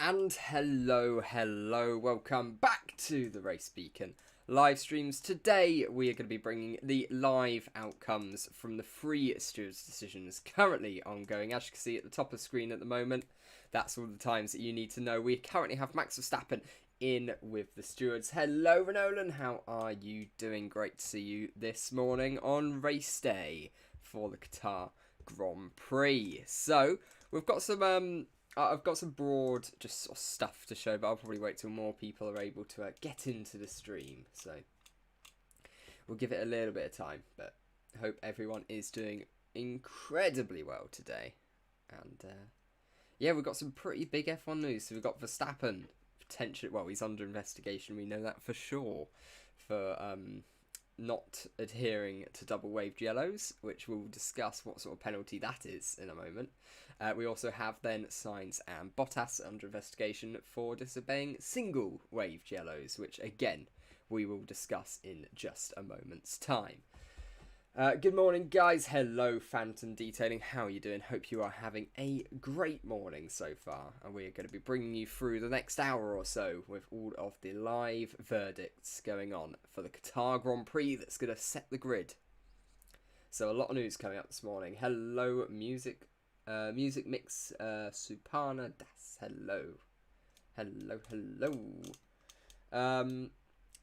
And hello, welcome back to the RaceBeacon live streams. Today we are going to be bringing the live outcomes from the three stewards' decisions currently ongoing. As you can see at the top of the screen at the moment, that's all the times that you need to know. We currently have Max Verstappen in with the stewards. Hello Renolan, how are you doing? Great to see you this morning on race day for the Qatar Grand Prix. So we've got some I've got some broad just sort of stuff to show, but I'll probably wait till more people are able to get into the stream. So we'll give it a little bit of time, but I hope everyone is doing incredibly well today. And yeah, we've got some pretty big F1 news. So we've got Verstappen potentially, well, he's under investigation. We know that for sure for not adhering to double waved yellows, which we'll discuss what sort of penalty that is in a moment. We also have then Sainz and Bottas under investigation for disobeying single waved yellows, which again we will discuss in just a moment's time. Good morning guys, hello Phantom Detailing, how are you doing? Hope you are having a great morning so far, and we are going to be bringing you through the next hour or so with all of the live verdicts going on for the Qatar Grand Prix that's going to set the grid. So a lot of news coming up this morning. Hello Music Mix Supana Das, hello.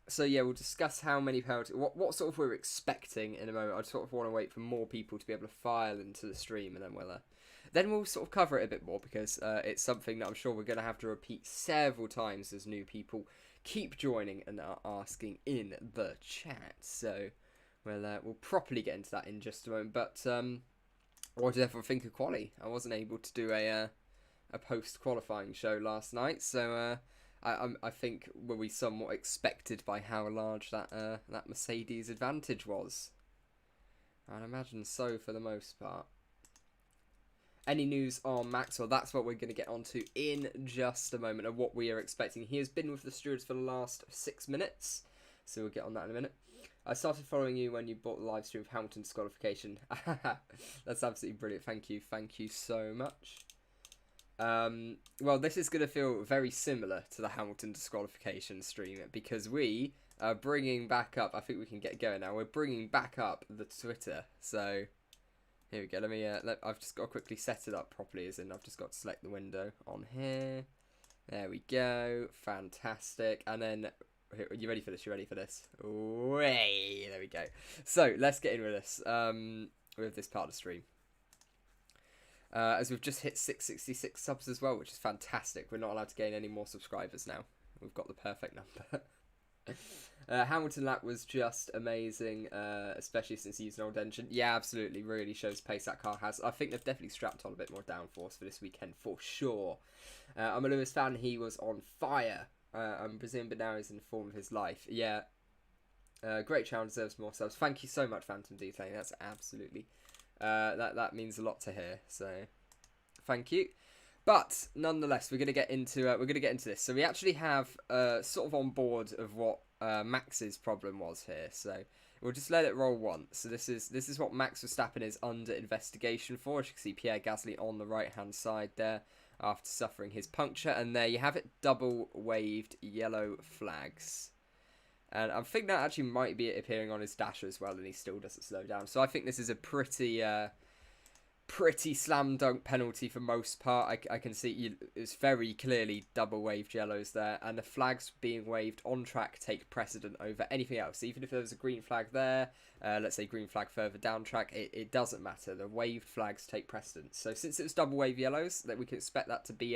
So yeah, we'll discuss how many penalties, what sort of we're expecting in a moment. I sort of want to wait for more people to be able to file into the stream, and then we'll sort of cover it a bit more, because it's something that I'm sure we're going to have to repeat several times as new people keep joining and are asking in the chat. So we'll properly get into that in just a moment. But what did everyone think of quali? I wasn't able to do a post qualifying show last night, so I think were we somewhat expected by how large that Mercedes advantage was. I'd imagine so for the most part. Any news on Max? Well, that's what we're going to get onto in just a moment, of what we are expecting. He has been with the stewards for the last 6 minutes, so we'll get on that in a minute. I started following you when you bought the live stream of Hamilton's disqualification. That's absolutely brilliant. Thank you so much. Well, this is going to feel very similar to the Hamilton disqualification stream, because we are bringing back up, I think we can get going now, we're bringing back up the Twitter. So here we go. I've just got to quickly set it up properly, as in I've just got to select the window on here. There we go. Fantastic. And then, are you ready for this? You ready for this? Way, there we go. So let's get in with this, with this part of the stream. As we've just hit 666 subs as well, which is fantastic. We're not allowed to gain any more subscribers now. We've got the perfect number. Hamilton lap was just amazing, especially since he used an old engine. Yeah, absolutely. Really shows pace that car has. I think they've definitely strapped on a bit more downforce for this weekend, for sure. I'm a Lewis fan. He was on fire. I'm presuming, but now he's in the form of his life. Yeah. Great challenge, deserves more subs. Thank you so much, Phantom Detailing. That's absolutely... that means a lot to hear, so thank you. But nonetheless, we're gonna get into this. So we actually have sort of on board of what Max's problem was here. So we'll just let it roll once. So this is what Max Verstappen is under investigation for. As you can see, Pierre Gasly on the right hand side there after suffering his puncture, and there you have it, double waved yellow flags. And I think that actually might be appearing on his dash as well, and he still doesn't slow down. So I think this is a pretty slam dunk penalty for most part. I can see it's very clearly double waved yellows there, and the flags being waved on track take precedent over anything else. Even if there was a green flag there, let's say green flag further down track, it doesn't matter. The waved flags take precedence. So since it's double wave yellows, that we can expect that to be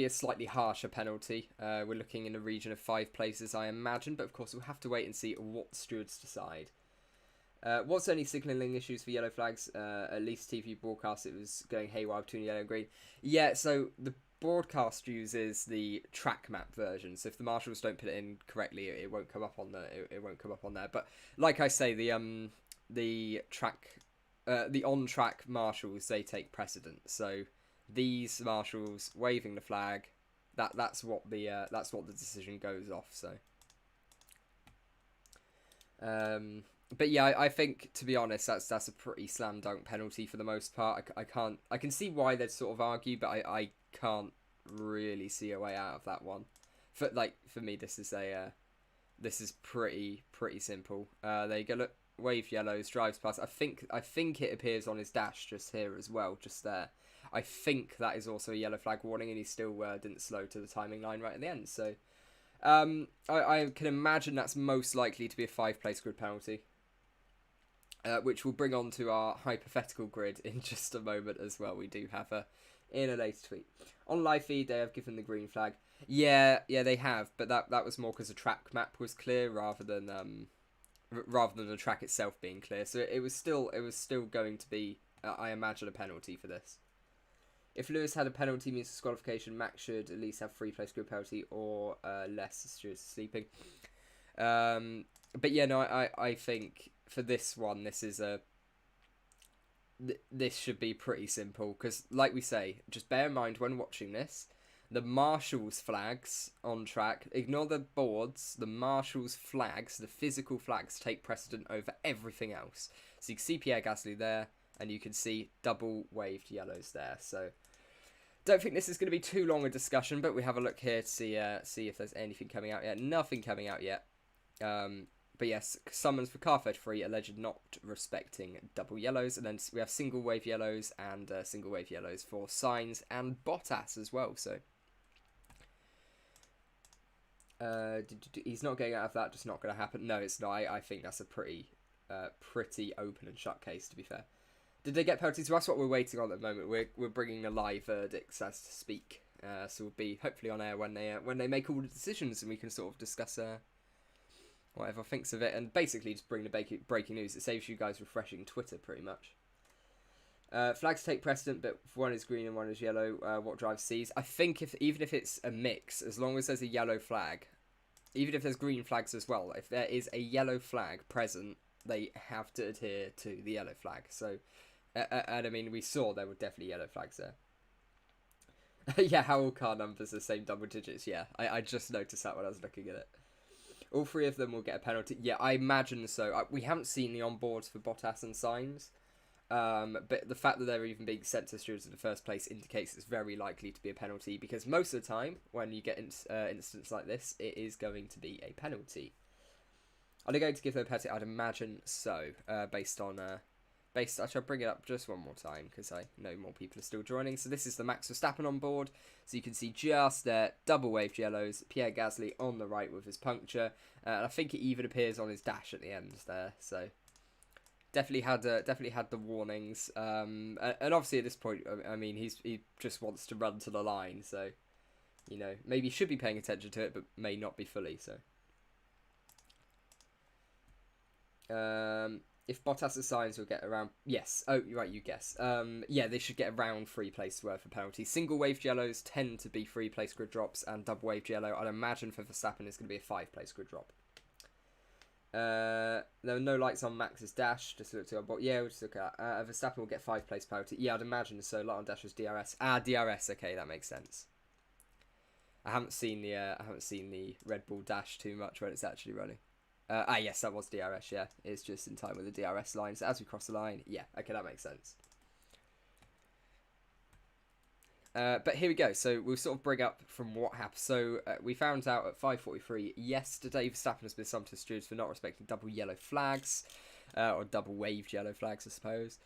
a slightly harsher penalty. We're looking in the region of 5 places, I imagine, but of course we'll have to wait and see what the stewards decide. Was any signalling issues for yellow flags? At least TV broadcast, it was going haywire between yellow and green. Yeah, so the broadcast uses the track map version, so if the marshals don't put it in correctly, it won't come up on there. But like I say, the on-track marshals, they take precedence. So these marshals waving the flag, that's what the decision goes off. So but yeah, I think, to be honest, that's a pretty slam dunk penalty for the most part. I can see why they'd sort of argue, but I can't really see a way out of that one. For me, this is pretty simple. There you go. Look, wave yellows, drives past. I think it appears on his dash just here as well, just there. I think that is also a yellow flag warning, and he still didn't slow to the timing line right at the end. So I can imagine that's most likely to be a 5-place grid penalty, which we'll bring on to our hypothetical grid in just a moment as well. We do have in a later tweet. On live feed, they have given the green flag. Yeah, they have, but that was more because the track map was clear rather than the track itself being clear. So it was still going to be, I imagine, a penalty for this. If Lewis had a penalty means disqualification, Max should at least have 3-place grid penalty or less. Stewards sleeping. But yeah, no, I think for this one, this should be pretty simple because, like we say, just bear in mind when watching this, the marshals flags on track, ignore the boards, the marshals flags, the physical flags take precedent over everything else. So you can see Pierre Gasly there, and you can see double waved yellows there. So don't think this is going to be too long a discussion, but we have a look here to see if there's anything coming out yet. Nothing coming out yet. But yes, summons for car fed free, alleged not respecting double yellows. And then we have single wave yellows and single wave yellows for Sainz and Bottas as well. So he's not getting out of that, just not going to happen. No, it's not. I think that's a pretty open and shut case, to be fair. Did they get penalties? Well, that's what we're waiting on at the moment. We're bringing the live verdicts as to speak. So we'll be hopefully on air when they make all the decisions, and we can sort of discuss whatever thinks of it, and basically just bring the breaking news. It saves you guys refreshing Twitter pretty much. Flags take precedent, but if one is green and one is yellow, what driver sees? I think even if it's a mix, as long as there's a yellow flag, even if there's green flags as well, if there is a yellow flag present, they have to adhere to the yellow flag. So, and I mean, we saw there were definitely yellow flags there. Yeah, how all car numbers are the same double digits. Yeah, I just noticed that when I was looking at it. All three of them will get a penalty. Yeah, I imagine so. We haven't seen the onboards for Bottas and Sainz. But the fact that they're even being sent to stewards in the first place indicates it's very likely to be a penalty, because most of the time when you get incidents like this, it is going to be a penalty. Are they going to give them a penalty? I'd imagine so, based on... I shall bring it up just one more time because I know more people are still joining. So this is the Max Verstappen on board. So you can see just there, double waved yellows, Pierre Gasly on the right with his puncture. And I think it even appears on his dash at the end there. So definitely had the warnings. And obviously at this point, I mean, he just wants to run to the line. So, you know, maybe he should be paying attention to it, but may not be fully. So. If Bottas and Sainz will get around... Yes. Oh, right, you guess. Yeah, they should get around 3 place worth of penalties. Single waved yellows tend to be 3 place grid drops, and double waved yellow, I'd imagine for Verstappen, is going to be a 5 place grid drop. There are no lights on Max's dash. Just look to our bot. Yeah, we'll just look at Verstappen will get 5 place penalty. Yeah, I'd imagine so. Light on dash was DRS. DRS. Okay, that makes sense. I haven't seen the Red Bull dash too much when it's actually running. Yes, that was DRS, yeah. It's just in time with the DRS line. So as we cross the line, yeah, okay, that makes sense. But here we go. So we'll sort of bring up from what happened. So we found out at 5:43 yesterday, Verstappen has been summoned to stewards for not respecting double yellow flags, or double waved yellow flags, I suppose.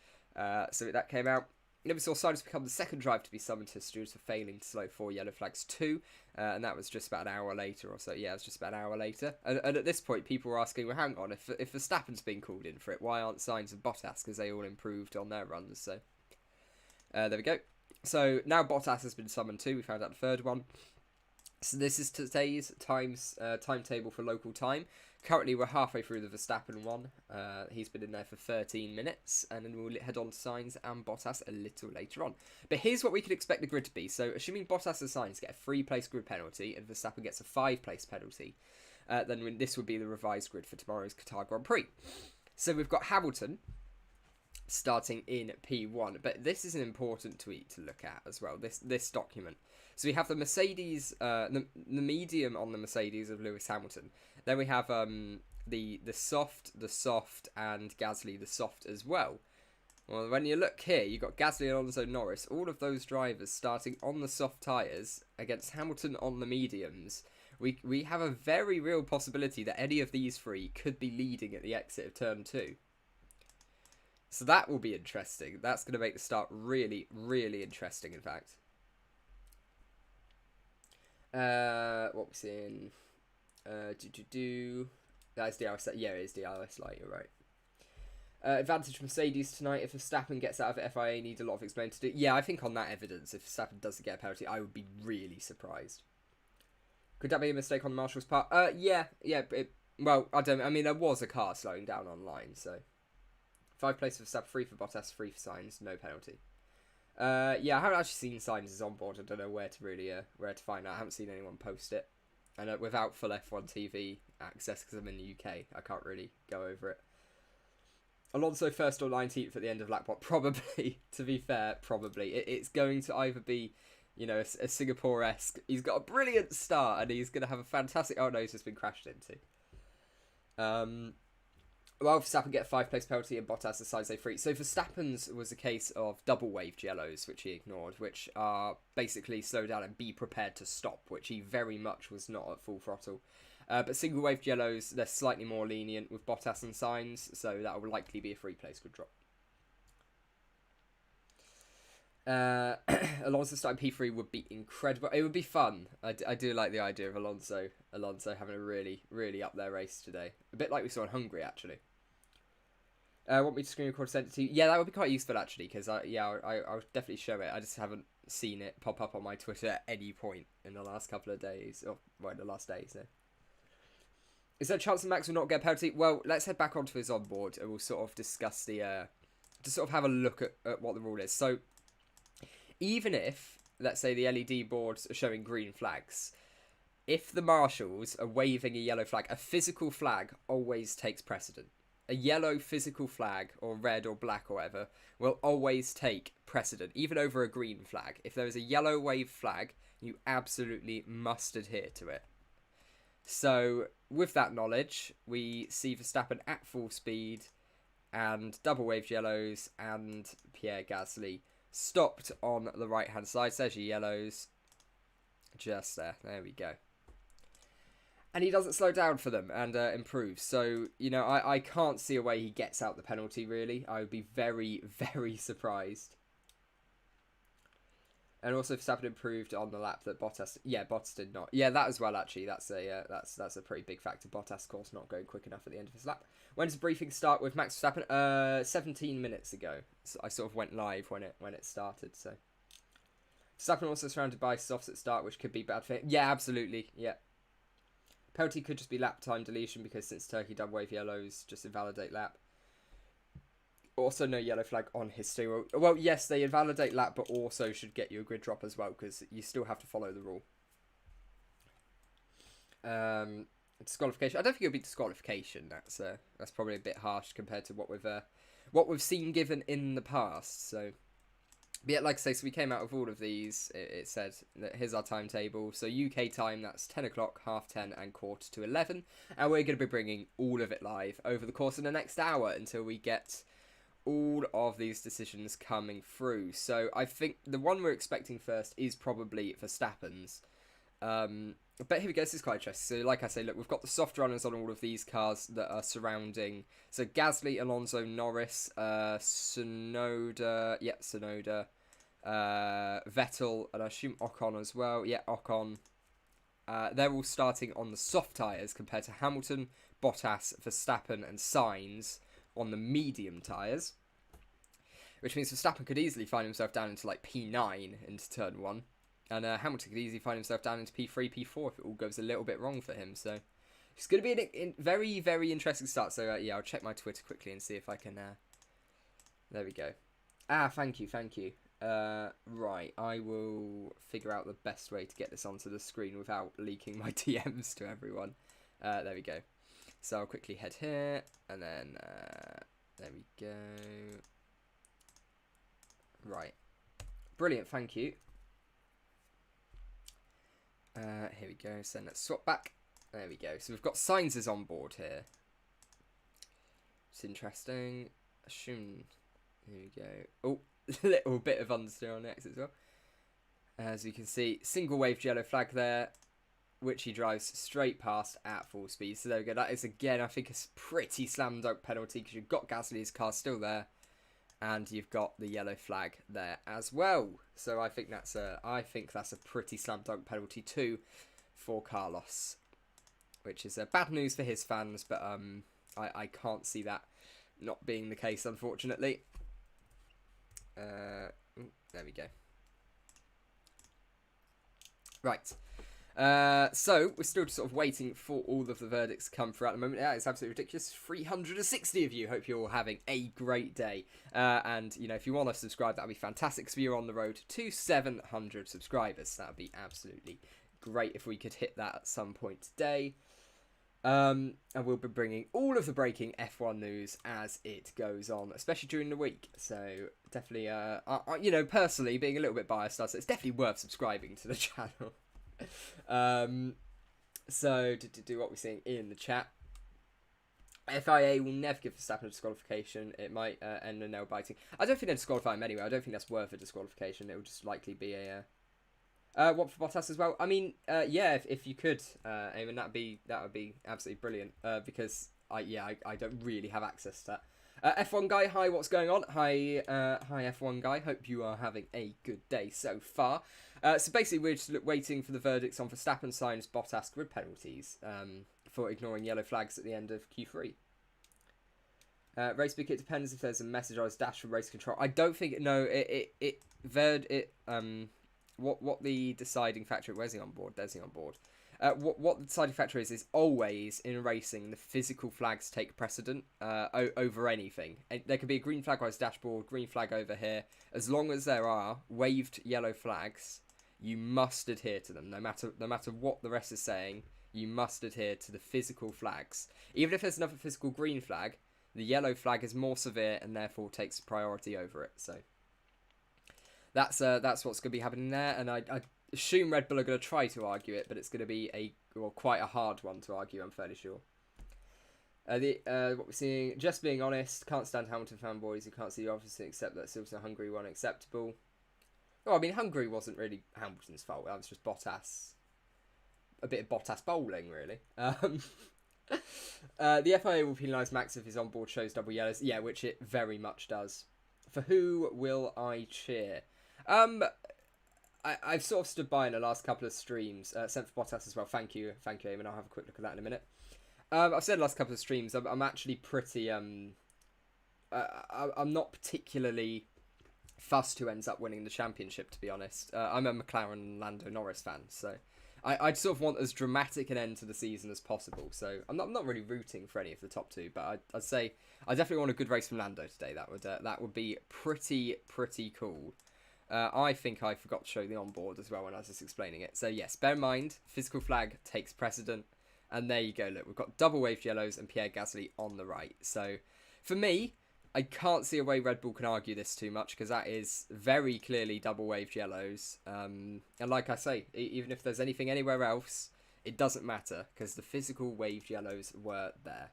So that came out. Then we saw Sainz become the second driver to be summoned to stewards for failing to slow 4 yellow flags too, and that was just about an hour later or so. Yeah, it was just about an hour later. And at this point, people were asking, well, hang on, if Verstappen's been called in for it, why aren't Sainz and Bottas? Because they all improved on their runs. So there we go. So now Bottas has been summoned too. We found out the third one. So this is today's timetable for local time. Currently, we're halfway through the Verstappen one. He's been in there for 13 minutes, and then we'll head on to Sainz and Bottas a little later on. But here's what we could expect the grid to be. So, assuming Bottas and Sainz get a 3-place grid penalty, and Verstappen gets a 5-place penalty, then this would be the revised grid for tomorrow's Qatar Grand Prix. So, we've got Hamilton starting in P1, but this is an important tweet to look at as well, this document. So we have the Mercedes, the medium on the Mercedes of Lewis Hamilton. Then we have the soft, and Gasly the soft as well. Well, when you look here, you've got Gasly, Alonso, Norris, all of those drivers starting on the soft tyres against Hamilton on the mediums. We have a very real possibility that any of these three could be leading at the exit of turn 2. So that will be interesting. That's going to make the start really, really interesting, in fact. What we're seeing... That's DRS. Yeah, it is DRS light, you're right. Advantage Mercedes tonight. If Verstappen gets out of it, FIA need a lot of explaining to do. Yeah, I think on that evidence, if Verstappen doesn't get a penalty, I would be really surprised. Could that be a mistake on Marshall's part? Yeah. Well, I mean, there was a car slowing down online, so 5 places for Verstappen, 3 for Bottas, 3 for Sainz, no penalty. Yeah, I haven't actually seen Sainz on board. I don't know where to really where to find out. I haven't seen anyone post it, and without full F1 TV access because I'm in the UK, I can't really go over it. Alonso first or 19th at the end of lap what? Probably, to be fair, probably. It's going to either be, you know, a Singapore-esque. He's got a brilliant start and he's going to have a fantastic... Oh no, he's just been crashed into. Well, Verstappen get a 5-place penalty and Bottas decides they free. So Verstappen's was a case of double-waved yellows, which he ignored, which are basically slow down and be prepared to stop, which he very much was not at full throttle. But single-waved yellows, they're slightly more lenient with Bottas and Sainz, so that will likely be a 3-place good drop. Alonso starting P3 would be incredible. It would be fun. I do like the idea of Alonso having a really, really up there race today. A bit like we saw in Hungary, actually. Want me to screen record send it to you? Yeah, that would be quite useful, actually, because I'll definitely show it. I just haven't seen it pop up on my Twitter at any point in the last couple of days. Or, well, in the last day, so... Is there a chance that Max will not get a penalty? Well, let's head back onto his onboard and we'll sort of discuss the... to sort of have a look at what the rule is. So, even if, let's say, the LED boards are showing green flags, if the marshals are waving a yellow flag, a physical flag always takes precedent. A yellow physical flag, or red or black or whatever, will always take precedent, even over a green flag. If there is a yellow wave flag, you absolutely must adhere to it. So, with that knowledge, we see Verstappen at full speed and double wave yellows and Pierre Gasly stopped on the right-hand side. So there's your yellows. Just there. There we go. And he doesn't slow down for them and improves. So, you know, I can't see a way he gets out the penalty, really. I would be very, very surprised. And also Verstappen improved on the lap that Bottas... Yeah, Bottas did not. Yeah, that as well, actually. That's a pretty big factor. Bottas, of course, not going quick enough at the end of his lap. When does the briefing start with Max Verstappen? 17 minutes ago. So I sort of went live when it started, so... Verstappen also surrounded by softs at start, which could be bad for him. Yeah, absolutely. Yeah. Penalty could just be lap time deletion, because since Turkey double wave yellows, just invalidate lap. Also, no yellow flag on his steering. Well, yes, they invalidate lap, but also should get you a grid drop as well, because you still have to follow the rule. Disqualification. I don't think it'll be disqualification. That's probably a bit harsh compared to what we've seen given in the past. So, but yeah, like I say, so we came out of all of these. It said that here's our timetable. So UK time, that's 10 o'clock, 10:30, and 11:15, and we're going to be bringing all of it live over the course of the next hour until we get all of these decisions coming through. So I think the one we're expecting first is probably Verstappen's. But here we go, this is quite interesting. So like I say, look, we've got the soft runners on all of these cars that are surrounding. So Gasly, Alonso, Norris, Tsunoda, Vettel, and I assume Ocon as well. Yeah, Ocon. They're all starting on the soft tyres compared to Hamilton, Bottas, Verstappen, and Sainz on the medium tyres, which means Verstappen could easily find himself down into like P9 into turn 1, and Hamilton could easily find himself down into P3, P4 if it all goes a little bit wrong for him. So it's going to be a very, very interesting start. So yeah, I'll check my Twitter quickly and see if I can... There we go. Thank you. Right, I will figure out the best way to get this onto the screen without leaking my DMs to everyone. There we go. So I'll quickly head here, and then, there we go. Right. Brilliant, thank you. Here we go, so let's swap back. There we go. So we've got Sainz is on board here. It's interesting. Assume Here we go. Oh, a little bit of understeer on the exit as well. As you can see, single waved yellow flag there, which he drives straight past at full speed. So there we go. That is, again, I think a pretty slam dunk penalty because you've got Gasly's car still there. And you've got the yellow flag there as well. So I think that's a pretty slam dunk penalty too for Carlos, which is bad news for his fans. But I can't see that not being the case, unfortunately. There we go. Right. So we're still sort of waiting for all of the verdicts to come through at the moment. Yeah, it's absolutely ridiculous. 360 of you. Hope you're all having a great day. And you know, if you want to subscribe, that'd be fantastic. Because we're on the road to 700 subscribers. That'd be absolutely great if we could hit that at some point today. And we'll be bringing all of the breaking F1 news as it goes on, especially during the week. So definitely, you know, personally being a little bit biased, it's definitely worth subscribing to the channel. So to do what we're seeing in the chat, FIA will never give Verstappen a disqualification. It might end in nail biting. I don't think they'll disqualify him anyway. I don't think that's worth a disqualification. It will just likely be a what for Bottas as well. I mean, yeah, if you could, Eamon, that would be absolutely brilliant. Because I don't really have access to that. F1 guy, hi, what's going on? Hi, F1 guy. Hope you are having a good day so far. So basically, we're just waiting for the verdicts on Verstappen, Sainz, Bottas grid penalties for ignoring yellow flags at the end of Q3. RaceBeacon, it depends if there's a message on his dash from race control. I don't think what the deciding factor. Where's he on board? There's he on board. What the deciding factor is always in racing the physical flags take precedent over anything. There could be a green flag on his dashboard, green flag over here. As long as there are waved yellow flags, you must adhere to them. No matter what the rest is saying, you must adhere to the physical flags. Even if there's another physical green flag, the yellow flag is more severe and therefore takes priority over it. So that's what's going to be happening there, and I assume Red Bull are going to try to argue it, but it's going to be quite a hard one to argue, I'm fairly sure. What we're seeing, just being honest, can't stand Hamilton fanboys who can't see the obviously accept that Silverstone Hungary were unacceptable. Well, I mean, Hungary wasn't really Hamilton's fault. That was just Bottas. A bit of Bottas bowling, really. The FIA will penalise Max if his onboard shows double yellows. Yeah, which it very much does. For who will I cheer? I've sort of stood by in the last couple of streams. Sent for Bottas as well. Thank you, Eamon. I'll have a quick look at that in a minute. I've said the last couple of streams. I'm actually pretty. I'm not particularly fussed who ends up winning the championship, to be honest. I'm a McLaren and Lando Norris fan, so I'd sort of want as dramatic an end to the season as possible. So I'm not really rooting for any of the top two, but I'd say I definitely want a good race from Lando today. That would be pretty cool. I think I forgot to show the onboard as well when I was just explaining it. So yes, bear in mind, physical flag takes precedent. And there you go, look, we've got double waved yellows and Pierre Gasly on the right. So for me, I can't see a way Red Bull can argue this too much, because that is very clearly double waved yellows. And like I say, even if there's anything anywhere else, it doesn't matter, because the physical waved yellows were there.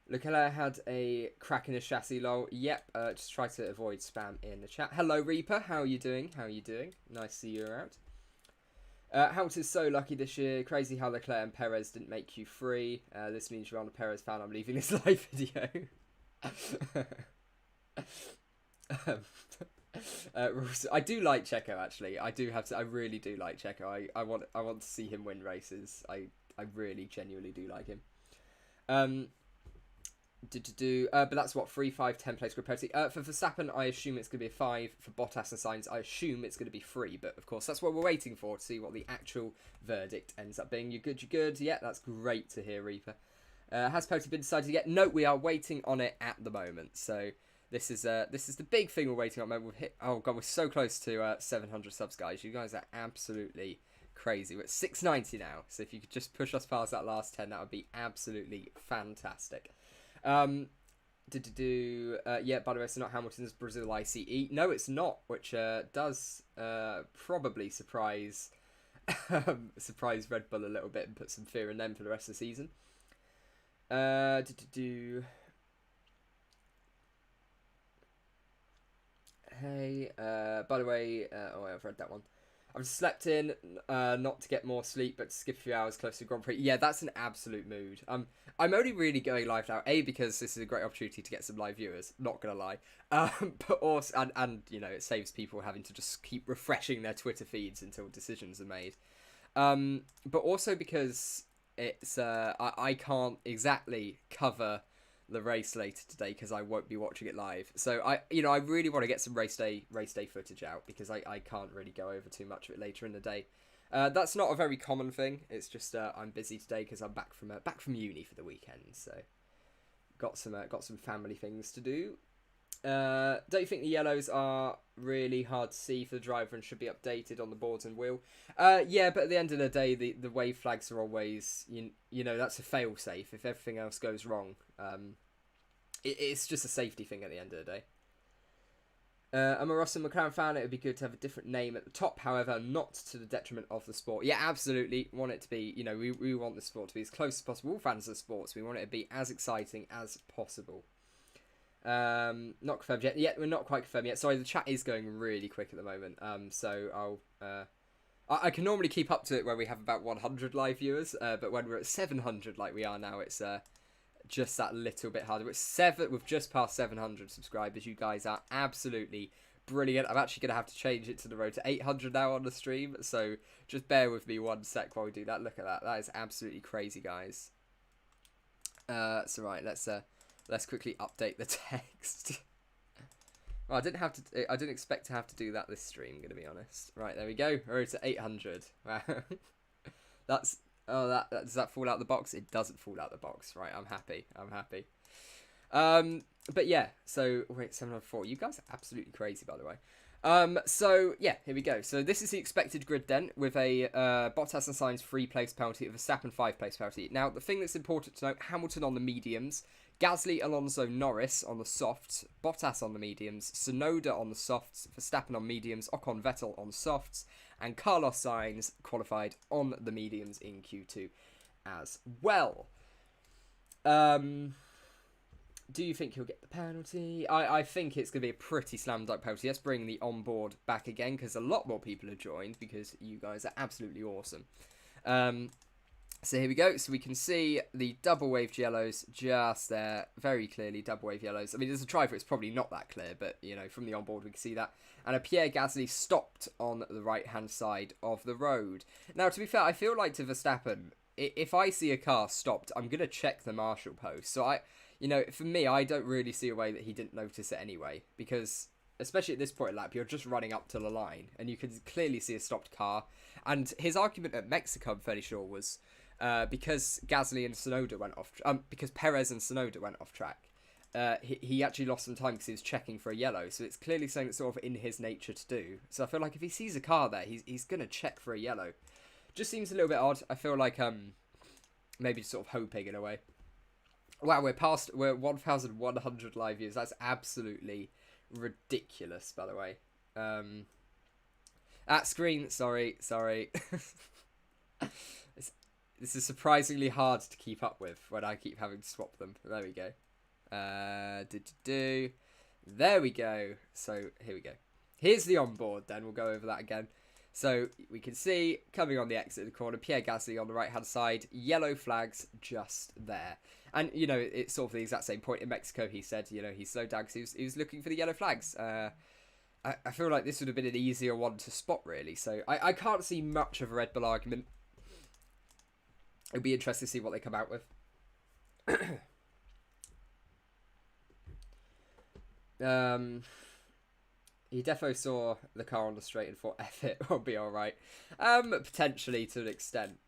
Leclerc had a crack in his chassis, lol. Yep, just try to avoid spam in the chat. Hello, Reaper. How are you doing? Nice to see you around. Hamilton's so lucky this year. Crazy how Leclerc and Perez didn't make Q3. This means you're on a Perez fan. I'm leaving this live video. I do like Checo, actually. I really do like Checo. I want to see him win races. I really genuinely do like him. But that's what 3, 5, 10 place grid penalty. For Verstappen, I assume it's going to be a 5. For Bottas and Sainz, I assume it's going to be 3. But of course, that's what we're waiting for, to see what the actual verdict ends up being. You good? Yeah, that's great to hear, Reaper. Has penalty been decided yet? No, we are waiting on it at the moment. So this is the big thing we're waiting on. We've hit. Oh god, we're so close to 700 subs, guys. You guys are absolutely crazy. We're at 690 now. So if you could just push us past that last 10, that would be absolutely fantastic. Yeah, by the way, it's not Hamilton's Brazil ICE. No, it's not, which does probably surprise Red Bull a little bit and put some fear in them for the rest of the season. Hey, by the way, oh, I've read that one. I've just slept in, not to get more sleep, but to skip a few hours close to Grand Prix. Yeah, that's an absolute mood. I'm only really going live now, A, because this is a great opportunity to get some live viewers, not gonna lie. But also, and you know, it saves people having to just keep refreshing their Twitter feeds until decisions are made. But also because it's, I can't exactly cover the race later today because I won't be watching it live. So I really want to get some race day footage out because I can't really go over too much of it later in the day. That's not a very common thing. It's just I'm busy today because I'm back from uni for the weekend. So got some family things to do. Don't you think the yellows are really hard to see for the driver and should be updated on the boards and wheel? Yeah, but at the end of the day, the wave flags are always, you know, that's a fail safe. If everything else goes wrong, it's just a safety thing at the end of the day. I'm a Russell McLaren fan. It would be good to have a different name at the top, however, not to the detriment of the sport. Yeah, absolutely. Want it to be, you know, we want the sport to be as close as possible. All fans of sports, we want it to be as exciting as possible. Not confirmed yet. Yeah, we're not quite confirmed yet. Sorry, the chat is going really quick at the moment. So I can normally keep up to it when we have about 100 live viewers, but when we're at 700 like we are now, it's just that little bit harder. We've just passed 700 subscribers. You guys are absolutely brilliant. I'm actually going to have to change it to the road to 800 now on the stream, so just bear with me one sec while we do that. Look at that. That is absolutely crazy, guys. So right, let's quickly update the text. Well, I didn't expect to have to do that this stream, going to be honest. Right, there we go. We're to 800. Wow. Does that fall out the box? It doesn't fall out the box. Right, I'm happy. But yeah, so wait, 704. You guys are absolutely crazy, by the way. So yeah, here we go. So this is the expected grid then, with a Bottas and Sainz 3-place penalty, with a Verstappen 5-place penalty. Now, the thing that's important to note: Hamilton on the mediums, Gasly, Alonso, Norris on the softs, Bottas on the mediums, Tsunoda on the softs, Verstappen on mediums, Ocon, Vettel on softs, and Carlos Sainz qualified on the mediums in Q2 as well. Do you think he'll get the penalty? I think it's going to be a pretty slam dunk penalty. Let's bring the onboard back again because a lot more people have joined because you guys are absolutely awesome. So here we go. So we can see the double waved yellows just there, very clearly double wave yellows. I mean, as a driver, it's probably not that clear, but you know, from the onboard we can see that. And a Pierre Gasly stopped on the right-hand side of the road. Now, to be fair, I feel like to Verstappen, if I see a car stopped, I'm gonna check the marshal post. So you know, for me, I don't really see a way that he didn't notice it anyway, because especially at this point in lap, you're just running up to the line, and you can clearly see a stopped car. And his argument at Mexico, I'm fairly sure, was because Gasly and Tsunoda went off, because Perez and Tsunoda went off track, he actually lost some time because he was checking for a yellow. So it's clearly something that's sort of in his nature to do. So I feel like if he sees a car there, he's gonna check for a yellow. Just seems a little bit odd. I feel like maybe just sort of hoping in a way. Wow, we're 1,100 live views. That's absolutely ridiculous, by the way. At screen, sorry. This is surprisingly hard to keep up with when I keep having to swap them. There we go. There we go. So here we go. Here's the onboard then. We'll go over that again. So we can see, coming on the exit of the corner, Pierre Gasly on the right-hand side, yellow flags just there. And, you know, it's sort of the exact same point in Mexico. He said, you know, he slowed down because he was looking for the yellow flags. I feel like this would have been an easier one to spot, really. So I can't see much of a Red Bull argument. It'll be interesting to see what they come out with. He defo saw the car on the straight and thought, F it, we'll be alright. Potentially to an extent.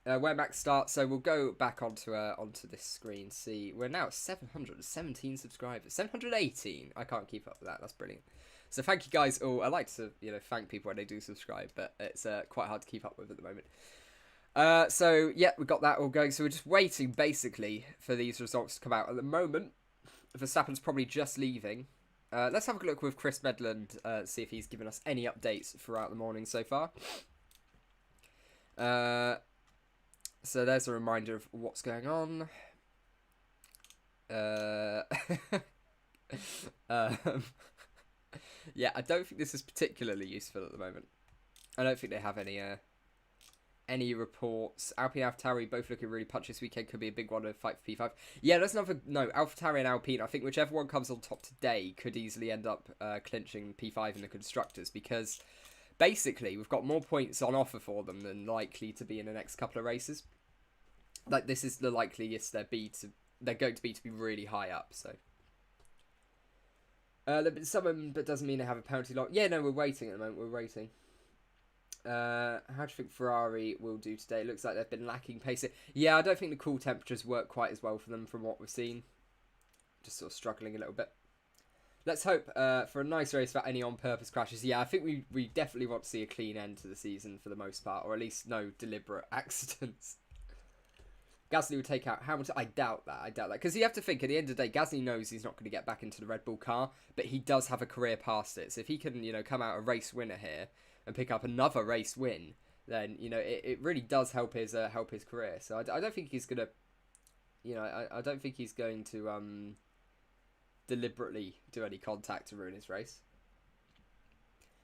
Where Max starts, so we'll go back onto this screen. See, we're now at 717 subscribers. 718. I can't keep up with that. That's brilliant. So thank you guys all. I like to, you know, thank people when they do subscribe, but it's quite hard to keep up with at the moment. So yeah, we got that all going. So we're just waiting basically for these results to come out. At the moment, Verstappen's probably just leaving. Let's have a look with Chris Medland, see if he's given us any updates throughout the morning so far. So there's a reminder of what's going on. Yeah, I don't think this is particularly useful at the moment. I don't think they have any reports. Alpine and AlphaTauri both looking really punchy this weekend. Could be a big one to fight for P5. Yeah, that's another... No, AlphaTauri and Alpine, I think whichever one comes on top today could easily end up clinching P5 in the Constructors, because basically we've got more points on offer for them than likely to be in the next couple of races. Like, this is the likeliest they're going to be really high up, so... Someone, but doesn't mean they have a penalty lock. Yeah, no, we're waiting at the moment. We're waiting. How do you think Ferrari will do today? It looks like they've been lacking pace. Yeah, I don't think the cool temperatures work quite as well for them from what we've seen. Just sort of struggling a little bit. Let's hope for a nice race without any on-purpose crashes. Yeah, I think we definitely want to see a clean end to the season for the most part, or at least no deliberate accidents. Gasly would take out Hamilton. I doubt that. Because you have to think, at the end of the day, Gasly knows he's not going to get back into the Red Bull car, but he does have a career past it. So if he can, come out a race winner here and pick up another race win, then, it really does help his career. So I don't think he's going to, I don't think he's going to deliberately do any contact to ruin his race.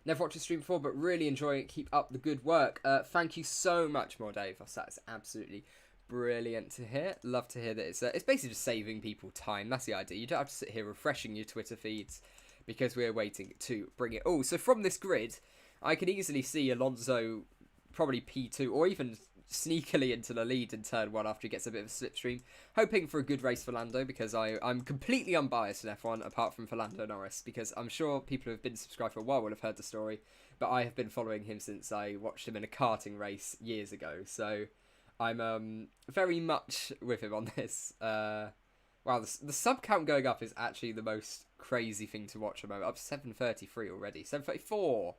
Never watched a stream before, but really enjoy it. Keep up the good work. Thank you so much, more Dave. That's absolutely brilliant to hear. Love to hear that it's basically just saving people time. That's the idea. You don't have to sit here refreshing your Twitter feeds because we're waiting to bring it all. So from this grid, I can easily see Alonso probably P2 or even sneakily into the lead in turn 1 after he gets a bit of a slipstream. Hoping for a good race for Lando, because I'm completely unbiased in F1 apart from for Lando Norris, because I'm sure people who have been subscribed for a while will have heard the story, but I have been following him since I watched him in a karting race years ago. So I'm very much with him on this. Wow, the sub count going up is actually the most crazy thing to watch at the moment. Up to 733 already. 734.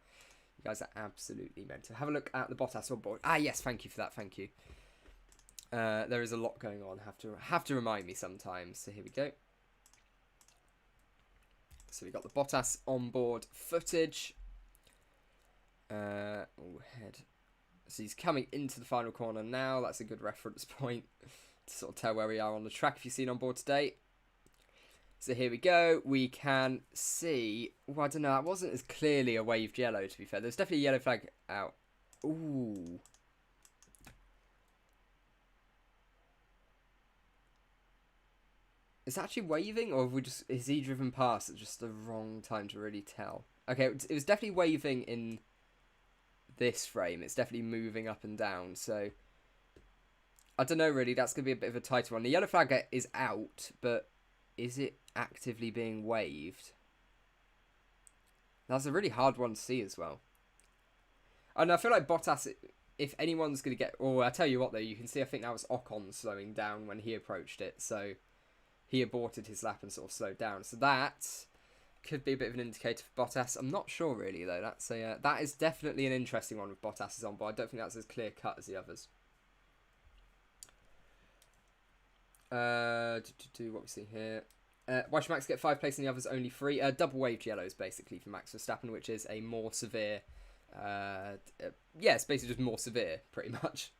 You guys are absolutely meant to have a look at the Bottas on board. Ah, yes, thank you for that. Thank you. There is a lot going on. Have to remind me sometimes. So here we go. So we got the Bottas onboard footage. Head. So he's coming into the final corner now. That's a good reference point to sort of tell where we are on the track if you've seen on board today. So here we go. We can see... Well, I don't know. That wasn't as clearly a waved yellow, to be fair. There's definitely a yellow flag out. Ooh. Is that actually waving, or have we just... Is he driven past at just the wrong time to really tell? Okay, it was definitely waving in this frame. It's definitely moving up and down, so... I don't know, really. That's going to be a bit of a tighter one. The yellow flag is out, but is it actively being waved? That's a really hard one to see as well. And I feel like Bottas, if anyone's going to get... Oh, I tell you what, though, you can see, I think that was Ocon slowing down when he approached it, so he aborted his lap and sort of slowed down. So that could be a bit of an indicator for Bottas. I'm not sure, really, though. That is definitely an interesting one with Bottas on, but I don't think that's as clear-cut as the others. What we see here. Why should Max get 5 places and the others only 3? Double waved yellows, basically, for Max Verstappen, which is a more severe... it's basically just more severe, pretty much.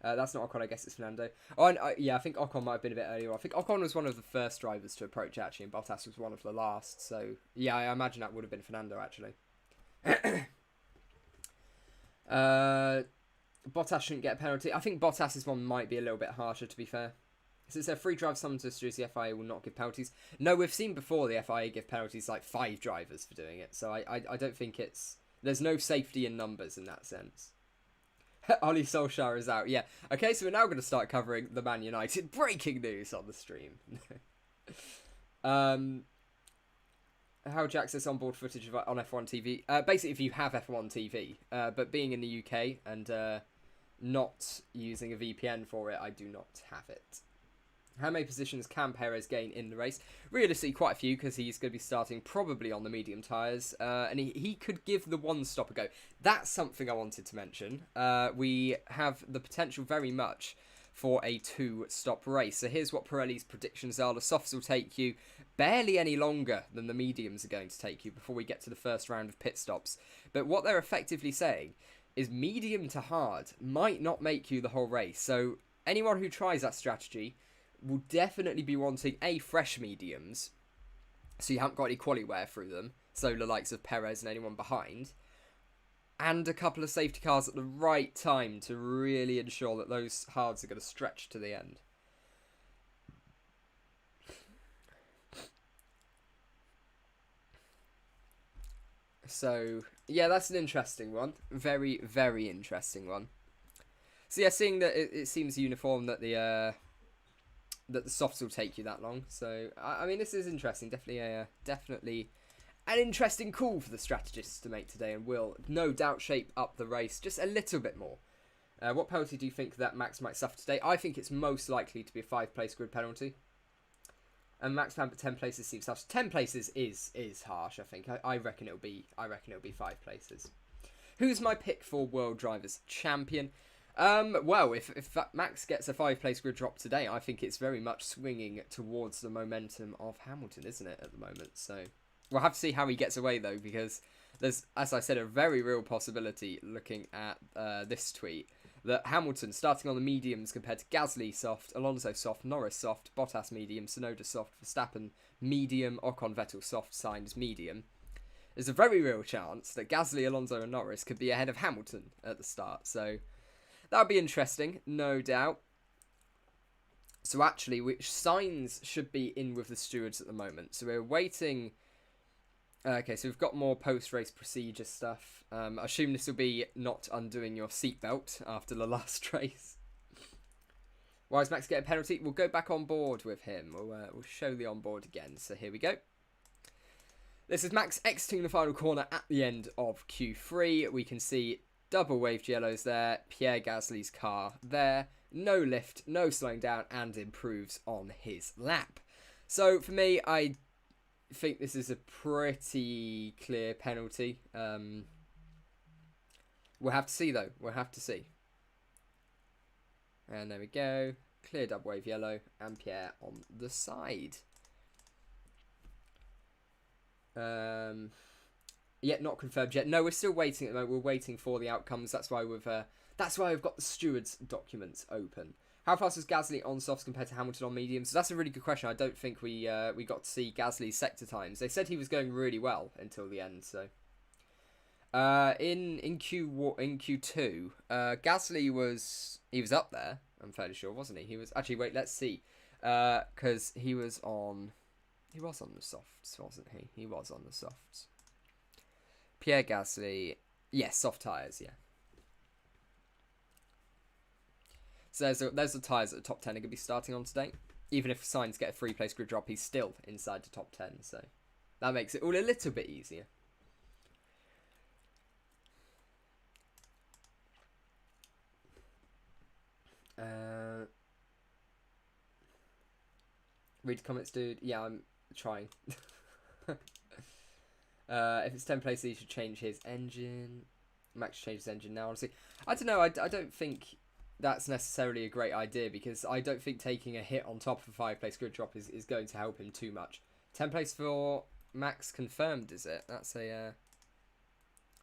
That's not Ocon, I guess it's Fernando. Oh, and, yeah, I think Ocon might have been a bit earlier. I think Ocon was one of the first drivers to approach, actually, and Bottas was one of the last. So, yeah, I imagine that would have been Fernando, actually. Bottas shouldn't get a penalty. I think Bottas's one might be a little bit harsher, to be fair. Since they're free drive summons to the FIA will not give penalties. No, we've seen before the FIA give penalties like 5 drivers for doing it. So I don't think it's... There's no safety in numbers in that sense. Ollie Solskjaer is out. Yeah. Okay, so we're now going to start covering the Man United breaking news on the stream. How would you access onboard footage on F1 TV? Basically, if you have F1 TV. But being in the UK and not using a VPN for it, I do not have it. How many positions can Perez gain in the race? Realistically, quite a few, because he's going to be starting probably on the medium tyres. And he could give the one stop a go. That's something I wanted to mention. We have the potential very much for a 2-stop race. So here's what Pirelli's predictions are. The softs will take you barely any longer than the mediums are going to take you before we get to the first round of pit stops. But what they're effectively saying is medium to hard might not make you the whole race. So anyone who tries that strategy will definitely be wanting fresh mediums, so you haven't got any quali wear through them, so the likes of Perez and anyone behind, and a couple of safety cars at the right time to really ensure that those hards are going to stretch to the end. So, yeah, that's an interesting one. Very, very interesting one. So, yeah, seeing that it seems uniform that the softs will take you that long. So, I mean, this is interesting. Definitely an interesting call for the strategists to make today, and will no doubt shape up the race just a little bit more. What penalty do you think that Max might suffer today? I think it's most likely to be a 5-place grid penalty. And Max Pamper 10 places seems harsh. 10 places is harsh, I think. I reckon it'll be 5 places. Who's my pick for World Drivers Champion? Well, if Max gets a 5-place grid drop today, I think it's very much swinging towards the momentum of Hamilton, isn't it, at the moment? So we'll have to see how he gets away, though, because there's, as I said, a very real possibility, looking at this tweet, that Hamilton, starting on the mediums compared to Gasly soft, Alonso soft, Norris soft, Bottas medium, Tsunoda soft, Verstappen medium, Ocon Vettel soft, Sainz medium. There's a very real chance that Gasly, Alonso and Norris could be ahead of Hamilton at the start. So that would be interesting, no doubt. So actually, Sainz should be in with the stewards at the moment. So we're waiting. Okay, so we've got more post-race procedure stuff. I assume this will be not undoing your seatbelt after the last race. Why does Max get a penalty? We'll go back on board with him. We'll show the onboard again. So here we go. This is Max exiting the final corner at the end of Q3. We can see double waved yellows there. Pierre Gasly's car there. No lift, no slowing down, and improves on his lap. So for me, I think this is a pretty clear penalty. We'll have to see, though. We'll have to see. And there we go. Clear double wave yellow and Pierre on the side. Yet not confirmed yet. No, we're still waiting at the moment. We're waiting for the outcomes. That's why we've got the stewards' documents open. How fast was Gasly on softs compared to Hamilton on mediums? So that's a really good question. I don't think we got to see Gasly's sector times. They said he was going really well until the end. So in Q2, Gasly was up there. I'm fairly sure, wasn't he? He was actually. Wait, let's see. Because he was on the softs, wasn't he? He was on the softs. Pierre Gasly, yes, soft tyres, yeah. So there's the tyres that the top 10 are going to be starting on today. Even if Sainz get a 3-place grid drop, he's still inside the top 10. So that makes it all a little bit easier. Read the comments, dude. Yeah, I'm trying. If it's 10 places, he should change his engine. Max should change his engine now, honestly. I don't know. I don't think that's necessarily a great idea, because I don't think taking a hit on top of a 5-place grid drop is going to help him too much. 10 place for Max confirmed, is it? That's a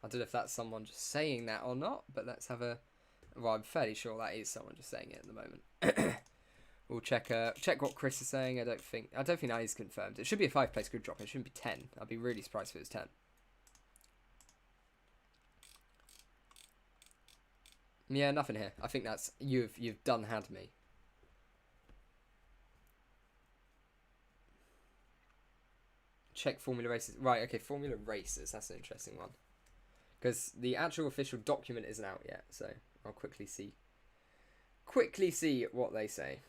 I don't know if that's someone just saying that or not, but let's have a... Well, I'm fairly sure that is someone just saying it at the moment. We'll check what Chris is saying. I don't think that is confirmed. It should be a 5-place grid drop. It shouldn't be 10. I'd be really surprised if it was 10. Yeah, nothing here. I think that's you've done had me. Check Formula Races. Right, okay, Formula Races. That's an interesting one. Because the actual official document isn't out yet, so I'll quickly see what they say.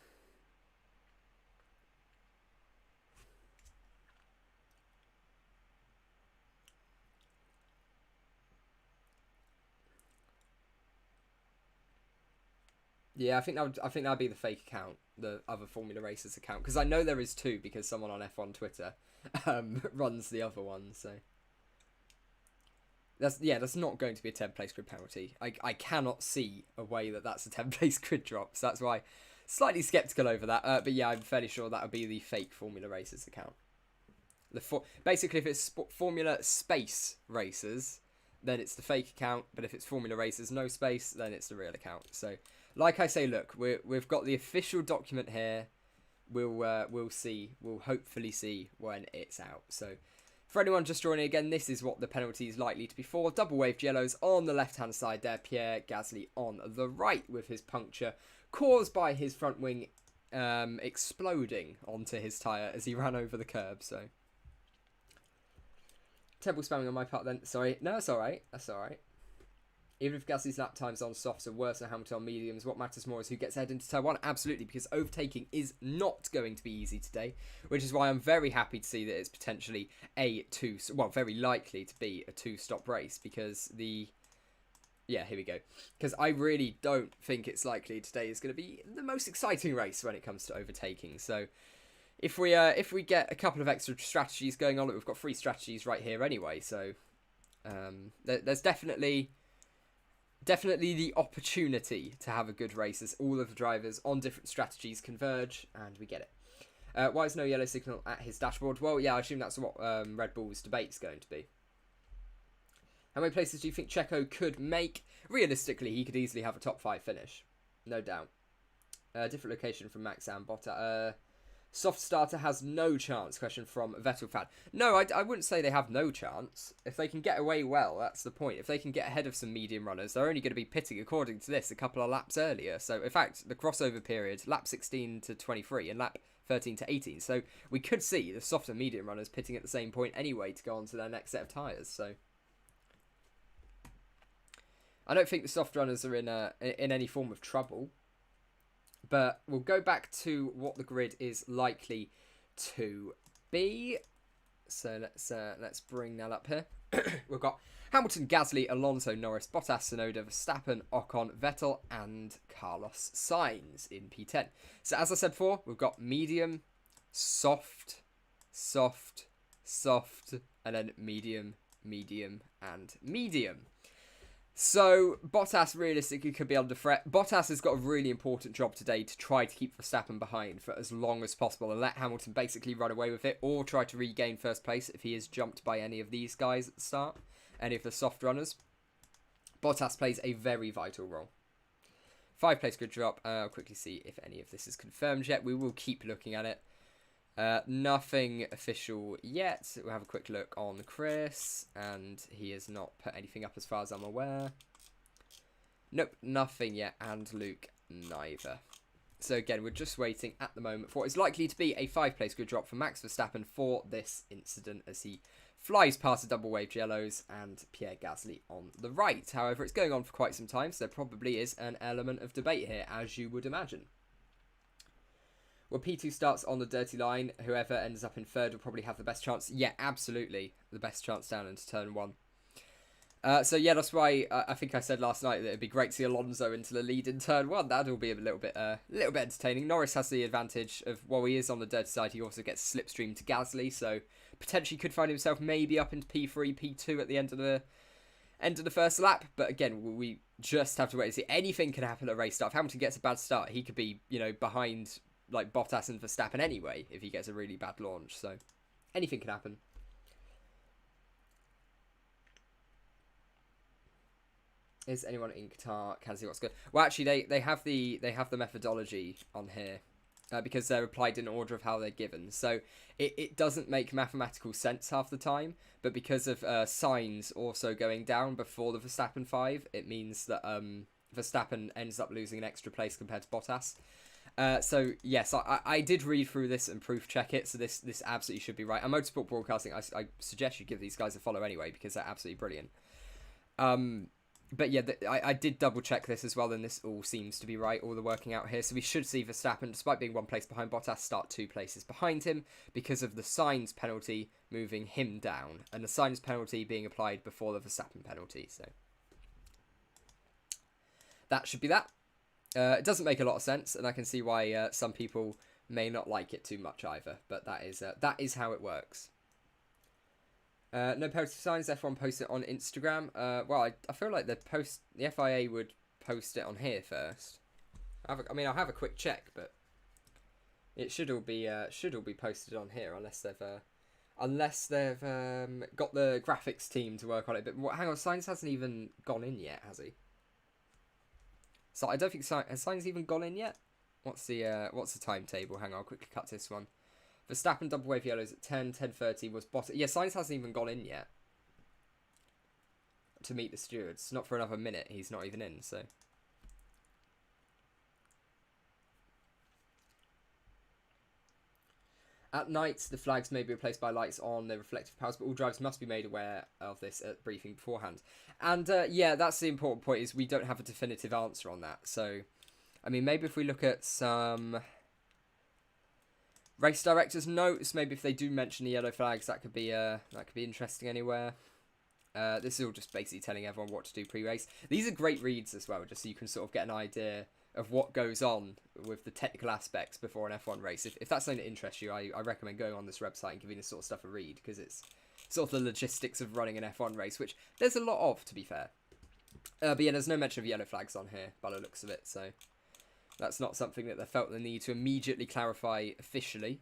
Yeah, I think that'd be the fake account, the other Formula Racers account, because I know there is two, because someone on F1 Twitter runs the other one. So that's not going to be a 10-place grid penalty. I cannot see a way that that's a 10-place grid drop. So that's why slightly skeptical over that. But yeah, I'm fairly sure that would be the fake Formula Racers account. Basically, if it's Formula Space Racers, then it's the fake account. But if it's Formula Racers no space, then it's the real account. So, like I say, look, we've got the official document here. We'll see. We'll hopefully see when it's out. So, For anyone just joining again, this is what the penalty is likely to be for. Double waved yellows on the left-hand side there. Pierre Gasly on the right with his puncture caused by his front wing exploding onto his tyre as he ran over the curb. So, terrible spamming on my part then. Sorry. No, that's alright. That's alright. Even if Gasly's lap times on softs are worse than Hamilton on mediums, what matters more is who gets ahead into turn one. Absolutely, because overtaking is not going to be easy today, which is why I'm very happy to see that it's potentially very likely to be a two-stop race, because here we go. Because I really don't think it's likely today is going to be the most exciting race when it comes to overtaking. So if we get a couple of extra strategies going on, we've got 3 strategies right here anyway. So there's definitely the opportunity to have a good race as all of the drivers on different strategies converge, and we get it. Why is no yellow signal at his dashboard? Well, yeah, I assume that's what Red Bull's debate's going to be. How many places do you think Checo could make? Realistically, he could easily have a top 5 finish. No doubt. Different location from Max and Bottas. Soft starter has no chance, question from Vettel fan. No, I wouldn't say they have no chance. If they can get away well, that's the point. If they can get ahead of some medium runners, they're only going to be pitting, according to this, a couple of laps earlier. So, in fact, the crossover period, lap 16 to 23 and lap 13 to 18. So, we could see the soft and medium runners pitting at the same point anyway to go on to their next set of tyres. So, I don't think the soft runners are in any form of trouble. But we'll go back to what the grid is likely to be. So let's bring that up here. We've got Hamilton, Gasly, Alonso, Norris, Bottas, Tsunoda, Verstappen, Ocon, Vettel, and Carlos Sainz in P10. So as I said before, we've got medium, soft, soft, soft, and then medium, medium, and medium. So, Bottas realistically could be under threat. Bottas has got a really important job today to try to keep Verstappen behind for as long as possible and let Hamilton basically run away with it, or try to regain first place if he is jumped by any of these guys at the start, any of the soft runners. Bottas plays a very vital role. 5-place grid drop. I'll quickly see if any of this is confirmed yet. We will keep looking at it. Nothing official yet. We'll have a quick look on Chris, and he has not put anything up as far as I'm aware. Nope, nothing yet, and Luke neither. So again, we're just waiting at the moment for what is likely to be a 5-place grid drop for Max Verstappen for this incident as he flies past the double waved yellows and Pierre Gasly on the right. However, it's going on for quite some time, so there probably is an element of debate here, as you would imagine. Well, P2 starts on the dirty line. Whoever ends up in third will probably have the best chance. Yeah, absolutely. The best chance down into turn one. So, yeah, that's why I think I said last night that it'd be great to see Alonso into the lead in turn one. That'll be a little bit entertaining. Norris has the advantage of, while he is on the dirty side, he also gets slipstream to Gasly. So, potentially could find himself maybe up into P3, P2 at the end of the first lap. But again, we just have to wait and see. Anything can happen at race start. If Hamilton gets a bad start, he could be, behind like Bottas and Verstappen anyway if he gets a really bad launch. So anything can happen. Is anyone in Qatar can see what's good? Well, actually, they have the methodology on here because they're applied in order of how they're given. So it doesn't make mathematical sense half the time, but because of Sainz also going down before the Verstappen 5, it means that Verstappen ends up losing an extra place compared to Bottas. So yes, I did read through this and proof check it, so this absolutely should be right. And Motorsport Broadcasting, I suggest you give these guys a follow anyway, because they're absolutely brilliant. But yeah, I did double check this as well, and this all seems to be right, all the working out here. So we should see Verstappen, despite being 1 place behind Bottas, start 2 places behind him because of the Sainz penalty moving him down, and the Sainz penalty being applied before the Verstappen penalty. So that should be that. It doesn't make a lot of sense, and I can see why some people may not like it too much either. But that is how it works. No penalty signs. F1 post it on Instagram. Well, I feel like the FIA would post it on here first. I'll have a quick check, but it should all be posted on here unless they've got the graphics team to work on it. But hang on, Sainz hasn't even gone in yet, has he? So I don't think has Sainz even gone in yet. What's the timetable? Hang on, I'll quickly cut this one. Verstappen double wave yellows at 10, 10:30 was Bottas. Yeah, Sainz hasn't even gone in yet to meet the stewards. Not for another minute. He's not even in, so. At night, the flags may be replaced by lights on the reflective powers, but all drivers must be made aware of this at briefing beforehand. And yeah, that's the important point, is we don't have a definitive answer on that. So, I mean, maybe if we look at some race directors' notes, maybe if they do mention the yellow flags, that could be interesting anywhere. This is all just basically telling everyone what to do pre-race. These are great reads as well, just so you can sort of get an idea of what goes on with the technical aspects before an F1 race. If that's something that interests you, I recommend going on this website and giving this sort of stuff a read, because it's sort of the logistics of running an F1 race, which there's a lot of, to be fair. But yeah, there's no mention of yellow flags on here by the looks of it, so that's not something that they felt the need to immediately clarify officially.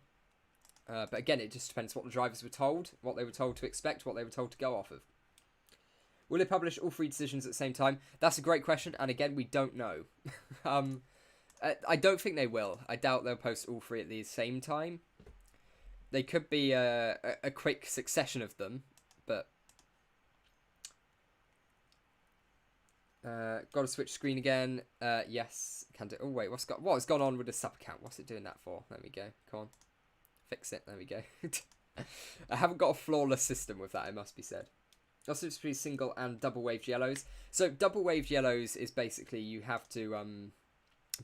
But again, it just depends what the drivers were told, what they were told to expect, what they were told to go off of. Will they publish all 3 decisions at the same time? That's a great question, and again, we don't know. I don't think they will. I doubt they'll post all 3 at the same time. They could be a quick succession of them, but got to switch screen again. Yes, can do. Oh wait, what's gone on with the sub count? What's it doing that for? There we go. Come on, fix it. There we go. I haven't got a flawless system with that, it must be said. Also, it's pretty single and double waved yellows. So double waved yellows is basically you have to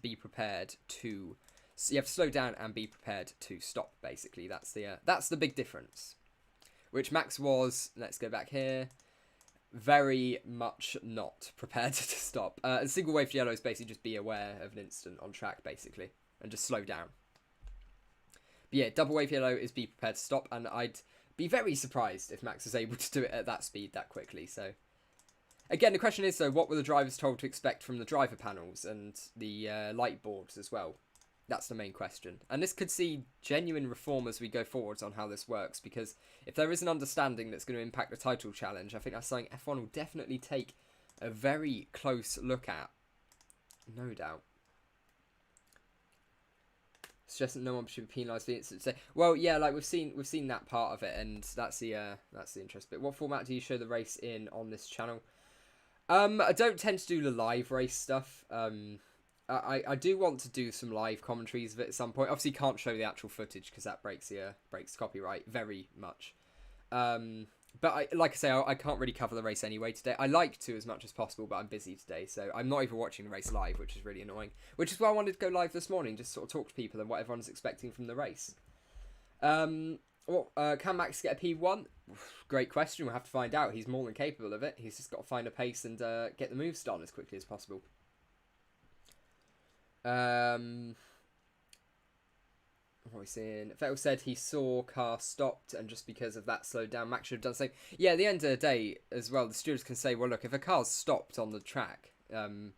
be prepared to. So you have to slow down and be prepared to stop. Basically, that's the big difference. Which Max was. Let's go back here. Very much not prepared to stop. And single waved yellows basically just be aware of an incident on track, basically, and just slow down. But yeah, double wave yellow is be prepared to stop, and I'd be very surprised if Max was able to do it at that speed that quickly. So, again, the question is, though, what were the drivers told to expect from the driver panels and the light boards as well? That's the main question. And this could see genuine reform as we go forwards on how this works, because if there is an understanding that's going to impact the title challenge, I think that's something F1 will definitely take a very close look at. No doubt. Suggesting no one should be penalised for the incident. So, well, yeah, like we've seen that part of it, and that's the interest bit. What format do you show the race in on this channel? I don't tend to do the live race stuff. I do want to do some live commentaries of it at some point. Obviously, can't show the actual footage because that breaks copyright very much. But like I say, I can't really cover the race anyway today. I like to as much as possible, but I'm busy today, so I'm not even watching the race live, which is really annoying. Which is why I wanted to go live this morning, just sort of talk to people and what everyone's expecting from the race. Can Max get a P1? Great question. We'll have to find out. He's more than capable of it. He's just got to find a pace and get the moves done as quickly as possible. What are we seeing? Vettel said he saw car stopped, and just because of that slowed down. Max should have done the same. Yeah, at the end of the day, as well, the stewards can say, well, look, if a car's stopped on the track, on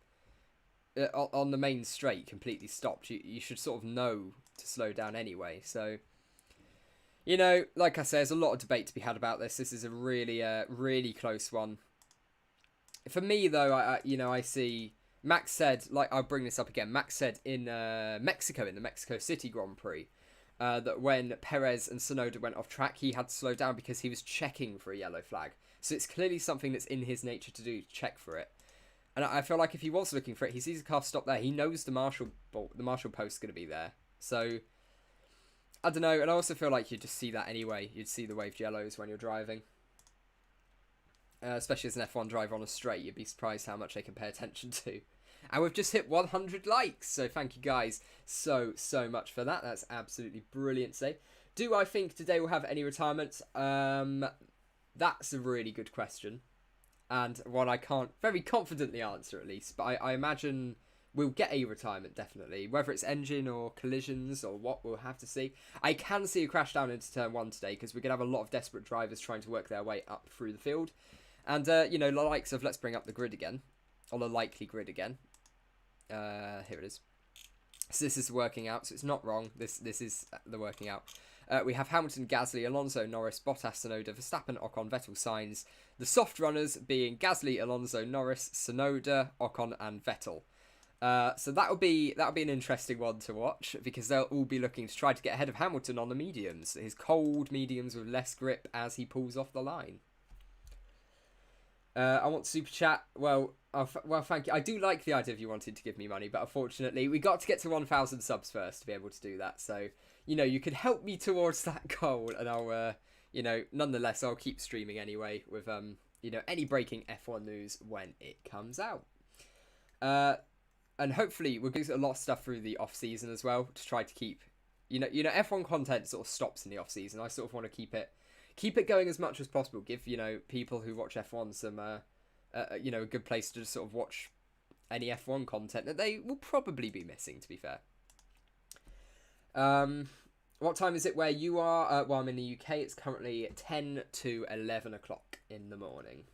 the main straight, completely stopped, you should sort of know to slow down anyway. So, you know, like I say, there's a lot of debate to be had about this. This is a really close one. For me, though, I see Max said, like, I'll bring this up again. Max said in Mexico, in the Mexico City Grand Prix, that when Perez and Tsunoda went off track, he had to slow down because he was checking for a yellow flag. So it's clearly something that's in his nature to do, to check for it. And I feel like if he was looking for it, he sees a car stop there, he knows the marshal post's going to be there. So, I don't know. And I also feel like you'd just see that anyway. You'd see the waved yellows when you're driving. Especially as an F1 driver on a straight, you'd be surprised how much they can pay attention to. And we've just hit 100 likes, so thank you guys so much for that. That's absolutely brilliant today. Do I think today we'll have any retirements? That's a really good question, and one I can't very confidently answer, at least. But I imagine we'll get a retirement, definitely. Whether it's engine or collisions or what, we'll have to see. I can see a crash down into turn 1 today, because we're going to have a lot of desperate drivers trying to work their way up through the field. And, you know, the likes of, let's bring up the grid again, or the likely grid again. Here it is. So this is working out, so it's not wrong. This is the working out. We have Hamilton, Gasly, Alonso, Norris, Bottas, Tsunoda, Verstappen, Ocon, Vettel, Sainz. The soft runners being Gasly, Alonso, Norris, Tsunoda, Ocon, and Vettel. So that'll be an interesting one to watch because they'll all be looking to try to get ahead of Hamilton on the mediums, his cold mediums with less grip as he pulls off the line. I want super chat. Well, thank you. I do like the idea of you wanting to give me money, but unfortunately, we got to get to 1,000 subs first to be able to do that. So you could help me towards that goal, and I'll nonetheless, I'll keep streaming anyway with any breaking F1 news when it comes out. And hopefully we'll get a lot of stuff through the off season as well to try to keep, F1 content sort of stops in the off season. I sort of want to keep it going as much as possible. Give people who watch F1 some a good place to just sort of watch any F1 content that they will probably be missing. To be fair. What time is it where you are? Well, I'm in the UK. It's currently 10 to 11 o'clock in the morning.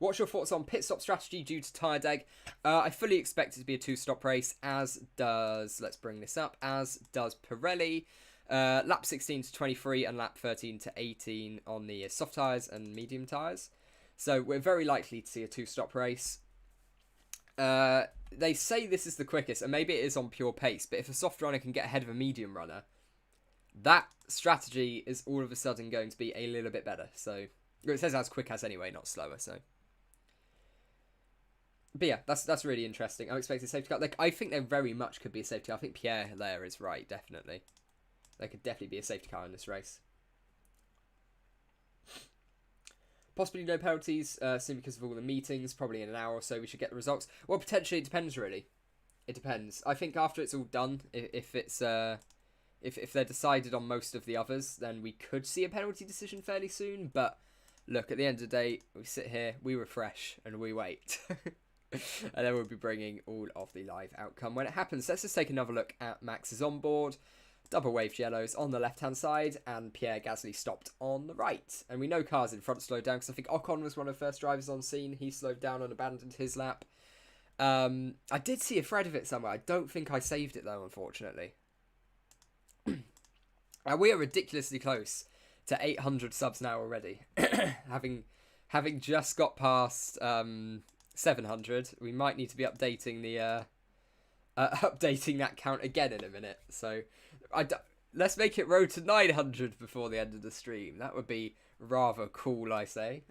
What's your thoughts on pit stop strategy due to tyre deg? I fully expect it to be a two-stop race, as does Pirelli. Lap 16 to 23 and lap 13 to 18 on the soft tyres and medium tyres. So we're very likely to see a two-stop race. They say this is the quickest, and maybe it is on pure pace, but if a soft runner can get ahead of a medium runner, that strategy is all of a sudden going to be a little bit better. So it says as quick as anyway, not slower, so... But yeah, that's really interesting. I'm expecting a safety car. I think there very much could be a safety car. I think Pierre there is right, definitely. There could definitely be a safety car in this race. Possibly no penalties, simply because of all the meetings. Probably in an hour or so we should get the results. Well, potentially it depends, really. It depends. I think after it's all done, if they're decided on most of the others, then we could see a penalty decision fairly soon. But look, at the end of the day, we sit here, we refresh, and we wait. And then we'll be bringing all of the live outcome when it happens. Let's just take another look at Max's onboard. Double waved yellows on the left-hand side, and Pierre Gasly stopped on the right. And we know cars in front slowed down, because I think Ocon was one of the first drivers on scene. He slowed down and abandoned his lap. I did see a thread of it somewhere. I don't think I saved it, though, unfortunately. We are ridiculously close to 800 subs now already. having just got past 700, we might need to be updating the updating that count again in a minute. So let's make it road to 900 before the end of the stream. That would be rather cool, I say.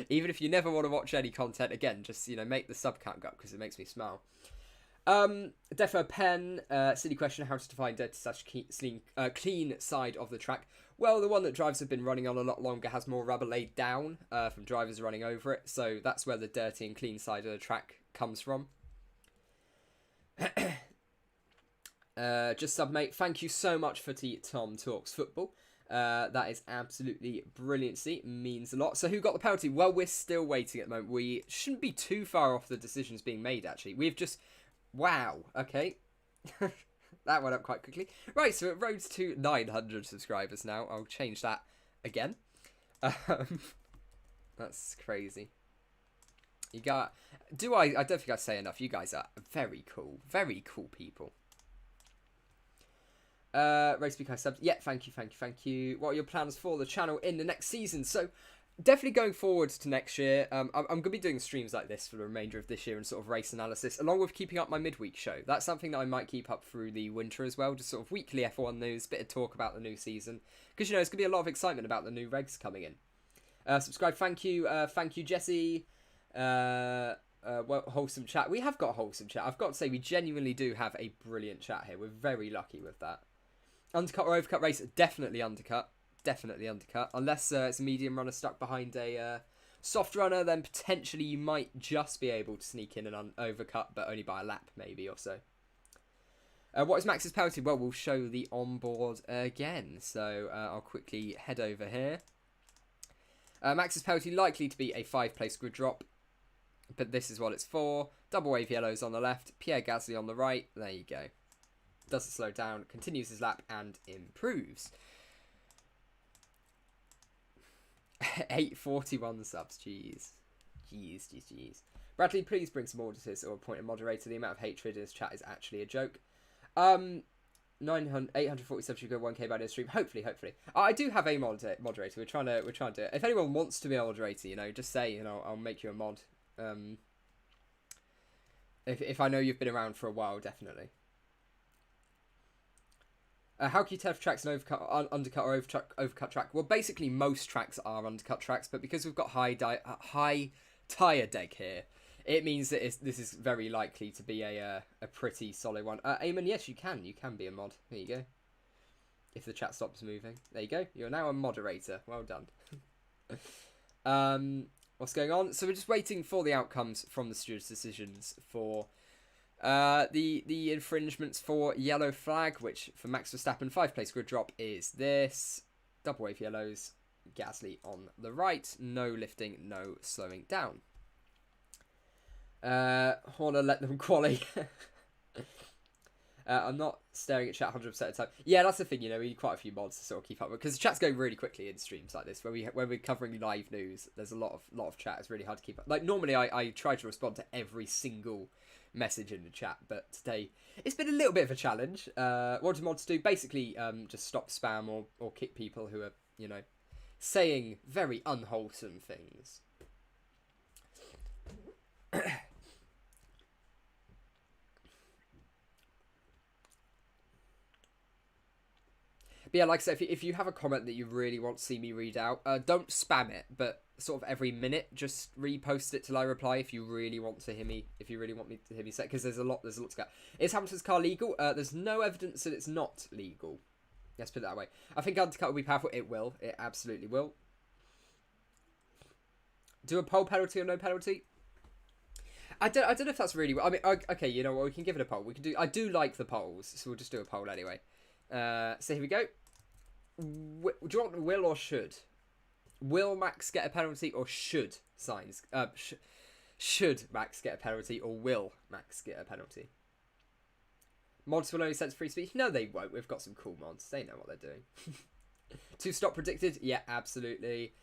Even if you never want to watch any content again, just make the sub count go up because it makes me smile. Defo Pen, silly question: how to define dirty / clean side of the track? Well, the one that drivers have been running on a lot longer has more rubber laid down from drivers running over it, so that's where the dirty and clean side of the track comes from. Just sub, mate. Thank you so much for Tom Talks Football. That is absolutely brilliancy. Means a lot. So who got the penalty? Well, we're still waiting at the moment. We shouldn't be too far off the decisions being made, actually. We've just... Wow. Okay. That went up quite quickly. Right, so it rose to 900 subscribers now. I'll change that again. That's crazy. You got... I don't think I say enough. You guys are very cool. Very cool people. RaceBeacon subbed. Yeah, thank you. What are your plans for the channel in the next season? So, definitely going forward to next year. I'm going to be doing streams like this for the remainder of this year and sort of race analysis, along with keeping up my midweek show. That's something that I might keep up through the winter as well, just sort of weekly F1 news, bit of talk about the new season. Because, it's going to be a lot of excitement about the new regs coming in. Subscribe, thank you, Jesse. Wholesome chat. We have got wholesome chat. I've got to say, we genuinely do have a brilliant chat here. We're very lucky with that. Undercut or overcut race? Definitely undercut. Definitely undercut. Unless it's a medium runner stuck behind a soft runner, then potentially you might just be able to sneak in an overcut, but only by a lap maybe or so. What is Max's penalty? Well, we'll show the onboard again. So I'll quickly head over here. Max's penalty likely to be a 5-place grid drop, but this is what it's for. Double wave yellows on the left, Pierre Gasly on the right. There you go. Doesn't slow down, continues his lap, and improves. 841 subs, jeez. Bradley, please bring some auditors or appoint a moderator. The amount of hatred in this chat is actually a joke. 840 subs should go 1k by this stream. Hopefully. I do have a moderator. We're trying to do it. If anyone wants to be a moderator, just say, I'll make you a mod. If I know you've been around for a while, definitely. How can you tell if track's an undercut or overcut track? Well, basically most tracks are undercut tracks, but because we've got high tyre deg here, it means that this is very likely to be a pretty solid one. Eamon, yes, you can be a mod. There you go. If the chat stops moving, there you go. You're now a moderator. Well done. What's going on? So we're just waiting for the outcomes from the stewards' decisions for the infringements for yellow flag, which for Max Verstappen 5-place grid drop is this: double wave yellows, Gasly on the right, no lifting, no slowing down. Horner let them quali. I'm not staring at chat 100% of the time. Yeah, that's the thing, you know, we need quite a few mods to sort of keep up with, because the chat's going really quickly in streams like this, when we're covering live news. There's a lot of chat. It's really hard to keep up. Like, normally I try to respond to every single message in the chat, but today it's been a little bit of a challenge. What do mods do? Basically, just stop spam or kick people who are, you know, saying very unwholesome things. But yeah, like I said, if you have a comment that you really want to see me read out, don't spam it, but sort of every minute, just repost it till I reply if you really want to hear me, if you really want me to hear me say, because there's a lot to go. Is Hamilton's car legal? There's no evidence that it's not legal. Let's put it that way. I think undercut will be powerful. It will. It absolutely will. Do a pole penalty or no penalty? I don't know if that's really... I mean, okay, you know what? We can give it a poll. We can do... I do like the polls, so we'll just do a poll anyway. So here we go. Do you want will or should? Will Max get a penalty or should Sainz? Should Max get a penalty or will Max get a penalty? Mods will only sense free speech? No, they won't. We've got some cool mods. They know what they're doing. 2-stop predicted? Yeah, absolutely.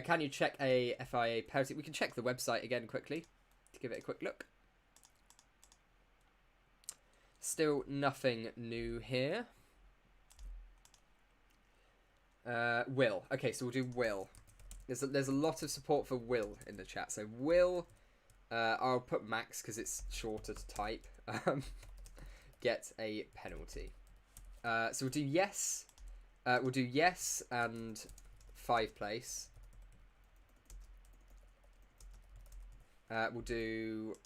Can you check a FIA penalty? We can check the website again quickly to give it a quick look. Still nothing new here. Will. Okay, so we'll do will. There's a lot of support for will in the chat. So will, I'll put Max because it's shorter to type. Get a penalty. So we'll do yes. We'll do yes and 5 place. We'll do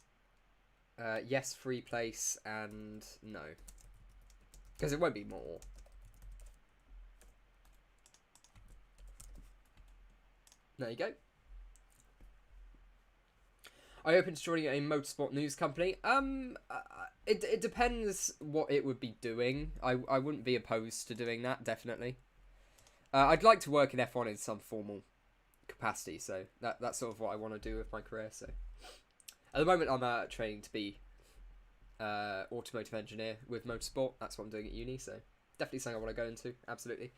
yes 3 place and no, because it won't be more. There you go. I open to joining a motorsport news company. It depends what it would be doing. I wouldn't be opposed to doing that, definitely. I'd like to work in F1 in some formal capacity, so that's sort of what I want to do with my career. So at the moment, I'm training to be automotive engineer with motorsport. That's what I'm doing at uni, so definitely something I want to go into, absolutely.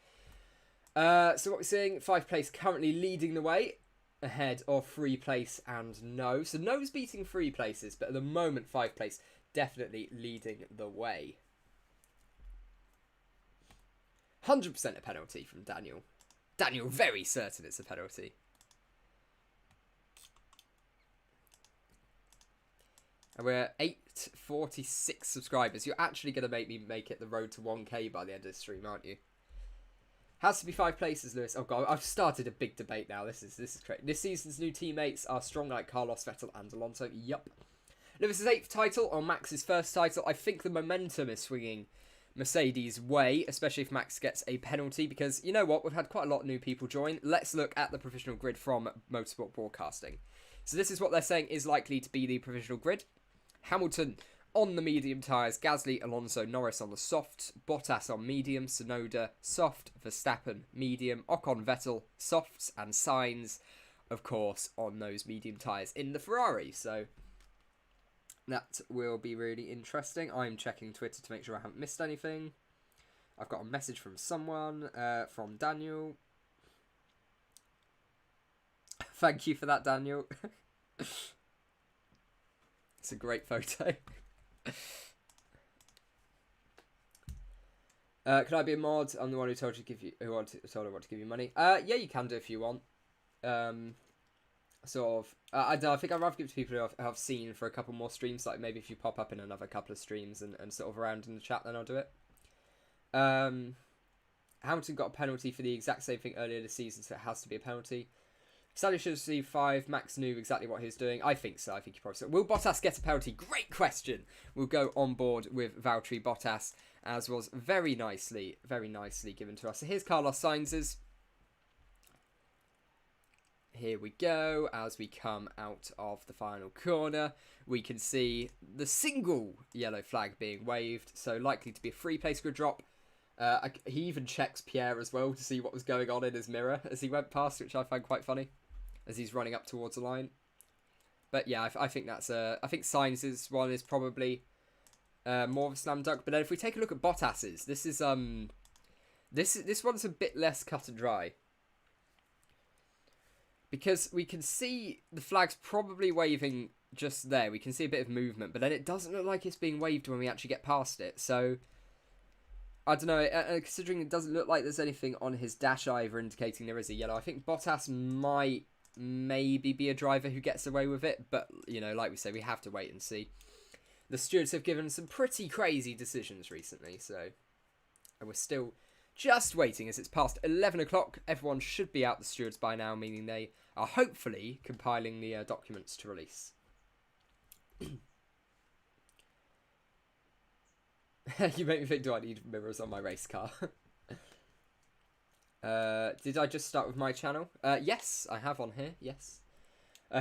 So what we're seeing, 5 place currently leading the way, ahead of 3 place and no. So no's beating 3 places, but at the moment 5 place definitely leading the way. 100% a penalty from Daniel. Daniel very certain it's a penalty. And we're at 846 subscribers. You're actually going to make me make it the road to 1k by the end of the stream, aren't you? Has to be 5 places, Lewis. Oh god, I've started a big debate now. This is crazy. This season's new teammates are strong like Carlos, Vettel and Alonso. Yup. Lewis's 8th title or Max's 1st title. I think the momentum is swinging Mercedes' way, especially if Max gets a penalty, because you know what? We've had quite a lot of new people join. Let's look at the provisional grid from Motorsport Broadcasting. So this is what they're saying is likely to be the provisional grid. Hamilton on the medium tyres, Gasly, Alonso, Norris on the softs, Bottas on medium, Tsunoda soft, Verstappen medium, Ocon, Vettel softs, and Sainz, of course, on those medium tyres in the Ferrari. So that will be really interesting. I'm checking Twitter to make sure I haven't missed anything. I've got a message from someone, from Daniel. Thank you for that, Daniel. It's a great photo. Can I be a mod? I'm the one who told you to give you told I want to give you money. Yeah, you can do if you want. I sort of, I don't know, I think I'd rather give it to people who I've seen for a couple more streams, like maybe if you pop up in another couple of streams and sort of around in the chat, then I'll do it. Hamilton got a penalty for the exact same thing earlier this season, so it has to be a penalty. Sally should have received 5. Max knew exactly what he was doing. I think so. I think he probably so. Will Bottas get a penalty? Great question. We'll go on board with Valtteri Bottas, as was very nicely given to us. So here's Carlos Sainz's. Here we go. As we come out of the final corner, we can see the single yellow flag being waved. So likely to be a free place grid drop. He even checks Pierre as well to see what was going on in his mirror as he went past, which I find quite funny, as he's running up towards the line. But yeah, I think that's I think Sainz's one is probably more of a slam dunk. But then if we take a look at Bottas's, this is this one's a bit less cut and dry, because we can see the flag's probably waving just there. We can see a bit of movement, but then it doesn't look like it's being waved when we actually get past it. So I don't know, considering it doesn't look like there's anything on his dash either indicating there is a yellow. I think Bottas might maybe be a driver who gets away with it, but, you know, like we say, we have to wait and see. The stewards have given some pretty crazy decisions recently, so we're still just waiting as it's past 11 o'clock. Everyone should be out, the stewards, by now, meaning they are hopefully compiling the documents to release. You make me think, do I need mirrors on my race car? Did I just start with my channel? Yes, I have on here, yes.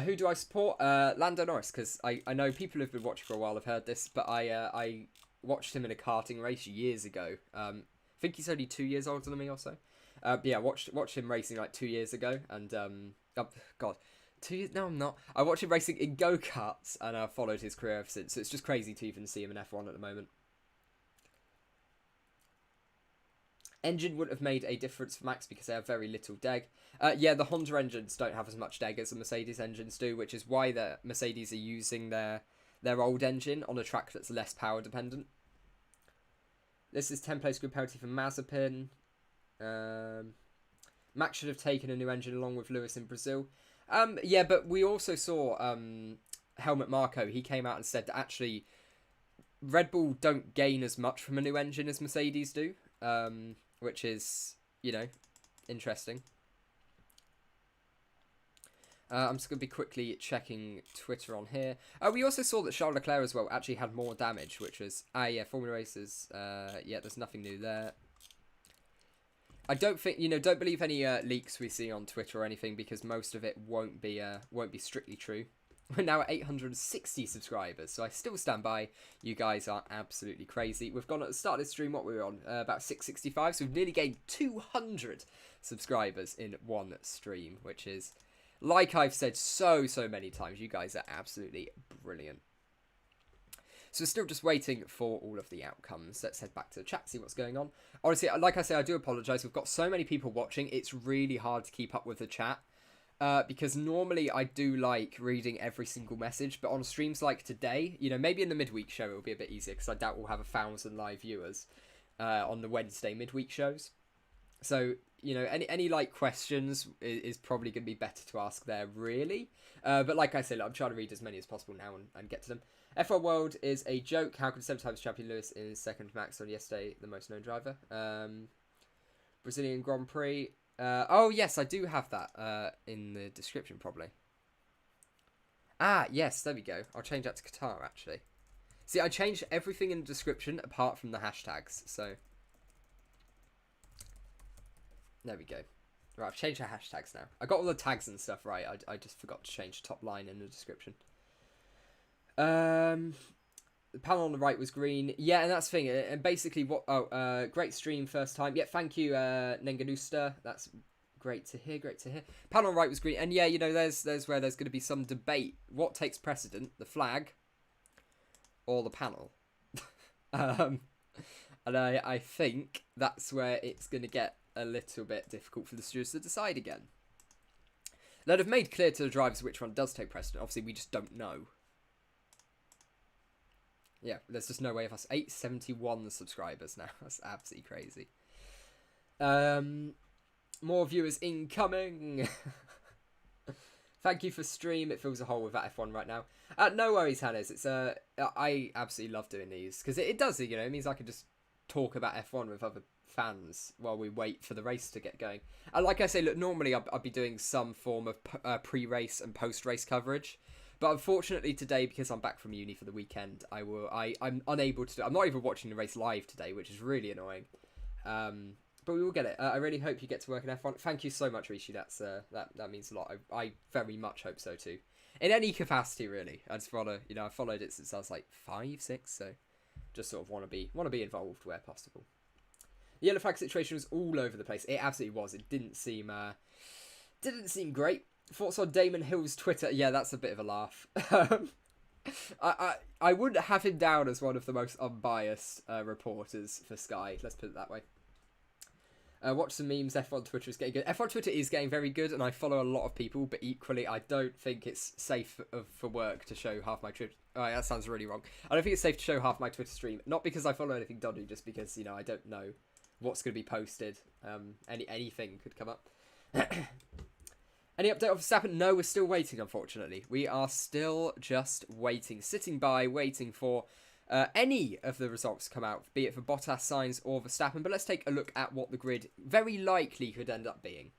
Who do I support? Lando Norris, because I know people who've been watching for a while have heard this, but I watched him in a karting race years ago. I think he's only 2 years older than me or so. But yeah, watched him racing like 2 years ago, and oh, God, 2 years? No, I'm not. I watched him racing in go-karts, and I've followed his career ever since. So it's just crazy to even see him in F1 at the moment. Engine wouldn't have made a difference for Max because they have very little deg. Yeah, the Honda engines don't have as much deg as the Mercedes engines do, which is why the Mercedes are using their old engine on a track that's less power dependent. This is 10 place grid penalty for Mazepin. Max should have taken a new engine along with Lewis in Brazil. Yeah, but we also saw Helmut Marko. He came out and said that actually Red Bull don't gain as much from a new engine as Mercedes do. Which is, you know, interesting. I'm just going to be quickly checking Twitter on here. We also saw that Charles Leclerc as well actually had more damage, which was, yeah, Formula Racers. Yeah, there's nothing new there. I don't think, you know, don't believe any leaks we see on Twitter or anything, because most of it won't be strictly true. We're now at 860 subscribers, so I still stand by. You guys are absolutely crazy. We've gone at the start of this stream, what we were on? About 665, so we've nearly gained 200 subscribers in one stream, which is, like I've said so many times, you guys are absolutely brilliant. So we're still just waiting for all of the outcomes. Let's head back to the chat, see what's going on. Honestly, like I say, I do apologise. We've got so many people watching, it's really hard to keep up with the chat. Because normally I do like reading every single message, but on streams like today, you know, maybe in the midweek show it'll be a bit easier, because I doubt we'll have 1,000 live viewers on the Wednesday midweek shows. So, you know, any like questions is probably going to be better to ask there, really. But like I said, I'm trying to read as many as possible now and get to them. F1 World is a joke. How could 7 times champion Lewis is second Max on yesterday, the most known driver? Brazilian Grand Prix. Oh, yes, I do have that in the description, probably. Ah, yes, there we go. I'll change that to Qatar, actually. See, I changed everything in the description apart from the hashtags, so... There we go. Right, I've changed the hashtags now. I got all the tags and stuff right. I just forgot to change the top line in the description. The panel on the right was green. Yeah, and that's the thing. And basically, what... Oh, great stream first time. Yeah, thank you, Nenganusta. That's great to hear, great to hear. Panel on the right was green. And yeah, you know, there's where there's going to be some debate. What takes precedent? The flag or the panel? And I think that's where it's going to get a little bit difficult for the stewards to decide again. They'd have made clear to the drivers which one does take precedent. Obviously, we just don't know. Yeah, there's just no way of us. 871 subscribers now. That's absolutely crazy. More viewers incoming. Thank you for stream. It fills a hole with that F1 right now. No worries, Hannes. It's I absolutely love doing these because it does, you know, it means I can just talk about F1 with other fans while we wait for the race to get going. And like I say, look, normally I'd be doing some form of pre-race and post-race coverage, but unfortunately today, because I'm back from uni for the weekend, I'm unable to do. I'm not even watching the race live today, which is really annoying. But we will get it. I really hope you get to work in F1. Thank you so much, Rishi. That means a lot. I very much hope so too. In any capacity, really. I just want to, you know, I followed it since I was like 5, 6, so just sort of want to be involved where possible. The yellow flag situation was all over the place. It absolutely was. It didn't seem great. Thoughts on Damon Hill's Twitter? Yeah, that's a bit of a laugh. I wouldn't have him down as one of the most unbiased reporters for Sky. Let's put it that way. Watch some memes. F1 Twitter is getting good. F1 Twitter is getting very good, and I follow a lot of people, but equally, I don't think it's safe for work to show half my Twitter. Oh, that sounds really wrong. I don't think it's safe to show half my Twitter stream. Not because I follow anything dodgy, just because, you know, I don't know what's going to be posted. Anything could come up. Any update on Verstappen? No, we're still waiting, unfortunately. We are still just waiting. Sitting by, waiting for any of the results to come out, be it for Bottas, Sainz, or Verstappen. But let's take a look at what the grid very likely could end up being.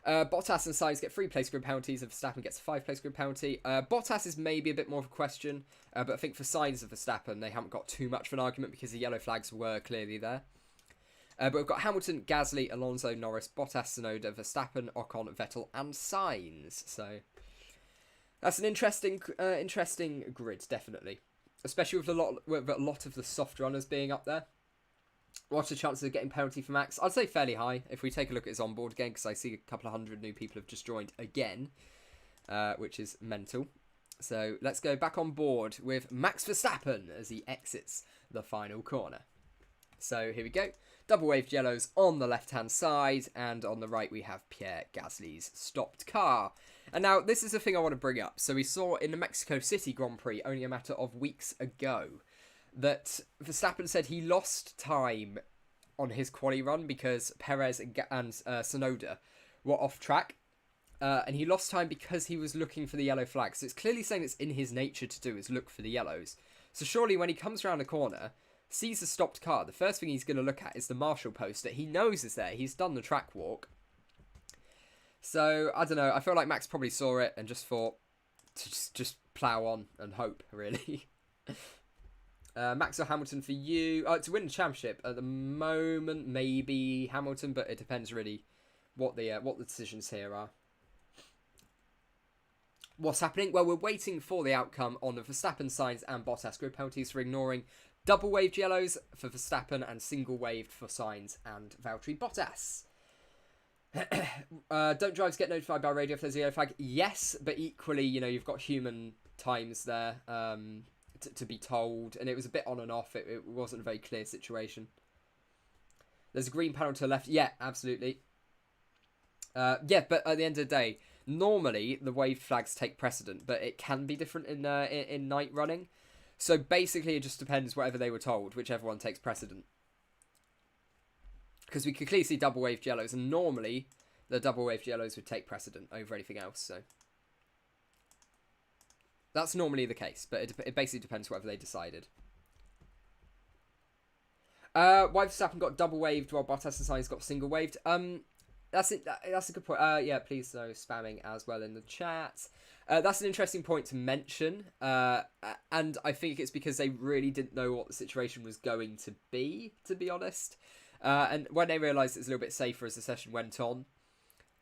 Bottas and Sainz get 3 place grid penalties, and Verstappen gets a 5 place grid penalty. Bottas is maybe a bit more of a question, but I think for Sainz and Verstappen, they haven't got too much of an argument because the yellow flags were clearly there. But we've got Hamilton, Gasly, Alonso, Norris, Bottas, Tsunoda, Verstappen, Ocon, Vettel, and Sainz. So that's an interesting grid, definitely. Especially with a lot of the soft runners being up there. What's the chances of getting penalty for Max? I'd say fairly high. If we take a look at his onboard again, because I see a couple of hundred new people have just joined again, which is mental. So let's go back on board with Max Verstappen as he exits the final corner. So here we go. Double waved yellows on the left-hand side, and on the right we have Pierre Gasly's stopped car. And now, this is a thing I want to bring up. So we saw in the Mexico City Grand Prix, only a matter of weeks ago, that Verstappen said he lost time on his quali run because Perez and Tsunoda were off track. And he lost time because he was looking for the yellow flag. So it's clearly saying it's in his nature to do is look for the yellows. So surely when he comes around a corner, sees a stopped car, the first thing he's going to look at is the marshal post that he knows is there. He's done the track walk. So, I don't know. I feel like Max probably saw it and just thought to just plough on and hope, really. Max or Hamilton for you? To win the championship at the moment, maybe Hamilton, but it depends really what the decisions here are. What's happening? Well, we're waiting for the outcome on the Verstappen, Sainz and Bottas grid penalties for ignoring double waved yellows for Verstappen and single waved for Sainz and Valtteri Bottas. Don't drivers get notified by radio if there's a yellow flag? Yes, but equally, you know, you've got human times there to be told, and it was a bit on and off. It wasn't a very clear situation. There's a green panel to the left. Yeah, absolutely. Yeah, but at the end of the day, normally the waved flags take precedent, but it can be different in night running. So basically, it just depends whatever they were told, whichever one takes precedent. Because we could clearly see double waved yellows, and normally the double waved yellows would take precedent over anything else. So that's normally the case, but it basically depends whatever they decided. Why Verstappen got double waved while Bottas and Sainz got single waved? That's it. That's a good point. Yeah, please no spamming as well in the chat. That's an interesting point to mention, and I think it's because they really didn't know what the situation was going to be honest. And when they realised it was a little bit safer as the session went on,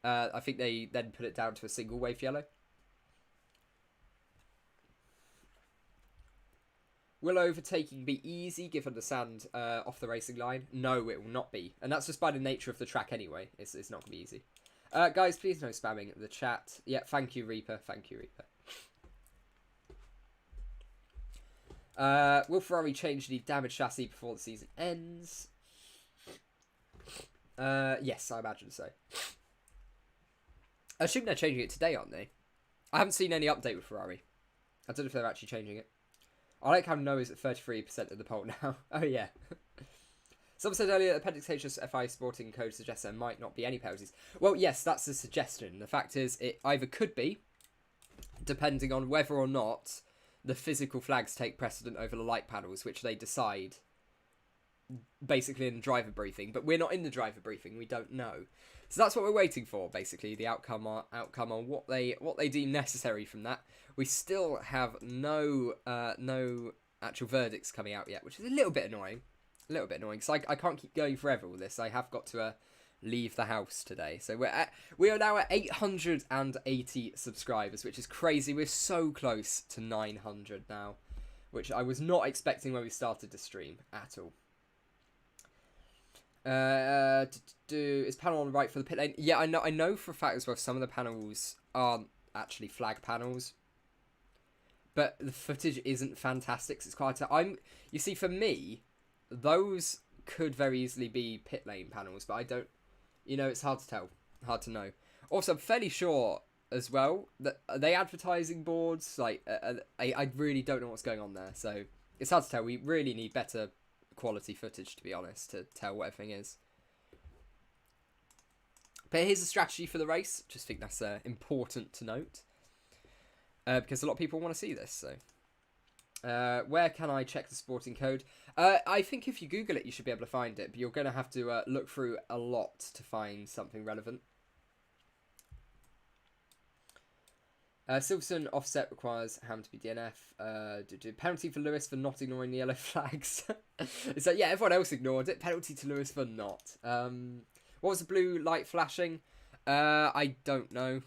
I think they then put it down to a single wave yellow. Will overtaking be easy given the sand off the racing line? No, it will not be. And that's just by the nature of the track anyway. It's not going to be easy. Guys, please no spamming the chat. Yeah, thank you, Reaper. Thank you, Reaper. Will Ferrari change the damaged chassis before the season ends? Yes, I imagine so. I assume they're changing it today, aren't they? I haven't seen any update with Ferrari. I don't know if they're actually changing it. I like how Noah's at 33% of the poll now. Oh, yeah. Someone said earlier, Appendix HSFI sporting code suggests there might not be any penalties. Well, yes, that's a suggestion. The fact is, it either could be, depending on whether or not the physical flags take precedent over the light panels, which they decide basically in the driver briefing. But we're not in the driver briefing; we don't know. So that's what we're waiting for, basically, the outcome on what they deem necessary from that. We still have no actual verdicts coming out yet, which is a little bit annoying. Because I can't keep going forever with this. I have got to leave the house today. So we are now at 880 subscribers, which is crazy. We're so close to 900 now, which I was not expecting when we started the stream at all. Is panel on the right for the pit lane? Yeah, I know for a fact as well some of the panels aren't actually flag panels, but the footage isn't fantastic. So it's quite you see, for me, those could very easily be pit lane panels, but I don't, it's hard to tell, hard to know. Also, I'm fairly sure as well that are they advertising boards? Like, I really don't know what's going on there, so it's hard to tell. We really need better quality footage, to be honest, to tell what everything is. But here's a strategy for the race. Just think that's important to note, because a lot of people want to see this. So, where can I check the sporting code? I think if you Google it, you should be able to find it, but you're going to have to look through a lot to find something relevant. Silverstone offset requires Ham to be DNF. Penalty for Lewis for not ignoring the yellow flags. It's like, yeah, everyone else ignored it. Penalty to Lewis for not. What was the blue light flashing? I don't know.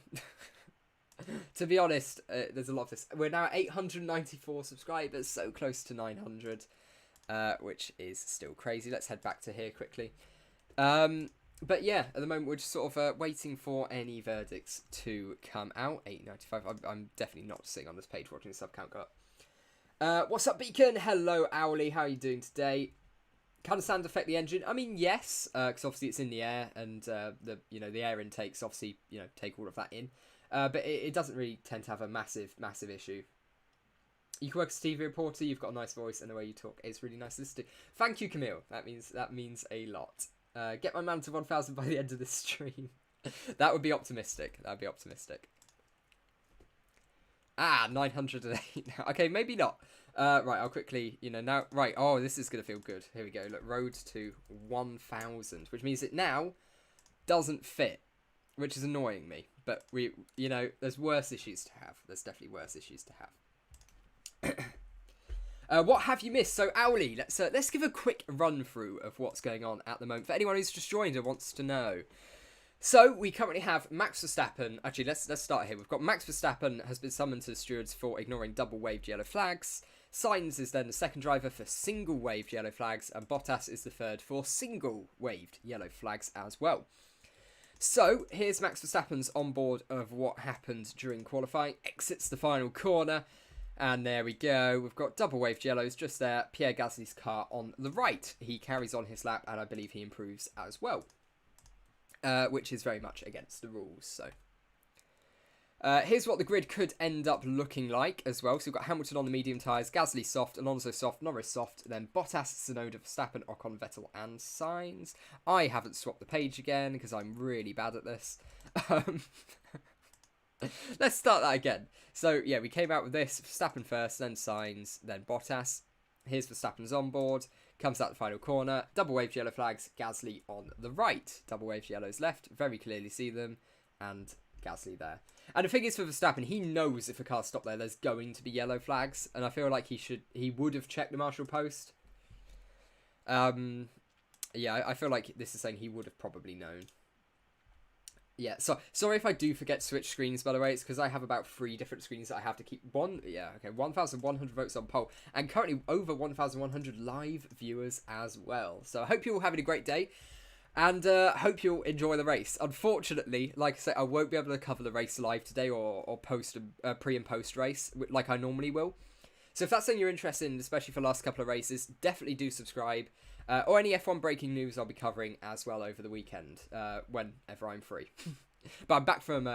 To be honest, there's a lot of this. We're now at 894 subscribers, so close to 900, which is still crazy. Let's head back to here quickly. But yeah, at the moment we're just sort of waiting for any verdicts to come out. 895. I'm definitely not sitting on this page watching the sub count go up. What's up, Beacon? Hello, Owly. How are you doing today? Can the sand affect the engine? I mean, yes, because obviously it's in the air, and the air intakes obviously take all of that in. But it doesn't really tend to have a massive issue. You can work as a TV reporter. You've got a nice voice, and the way you talk is really nice to listen to. Thank you, Camille. That means a lot. Get my man to 1,000 by the end of this stream. That would be optimistic. That would be optimistic. 908 now. Okay, maybe not. Right, I'll quickly, now... Right, oh, this is going to feel good. Here we go. Look, road to 1,000, which means it now doesn't fit, which is annoying me. But there's worse issues to have. There's definitely worse issues to have. What have you missed? So, Owly, let's give a quick run through of what's going on at the moment for anyone who's just joined and wants to know. So, we currently have Max Verstappen. Actually, let's start here. We've got Max Verstappen has been summoned to the stewards for ignoring double-waved yellow flags. Sainz is then the second driver for single-waved yellow flags, and Bottas is the third for single-waved yellow flags as well. So, here's Max Verstappen's onboard of what happened during qualifying. Exits the final corner. And there we go. We've got double-waved yellows just there. Pierre Gasly's car on the right. He carries on his lap, and I believe he improves as well. Which is very much against the rules. So, here's what the grid could end up looking like as well. So we've got Hamilton on the medium tyres, Gasly soft, Alonso soft, Norris soft, then Bottas, Tsunoda, Verstappen, Ocon, Vettel, and Sainz. I haven't swapped the page again because I'm really bad at this. Let's start that again. So, yeah, we came out with this. Verstappen first, then Sainz, then Bottas. Here's Verstappen's onboard. Comes out the final corner. Double-waved yellow flags. Gasly on the right. Double-waved yellows left. Very clearly see them. And Gasly there. And the thing is, for Verstappen, he knows if a car stopped there, there's going to be yellow flags. And I feel like he would have checked the marshal post. Yeah, I feel like this is saying he would have probably known. Yeah, so sorry if I do forget to switch screens, by the way. It's because I have about 3 different screens that I have to keep. 1,100 votes on poll. And currently over 1,100 live viewers as well. So I hope you're all having a great day. And hope you'll enjoy the race. Unfortunately, like I say, I won't be able to cover the race live today or post pre and post race like I normally will. So if that's something you're interested in, especially for the last couple of races, definitely do subscribe. Or any F1 breaking news I'll be covering as well over the weekend, whenever I'm free. But I'm back from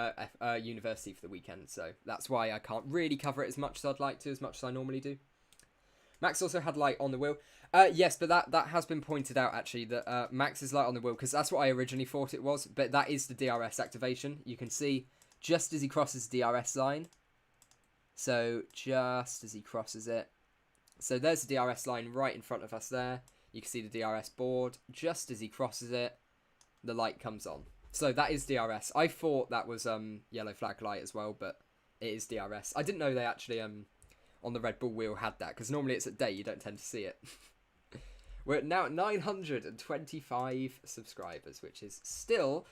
university for the weekend, so that's why I can't really cover it as much as I'd like to, as much as I normally do. Max also had light on the wheel. Yes, but that has been pointed out, actually, that Max's light on the wheel, because that's what I originally thought it was, but that is the DRS activation. You can see just as he crosses the DRS line. So, just as he crosses it. So, there's the DRS line right in front of us there. You can see the DRS board. Just as he crosses it, the light comes on. So, that is DRS. I thought that was yellow flag light as well, but it is DRS. I didn't know they actually, on the Red Bull wheel had that, because normally it's at day, you don't tend to see it. We're now at 925 subscribers, which is still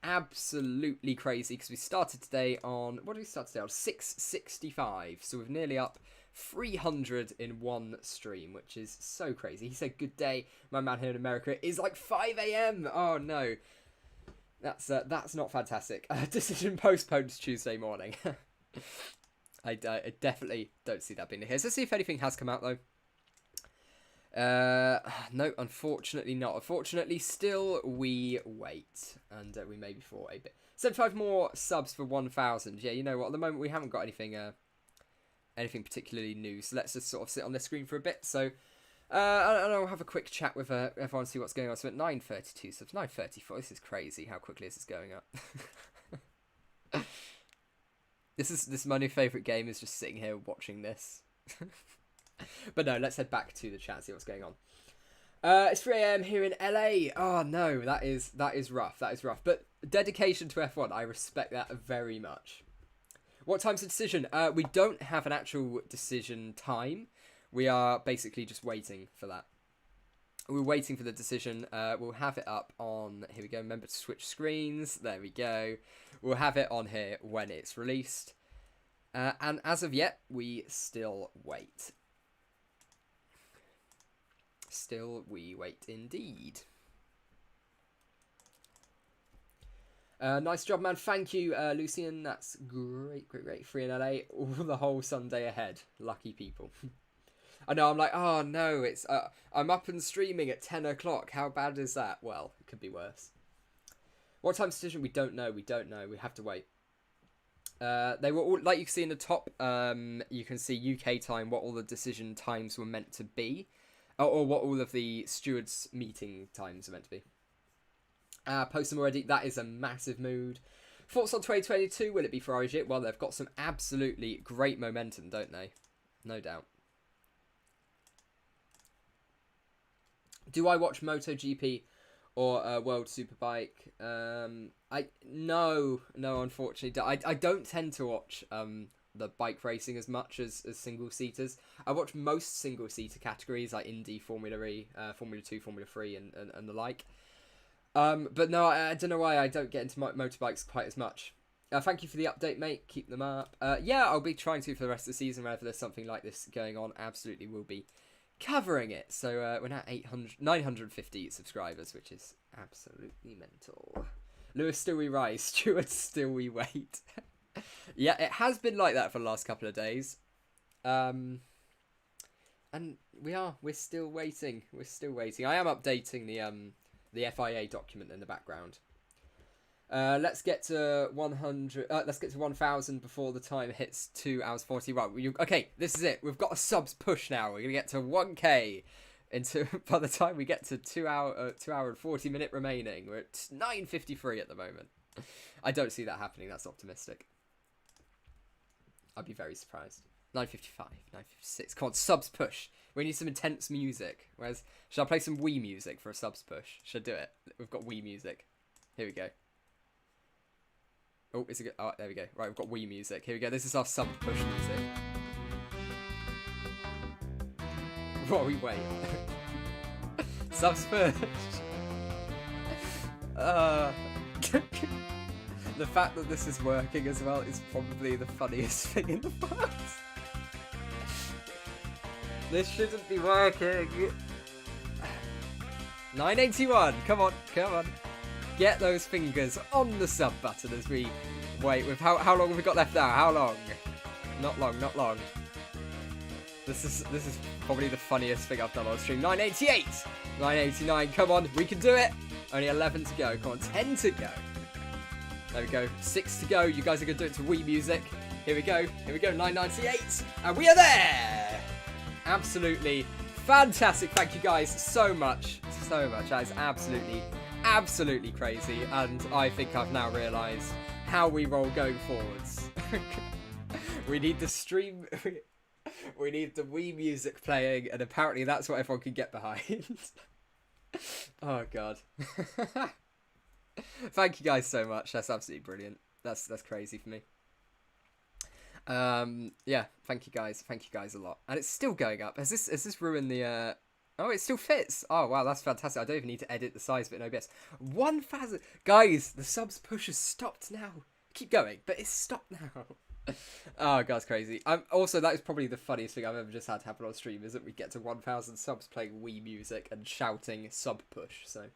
absolutely crazy, because we started today on, what did we start today on? 665, so we're nearly up 300 in one stream, which is so crazy. He said, good day, my man here in America. It is like 5 a.m. Oh no, that's not fantastic. Decision postponed to Tuesday morning. I definitely don't see that being the case. Let's see if anything has come out though. No, unfortunately not. Unfortunately, still we wait, and we maybe for a bit. 75 more subs for 1,000. Yeah, you know what? At the moment, we haven't got anything particularly new. So let's just sort of sit on the screen for a bit. So, I'll have a quick chat with everyone, see what's going on. So at 9:32 subs, 9:34. This is crazy. How quickly this is going up. This is my new favourite game. Is just sitting here watching this. But no, let's head back to the chat and see what's going on. It's 3 a.m. here in LA. Oh no, that is rough. That is rough. But dedication to F1, I respect that very much. What time's the decision? We don't have an actual decision time. We are basically just waiting for that. We're waiting for the decision. We'll have it up on... Here we go. Remember to switch screens. There we go. We'll have it on here when it's released. And as of yet, we still wait. Still, we wait indeed. Nice job, man. Thank you, Lucian. That's great, great, great. Free in LA. All the whole Sunday ahead. Lucky people. I know, I'm like, oh no, it's I'm up and streaming at 10 o'clock. How bad is that? Well, it could be worse. What time's decision? We don't know. We don't know. We have to wait. They were all, like you can see in the top, you can see UK time, what all the decision times were meant to be. Or what all of the stewards' meeting times are meant to be. Post them already. That is a massive mood. Thoughts on 2022? Will it be Ferrari GP? Well, they've got some absolutely great momentum, don't they? No doubt. Do I watch MotoGP or World Superbike? No, unfortunately. I don't tend to watch the bike racing as much as single-seaters. I watch most single-seater categories like Indy, Formula E, Formula 2, Formula 3 and the like. But no, I don't know why I don't get into motorbikes quite as much. Thank you for the update, mate. Keep them up. Yeah, I'll be trying to for the rest of the season. Whenever there's something like this going on, absolutely will be covering it. So we're now 950 subscribers, which is absolutely mental. Lewis, still we rise. Stuart, still we wait. Yeah, it has been like that for the last couple of days. And we're still waiting. We're still waiting. I am updating the FIA document in the background. Let's get to 100. Let's get to 1,000 before the time hits 2 hours 40. Right, okay, this is it. We've got a subs push now. We're gonna get to 1K by the time we get to 2 hour and 40 minute remaining. We're at 9:53 at the moment. I don't see that happening. That's optimistic. I'd be very surprised. 9:55, 9:56. Come on, subs push. We need some intense music. Should I play some Wii music for a subs push? Should I do it? We've got Wii music. Here we go. Oh, is it good? Oh, there we go. Right, we've got Wii music. Here we go. This is our sub push music. What are we waiting? Subs push. The fact that this is working as well is probably the funniest thing in the world. This shouldn't be working. 981. Come on, come on. Get those fingers on the sub button as we wait. With how long have we got left now? How long? Not long, not long. This is probably the funniest thing I've done on stream. 988, 989. Come on, we can do it. Only 11 to go. Come on, 10 to go. There we go. 6 to go. You guys are gonna do it to Wii music. Here we go. Here we go. 998, and we are there. Absolutely fantastic. Thank you guys so much. So much. That is absolutely crazy. And I think I've now realised how we roll going forwards. We need the stream. We need the Wii music playing, and apparently that's what everyone can get behind. Oh god. Thank you guys so much. That's absolutely brilliant. That's crazy for me. Yeah, thank you guys a lot. And it's still going up. Has this ruined the oh, it still fits. Oh wow, that's fantastic. I don't even need to edit the size of it in OBS. 1,000 guys, the subs push has stopped now. Keep going, but it's stopped now. Oh god, it's crazy. Also, that is probably the funniest thing I've ever just had to happen on stream, is that we get to 1,000 subs playing Wii music and shouting sub push. So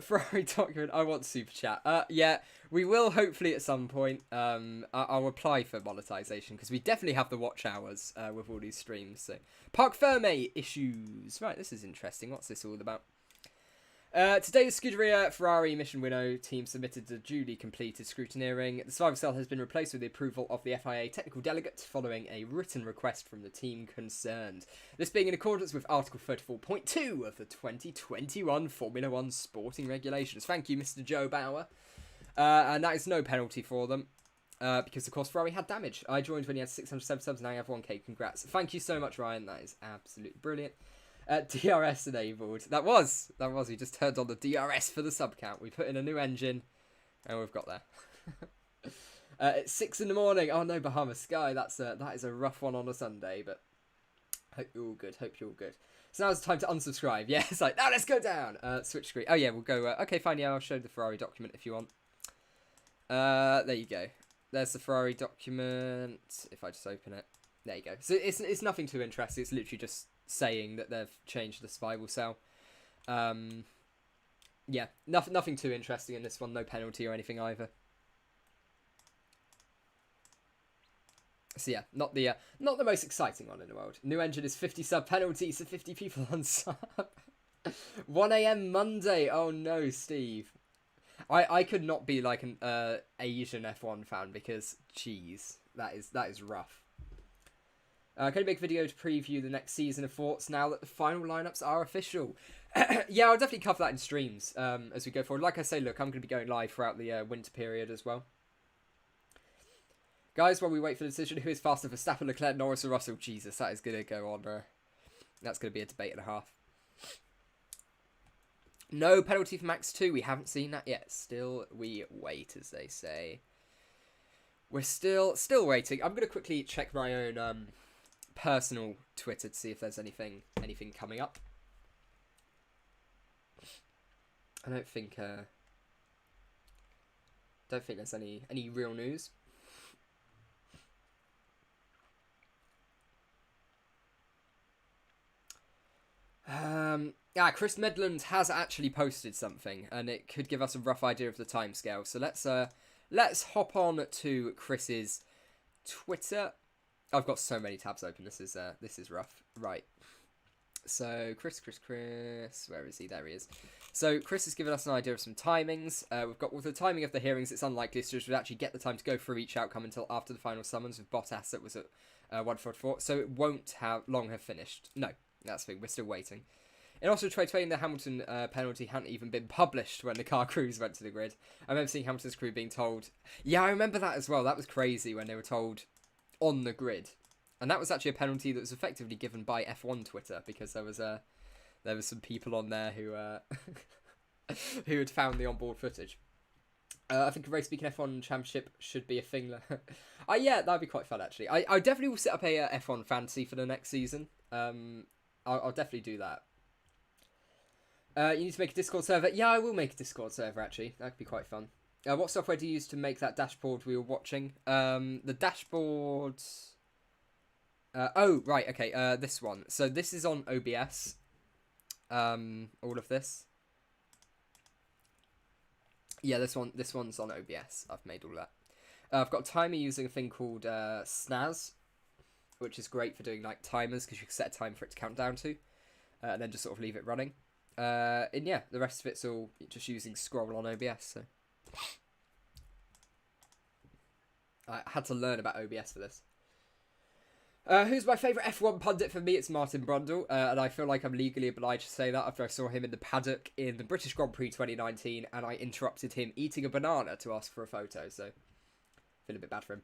Ferrari document, I want super chat. Yeah, we will hopefully at some point. I'll apply for monetization because we definitely have the watch hours with all these streams. So Parc Ferme issues. Right, this is interesting. What's this all about? Today, the Scuderia Ferrari Mission Winnow team submitted the duly completed scrutineering. The survival cell has been replaced with the approval of the FIA technical delegate following a written request from the team concerned. This being in accordance with Article 34.2 of the 2021 Formula 1 sporting regulations. Thank you, Mr. Joe Bauer. And that is no penalty for them. Because, of course, Ferrari had damage. I joined when he had 607 subs, now you have 1k. Congrats. Thank you so much, Ryan. That is absolutely brilliant. DRS enabled. That was. We just turned on the DRS for the sub count. We put in a new engine, and we've got there. It's 6 in the morning. Oh no, Bahamas Sky. That is a rough one on a Sunday, but hope you're all good. So now it's time to unsubscribe. Yeah, it's like now let's go down. Switch screen. Oh yeah, we'll go. Okay, fine. Yeah, I'll show the Ferrari document if you want. There you go. There's the Ferrari document. If I just open it, there you go. So it's nothing too interesting. It's literally just saying that they've changed the survival cell. Yeah, nothing too interesting in this one. No penalty or anything either. So yeah, not the most exciting one in the world. New engine is 50 sub penalty, so 50 people on sub. 1 AM Monday. Oh no, Steve. I could not be like an Asian F1 fan because jeez, that is rough. Can you make a video to preview the next season of thoughts now that the final lineups are official? Yeah, I'll definitely cover that in streams as we go forward. Like I say, look, I'm going to be going live throughout the winter period as well. Guys, while we wait for the decision, who is faster, Verstappen, Leclerc, Norris or Russell? Jesus, that is going to go on. That's going to be a debate and a half. No penalty for Max 2. We haven't seen that yet. Still, we wait, as they say. We're still waiting. I'm going to quickly check my own personal Twitter to see if there's anything coming up. I don't think there's any real news. Chris Medland has actually posted something, and it could give us a rough idea of the timescale. So let's hop on to Chris's Twitter. I've got so many tabs open. This is rough. Right. So Chris, where is he? There he is. So Chris has given us an idea of some timings. We've got with the timing of the hearings. It's unlikely Studios would actually get the time to go through each outcome until after the final summons with Bottas that was at 144. So it won't have finished. No, that's the thing. We're still waiting. And also, the Hamilton penalty hadn't even been published when the car crews went to the grid. I remember seeing Hamilton's crew being told. Yeah, I remember that as well. That was crazy when they were told on the grid, and that was actually a penalty that was effectively given by F1 Twitter because there was some people on there who who had found the onboard footage. I think a RaceBeacon F1 Championship should be a thing. Yeah, that'd be quite fun actually. I definitely will set up a F1 fantasy for the next season. I'll definitely do that. You need to make a Discord server. Yeah, I will make a Discord server actually. That could be quite fun. What software do you use to make that dashboard we were watching? The dashboard. Oh right, okay. This one. So this is on OBS. All of this. Yeah, this one's on OBS. I've made all that. I've got a timer using a thing called Snaz, which is great for doing like timers because you can set a time for it to count down to, and then just sort of leave it running. And yeah, the rest of it's all just using Scroll on OBS. So I had to learn about OBS for this. Who's my favourite F1 pundit? For me, it's Martin Brundle, and I feel like I'm legally obliged to say that after I saw him in the paddock in the British Grand Prix 2019, and I interrupted him eating a banana to ask for a photo, so I feel a bit bad for him.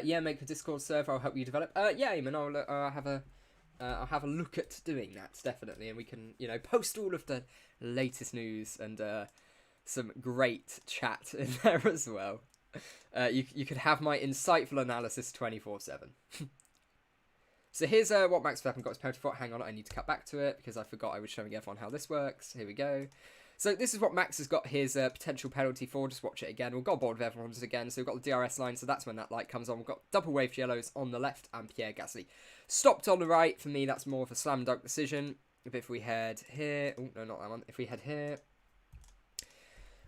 Yeah, make a Discord server. I'll help you develop. Yeah, Eamon, I'll have a look at doing that, definitely, and we can, post all of the latest news and some great chat in there as well. You could have my insightful analysis 24/7. So here's what Max Verstappen got his penalty for. Hang on, I need to cut back to it because I forgot I was showing everyone how this works. Here we go. So this is what Max has got his potential penalty for. Just watch it again. We'll go on board with everyone's again. So we've got the DRS line, so that's when that light comes on. We've got double waved yellows on the left and Pierre Gasly stopped on the right. For me, that's more of a slam dunk decision. But if we head here... Oh, no, not that one. If we head here...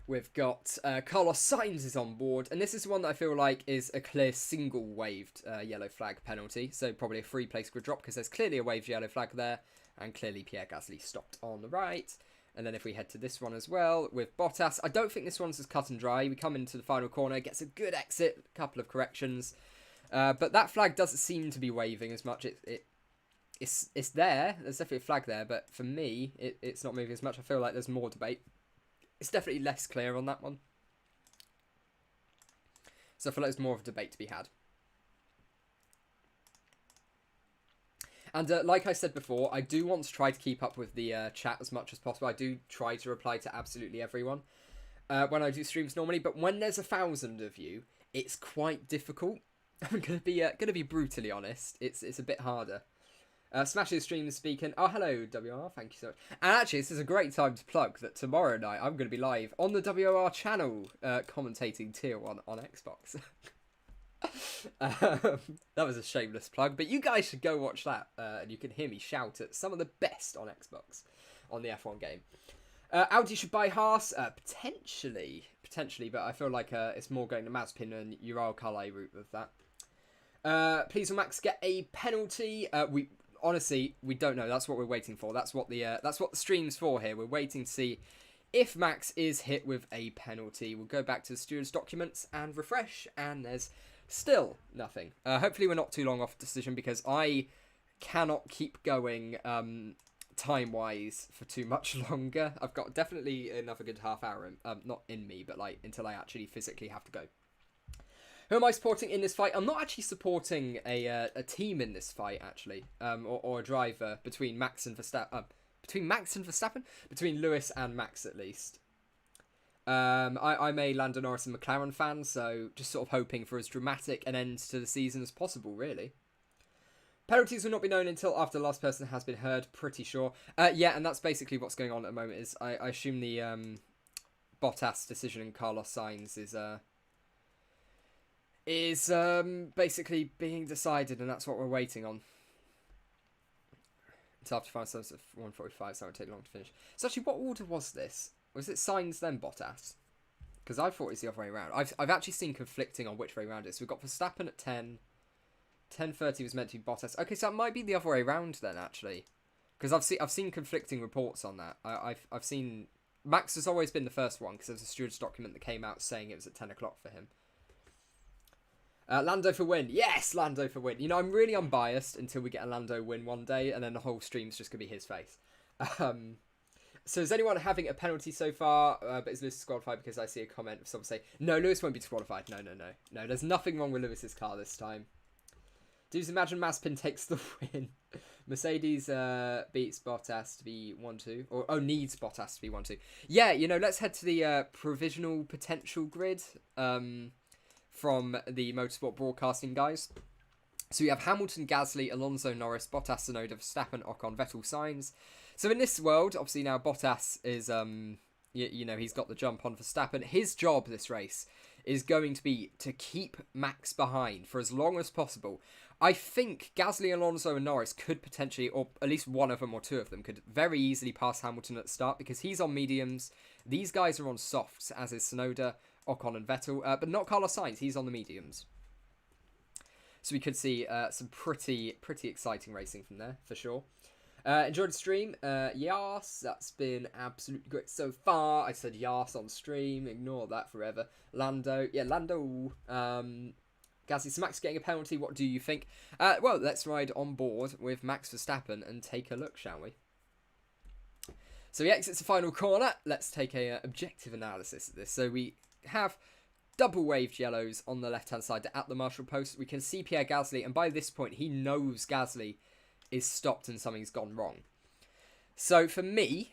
We've got Carlos Sainz is on board, and this is one that I feel like is a clear single waved yellow flag penalty, so probably a free place grid drop because there's clearly a waved yellow flag there, and clearly Pierre Gasly stopped on the right. And then if we head to this one as well with Bottas, I don't think this one's as cut and dry. We come into the final corner, gets a good exit, a couple of corrections, but that flag doesn't seem to be waving as much. It's there, there's definitely a flag there, but for me, it's not moving as much. I feel like there's more debate. It's definitely less clear on that one. So I feel like there's more of a debate to be had. And like I said before, I do want to try to keep up with the chat as much as possible. I do try to reply to absolutely everyone when I do streams normally. But when there's 1,000 of you, it's quite difficult. I'm gonna be brutally honest. It's a bit harder. Smash the stream speaking. Oh, hello, WR. Thank you so much. And actually, this is a great time to plug that tomorrow night I'm going to be live on the WR channel commentating Tier 1 on Xbox. That was a shameless plug, but you guys should go watch that, and you can hear me shout at some of the best on Xbox on the F1 game. Audi should buy Haas, potentially, but I feel like it's more going to Mazepin and Ural Kale route with that. Please will Max get a penalty? Honestly, we don't know. That's what we're waiting for. That's what the stream's for here. We're waiting to see if Max is hit with a penalty. We'll go back to the steward's documents and refresh, and there's still nothing. Hopefully we're not too long off decision because I cannot keep going time-wise for too much longer. I've got definitely another good half hour, not in me, but like until I actually physically have to go. Who am I supporting in this fight? I'm not actually supporting a team in this fight, actually, or a driver between Max and Verstappen. Between Lewis and Max, at least. I'm a Lando Norris and McLaren fan, so just sort of hoping for as dramatic an end to the season as possible, really. Penalties will not be known until after the last person has been heard, pretty sure. Yeah, and that's basically what's going on at the moment. Is I assume the Bottas decision and Carlos Sainz is basically being decided, and that's what we're waiting on. Until after 5 starts at 1:45, so it would take long to finish. So actually, what order was this? Was it Sainz then Bottas? Because I thought it's the other way around. I've actually seen conflicting on which way around it is. So we've got Verstappen at 10. 10:30 was meant to be Bottas. Okay, so it might be the other way around then, actually. Because I've seen conflicting reports on that. I've seen... Max has always been the first one, because there's a steward's document that came out saying it was at 10 o'clock for him. Lando for win. Yes, Lando for win. I'm really unbiased until we get a Lando win one day, and then the whole stream's just going to be his face. So is anyone having a penalty so far? But is Lewis disqualified? Because I see a comment of someone say, no, Lewis won't be disqualified. No, there's nothing wrong with Lewis's car this time. Do you imagine Mazepin takes the win? Mercedes beats Bottas to be 1-2. Or needs Bottas to be 1-2. Yeah, let's head to the provisional potential grid. From the Motorsport Broadcasting guys. So we have Hamilton, Gasly, Alonso, Norris, Bottas, Tsunoda, Verstappen, Ocon, Vettel, Sainz. So in this world, obviously now Bottas is, he's got the jump on Verstappen. His job this race is going to be to keep Max behind for as long as possible. I think Gasly, Alonso and Norris could potentially, or at least one of them or two of them, could very easily pass Hamilton at the start because he's on mediums. These guys are on softs, as is Tsunoda, Ocon and Vettel, but not Carlos Sainz. He's on the mediums. So we could see some pretty exciting racing from there, for sure. Enjoyed the stream? Yes, that's been absolutely great so far. I said yes on stream. Ignore that forever. Lando. Yeah, Lando. Gasly, so Max getting a penalty. What do you think? Well, let's ride on board with Max Verstappen and take a look, shall we? So he exits the final corner. Let's take a objective analysis of this. So we have double waved yellows on the left-hand side at the marshal post. We can see Pierre Gasly, and by this point, he knows Gasly is stopped and something's gone wrong. So for me,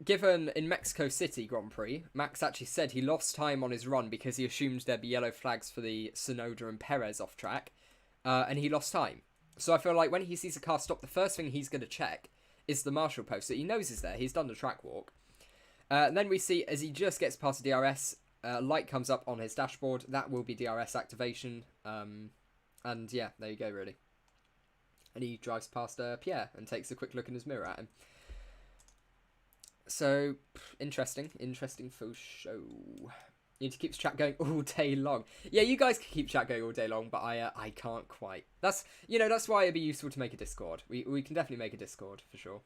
given in Mexico City Grand Prix, Max actually said he lost time on his run because he assumed there'd be yellow flags for the Tsunoda and Perez off track, and he lost time. So I feel like when he sees a car stop, the first thing he's going to check is the marshal post that he knows is there. He's done the track walk. And then we see as he just gets past the DRS, light comes up on his dashboard. That will be DRS activation. And yeah, there you go, really. And he drives past Pierre and takes a quick look in his mirror at him. So, interesting for show. You need to keep chat going all day long. Yeah, you guys can keep chat going all day long, but I can't quite. That's why it'd be useful to make a Discord. We can definitely make a Discord for sure.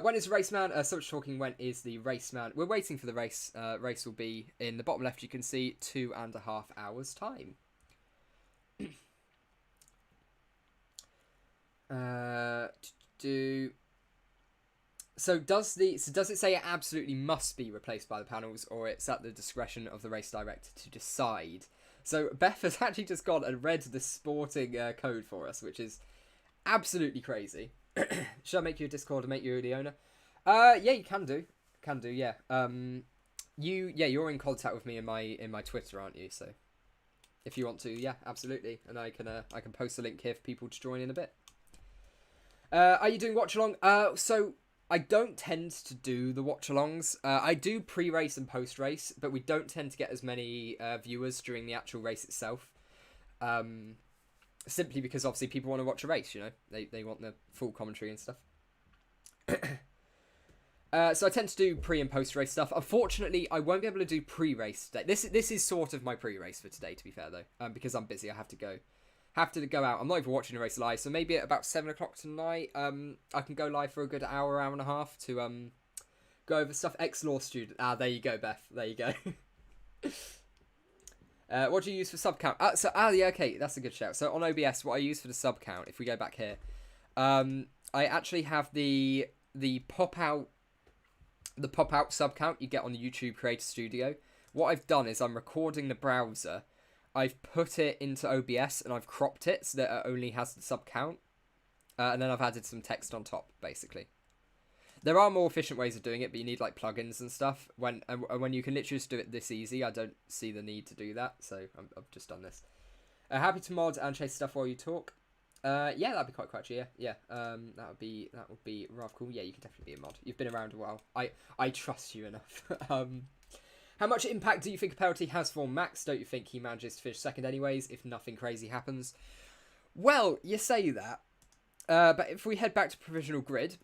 When is Raceman? So much talking. When is the Raceman? We're waiting for the race. Race will be in the bottom left. You can see 2.5 hours time. So does it say it absolutely must be replaced by the panels, or it's at the discretion of the race director to decide? So Beth has actually just gone and read the sporting code for us, which is absolutely crazy. Should I make you a Discord and make you the owner? Yeah, you can do. Yeah. You're in contact with me in my Twitter, aren't you? So if you want to, yeah, absolutely. And I can post a link here for people to join in a bit. Are you doing watch along? So I don't tend to do the watch-alongs. I do pre-race and post-race, but we don't tend to get as many viewers during the actual race itself. Simply because, obviously, people want to watch a race, you know? They want the full commentary and stuff. So I tend to do pre- and post-race stuff. Unfortunately, I won't be able to do pre-race today. This is sort of my pre-race for today, to be fair, though. Because I'm busy, I have to go out. I'm not even watching a race live, so maybe at about 7 o'clock tonight, I can go live for a good hour and a half to go over stuff. Ex-law student. There you go, Beth. There you go. What do you use for sub count? Yeah, okay, that's a good shout. So on OBS, what I use for the sub count, if we go back here, I actually have the pop out sub count you get on the YouTube Creator Studio. What I've done is I'm recording the browser. I've put it into OBS and I've cropped it so that it only has the sub count. And then I've added some text on top, basically. There are more efficient ways of doing it, but you need like plugins and stuff. When you can literally just do it this easy, I don't see the need to do that. So I've just done this. Happy to mod and chase stuff while you talk. Yeah, that'd be quite actually. Yeah. That would be rather cool. Yeah, you can definitely be a mod. You've been around a while. I trust you enough. How much impact do you think a penalty has for Max? Don't you think he manages to finish second anyways if nothing crazy happens? Well, you say that. But if we head back to provisional grid,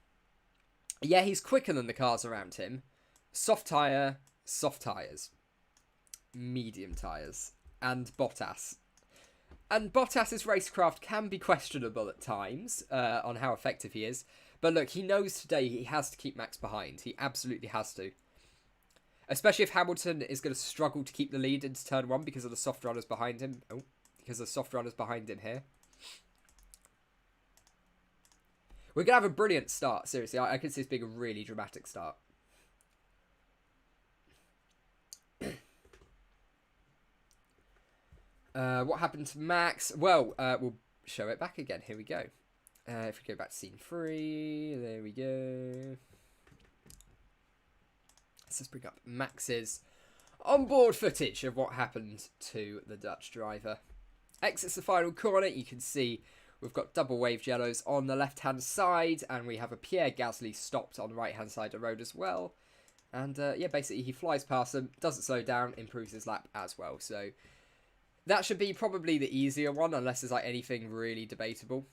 yeah, he's quicker than the cars around him. Soft tyre, soft tyres. Medium tyres. And Bottas. And Bottas's racecraft can be questionable at times on how effective he is. But look, he knows today he has to keep Max behind. He absolutely has to. Especially if Hamilton is going to struggle to keep the lead into turn 1 because of the soft runners behind him. Oh, because of the soft runners behind him here. We're going to have a brilliant start, seriously. I can see this being a really dramatic start. What happened to Max? Well, we'll show it back again. Here we go. If we go back to scene 3, there we go. Let's just bring up Max's onboard footage of what happened to the Dutch driver. Exits the final corner. You can see we've got double waved yellows on the left-hand side, and we have a Pierre Gasly stopped on the right-hand side of the road as well. And yeah, basically he flies past them, doesn't slow down, improves his lap as well. So that should be probably the easier one, unless there's like anything really debatable.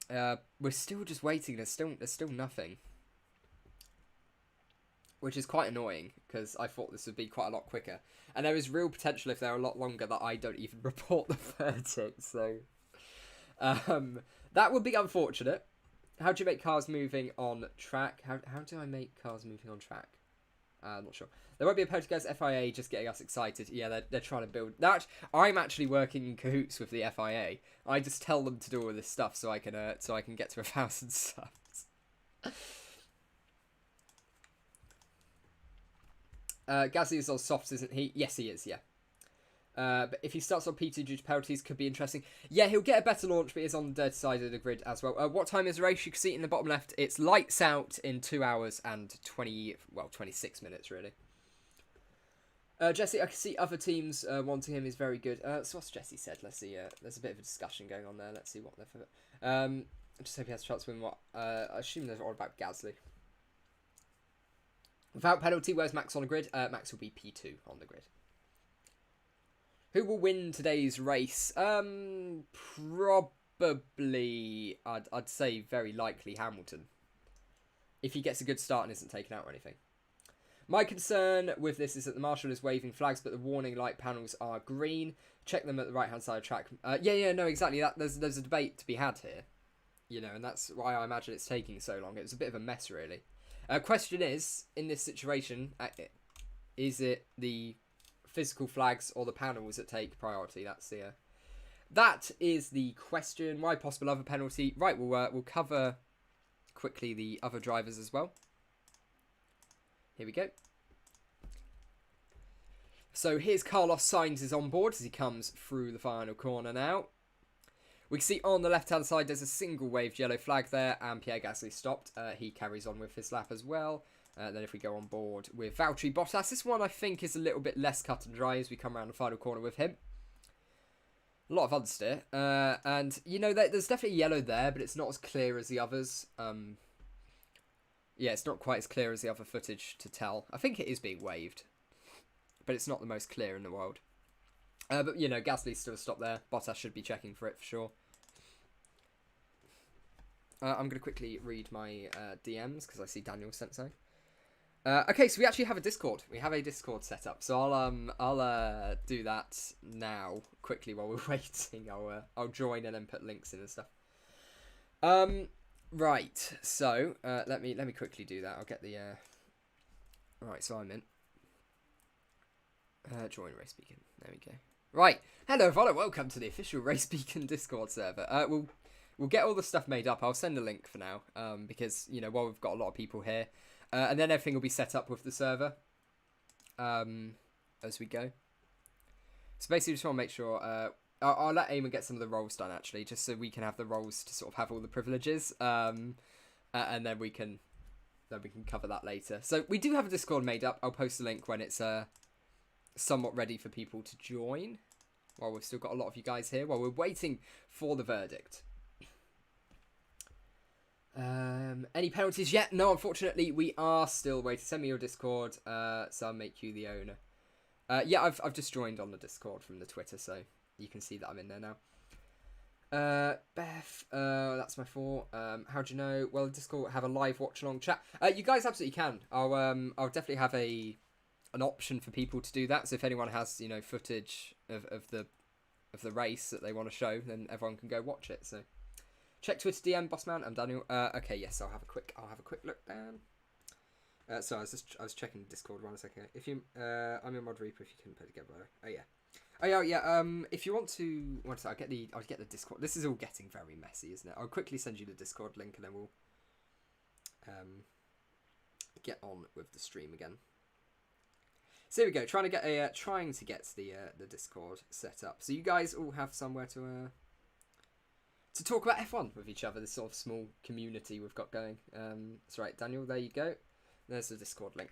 We're still just waiting. There's still nothing. Which is quite annoying, because I thought this would be quite a lot quicker. And there is real potential if they're a lot longer that I don't even report the verdict, so... that would be unfortunate. How do you make cars moving on track? How do I make cars moving on track? I'm not sure. There won't be a podcast FIA just getting us excited. Yeah, they're trying to build that. I'm actually working in cahoots with the FIA. I just tell them to do all this stuff so I can get to 1,000 subs. Gasly is on softs, isn't he? Yes, he is. Yeah. But if he starts on P2 due to penalties, could be interesting. Yeah, he'll get a better launch, but he's on the dirty side of the grid as well. What time is the race? You can see it in the bottom left. It's lights out in 2 hours and 26 minutes, really. Jesse, I can see other teams wanting him. Is very good. So what's Jesse said? Let's see. There's a bit of a discussion going on there. Let's see what they're for. I just hope he has a chance to win what. I assume they're all about Gasly. Without penalty, where's Max on the grid? Max will be P2 on the grid. Who will win today's race? Probably, I'd say very likely Hamilton. If he gets a good start and isn't taken out or anything. My concern with this is that the marshal is waving flags, but the warning light panels are green. Check them at the right-hand side of the track. No, exactly. There's a debate to be had here. You know, and that's why I imagine it's taking so long. It was a bit of a mess, really. Question is, in this situation, is it the physical flags or the panels that take priority? That is the question. Why possible other penalty? Right, we'll cover quickly the other drivers as well. Here we go. So here's Carlos Sainz is on board as he comes through the final corner now. We can see on the left-hand side there's a single waved yellow flag there, and Pierre Gasly stopped. He carries on with his lap as well. Then if we go on board with Valtteri Bottas, this one I think is a little bit less cut and dry as we come around the final corner with him. A lot of understeer. And, you know, there's definitely yellow there, but it's not as clear as the others. Yeah, it's not quite as clear as the other footage to tell. I think it is being waved, but it's not the most clear in the world. But, you know, Gasly's still stopped there. Bottas should be checking for it for sure. I'm going to quickly read my DMs because I see Daniel sent something. Okay, so we actually have a Discord. We have a Discord set up, so I'll do that now quickly while we're waiting. I'll join and then put links in and stuff. Right. So let me quickly do that. I'll get the right. So I'm in. Join RaceBeacon. There we go. Right. Hello, everyone. Welcome to the official RaceBeacon Discord server. We'll get all the stuff made up. I'll send a link for now. Because you know, while we've got a lot of people here. And then everything will be set up with the server as we go. So basically, just want to make sure... I'll let Eamon get some of the roles done, actually, just so we can have the roles to sort of have all the privileges. And then we can cover that later. So we do have a Discord made up. I'll post a link when it's somewhat ready for people to join. While we've still got a lot of you guys here. While we're waiting for the verdict. Any penalties yet? No, unfortunately, we are still waiting. Send me your Discord, so I'll make you the owner. Yeah, I've just joined on the Discord from the Twitter, so you can see that I'm in there now. Beth, that's my fault. How do you know? Well, Discord have a live watch-along chat. You guys absolutely can. I'll definitely have an option for people to do that. So if anyone has, you know, footage of the race that they want to show, then everyone can go watch it. So. Check Twitter DM, Bossman. I'm Daniel. Okay, yes, I'll have a quick look down. So I was checking Discord 1 second. If you, I'm in Mod Reaper. If you can put it together. Oh yeah. If you want to, I'll get the Discord. This is all getting very messy, isn't it? I'll quickly send you the Discord link, and then we'll get on with the stream again. So here we go. Trying to get the Discord set up. So you guys all have somewhere to talk about F1 with each other, this sort of small community we've got going. That's right, Daniel, there you go. There's the Discord link.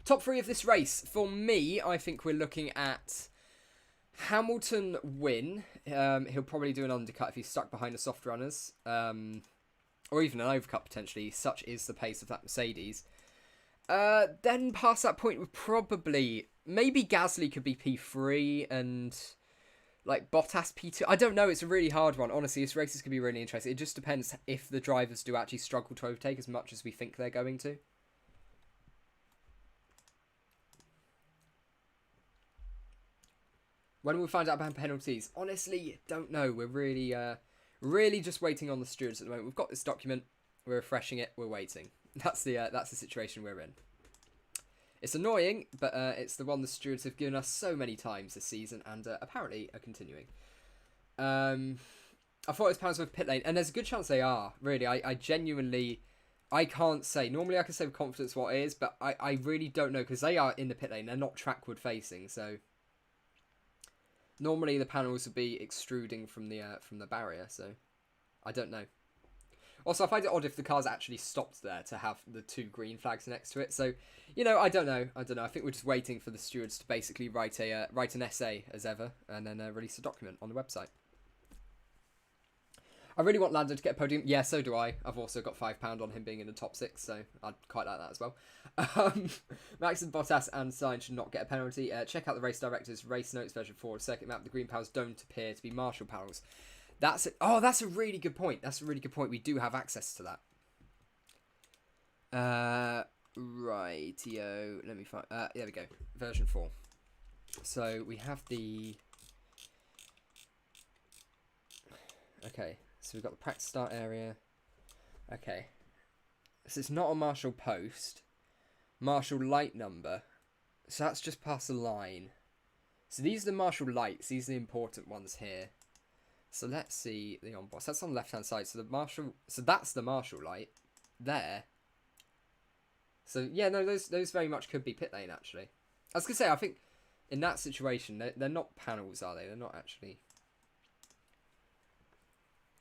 Top 3 of this race. For me, I think we're looking at Hamilton win. He'll probably do an undercut if he's stuck behind the soft runners. Or even an overcut, potentially. Such is the pace of that Mercedes. Then past that point, we're probably... Maybe Gasly could be P3 and... Like, Bottas P2. I don't know. It's a really hard one. Honestly, this race is going to be really interesting. It just depends if the drivers do actually struggle to overtake as much as we think they're going to. When we'll find out about penalties? Honestly, don't know. We're really just waiting on the stewards at the moment. We've got this document. We're refreshing it. We're waiting. That's the situation we're in. It's annoying, but it's the one the stewards have given us so many times this season, and apparently are continuing. I thought it was penalties with pit lane, and there's a good chance they are. Really, I genuinely, I can't say. Normally I can say with confidence what it is, but I really don't know, because they are in the pit lane. They're not trackward facing, so normally the panels would be extruding from the barrier, so I don't know. Also, I find it odd if the car's actually stopped there to have the 2 green flags next to it. So, you know, I don't know. I think we're just waiting for the stewards to basically write an essay as ever, and then release a document on the website. I really want Lando to get a podium. Yeah, so do I. I've also got £5 on him being in the top 6, so I'd quite like that as well. Max and Bottas and Sainz should not get a penalty. Check out the race director's race notes version 4 of circuit map. The green panels don't appear to be marshal panels. That's a really good point. That's a really good point. We do have access to that. Rightio. Let me find. There we go. Version 4. So we have the. Okay. So we've got the practice start area. Okay. So it's not a marshal post. Marshal light number. So that's just past the line. So these are the marshal lights. These are the important ones here. So let's see the on-boss. That's on the left-hand side. So the marshal. So that's the marshal light there. So yeah, no, those very much could be pit lane actually. I was gonna say, I think in that situation they're not panels, are they? They're not actually.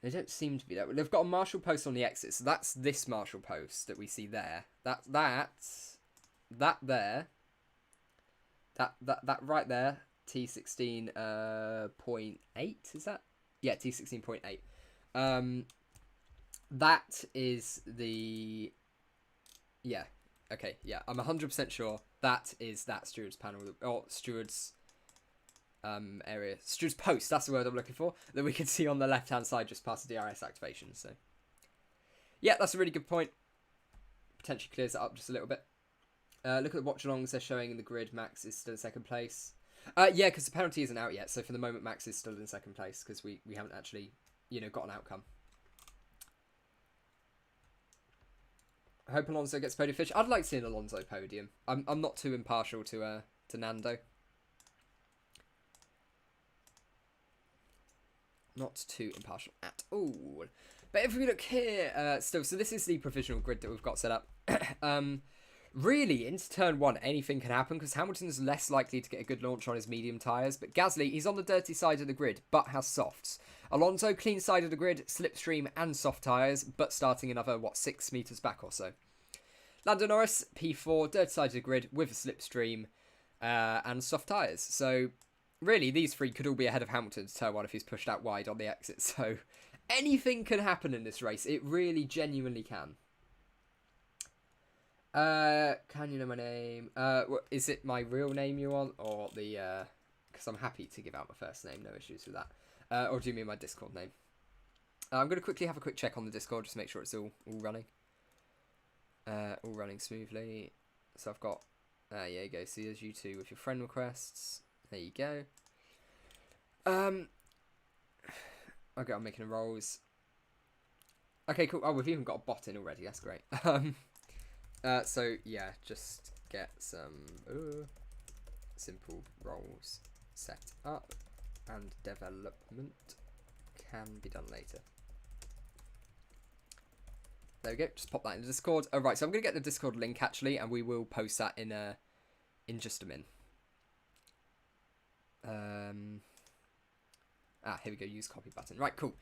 They don't seem to be that. They've got a marshal post on the exit. So that's this marshal post that we see there. That there. That right there. T16.8 is that? Yeah, T16.8. That is the... Yeah, okay, yeah. I'm 100% sure that is that steward's panel, or steward's area. Steward's post, that's the word I'm looking for, that we can see on the left-hand side just past the DRS activation, so... Yeah, that's a really good point. Potentially clears it up just a little bit. Look at the watch-alongs they're showing in the grid. Max is still in second place. Yeah, because the penalty isn't out yet, so for the moment Max is still in second place because we haven't actually, you know, got an outcome. I hope Alonso gets podium finish. I'd like to see an Alonso podium. I'm not too impartial to Nando. Not too impartial at all. But if we look here, still, so this is the provisional grid that we've got set up. Really, into turn 1, anything can happen because Hamilton's less likely to get a good launch on his medium tyres. But Gasly, he's on the dirty side of the grid, but has softs. Alonso, clean side of the grid, slipstream and soft tyres, but starting another, 6 metres back or so. Lando Norris, P4, dirty side of the grid with a slipstream and soft tyres. So, really, these 3 could all be ahead of Hamilton's turn 1 if he's pushed out wide on the exit. So, anything can happen in this race. It really genuinely can. Can you know my name? Is it my real name you want, or the, because I'm happy to give out my first name, no issues with that. Or do you mean my Discord name? I'm going to quickly have a quick check on the Discord, just to make sure it's all running. All running smoothly. So I've got, there you go, see there's you two with your friend requests. There you go. Okay, I'm making a rolls. Okay, cool. Oh, we've even got a bot in already, that's great. So, yeah, just get some simple roles set up, and development can be done later. There we go, just pop that in the Discord. Oh, right, so I'm going to get the Discord link, actually, and we will post that in just a minute. Here we go, use copy button. Right, cool.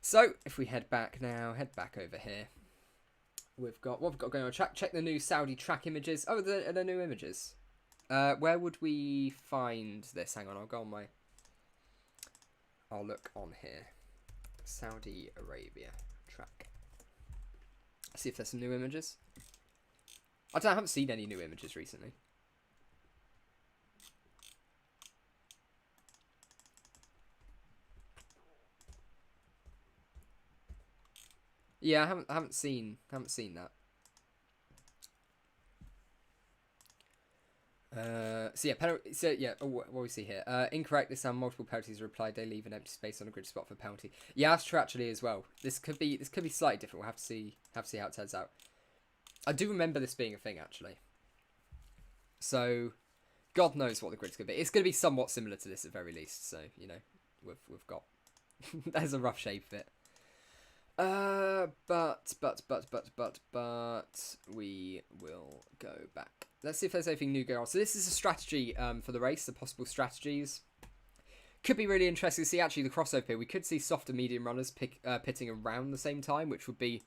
So, if we head back now, head back over here. We've got what we've got going on track. Check the new Saudi track images. Oh, the new images. Where would we find this? Hang on, I'll go on my. I'll look on here. Saudi Arabia track. See if there's some new images. I haven't seen any new images recently. Yeah, I haven't seen that. So yeah, penalty. So yeah, what we see here? Incorrect. This time, multiple penalties are applied. They leave an empty space on a grid spot for penalty. Yeah, that's true actually as well. This could be slightly different. We'll have to see how it turns out. I do remember this being a thing actually. So, God knows what the grid's going to be. It's going to be somewhat similar to this at very least. So, you know, we've got... There's a rough shape of it. But we will go back. Let's see if there's anything new going on. So this is a strategy for the race, the possible strategies. Could be really interesting to see actually the crossover here. We could see soft and medium runners pitting around the same time, which would be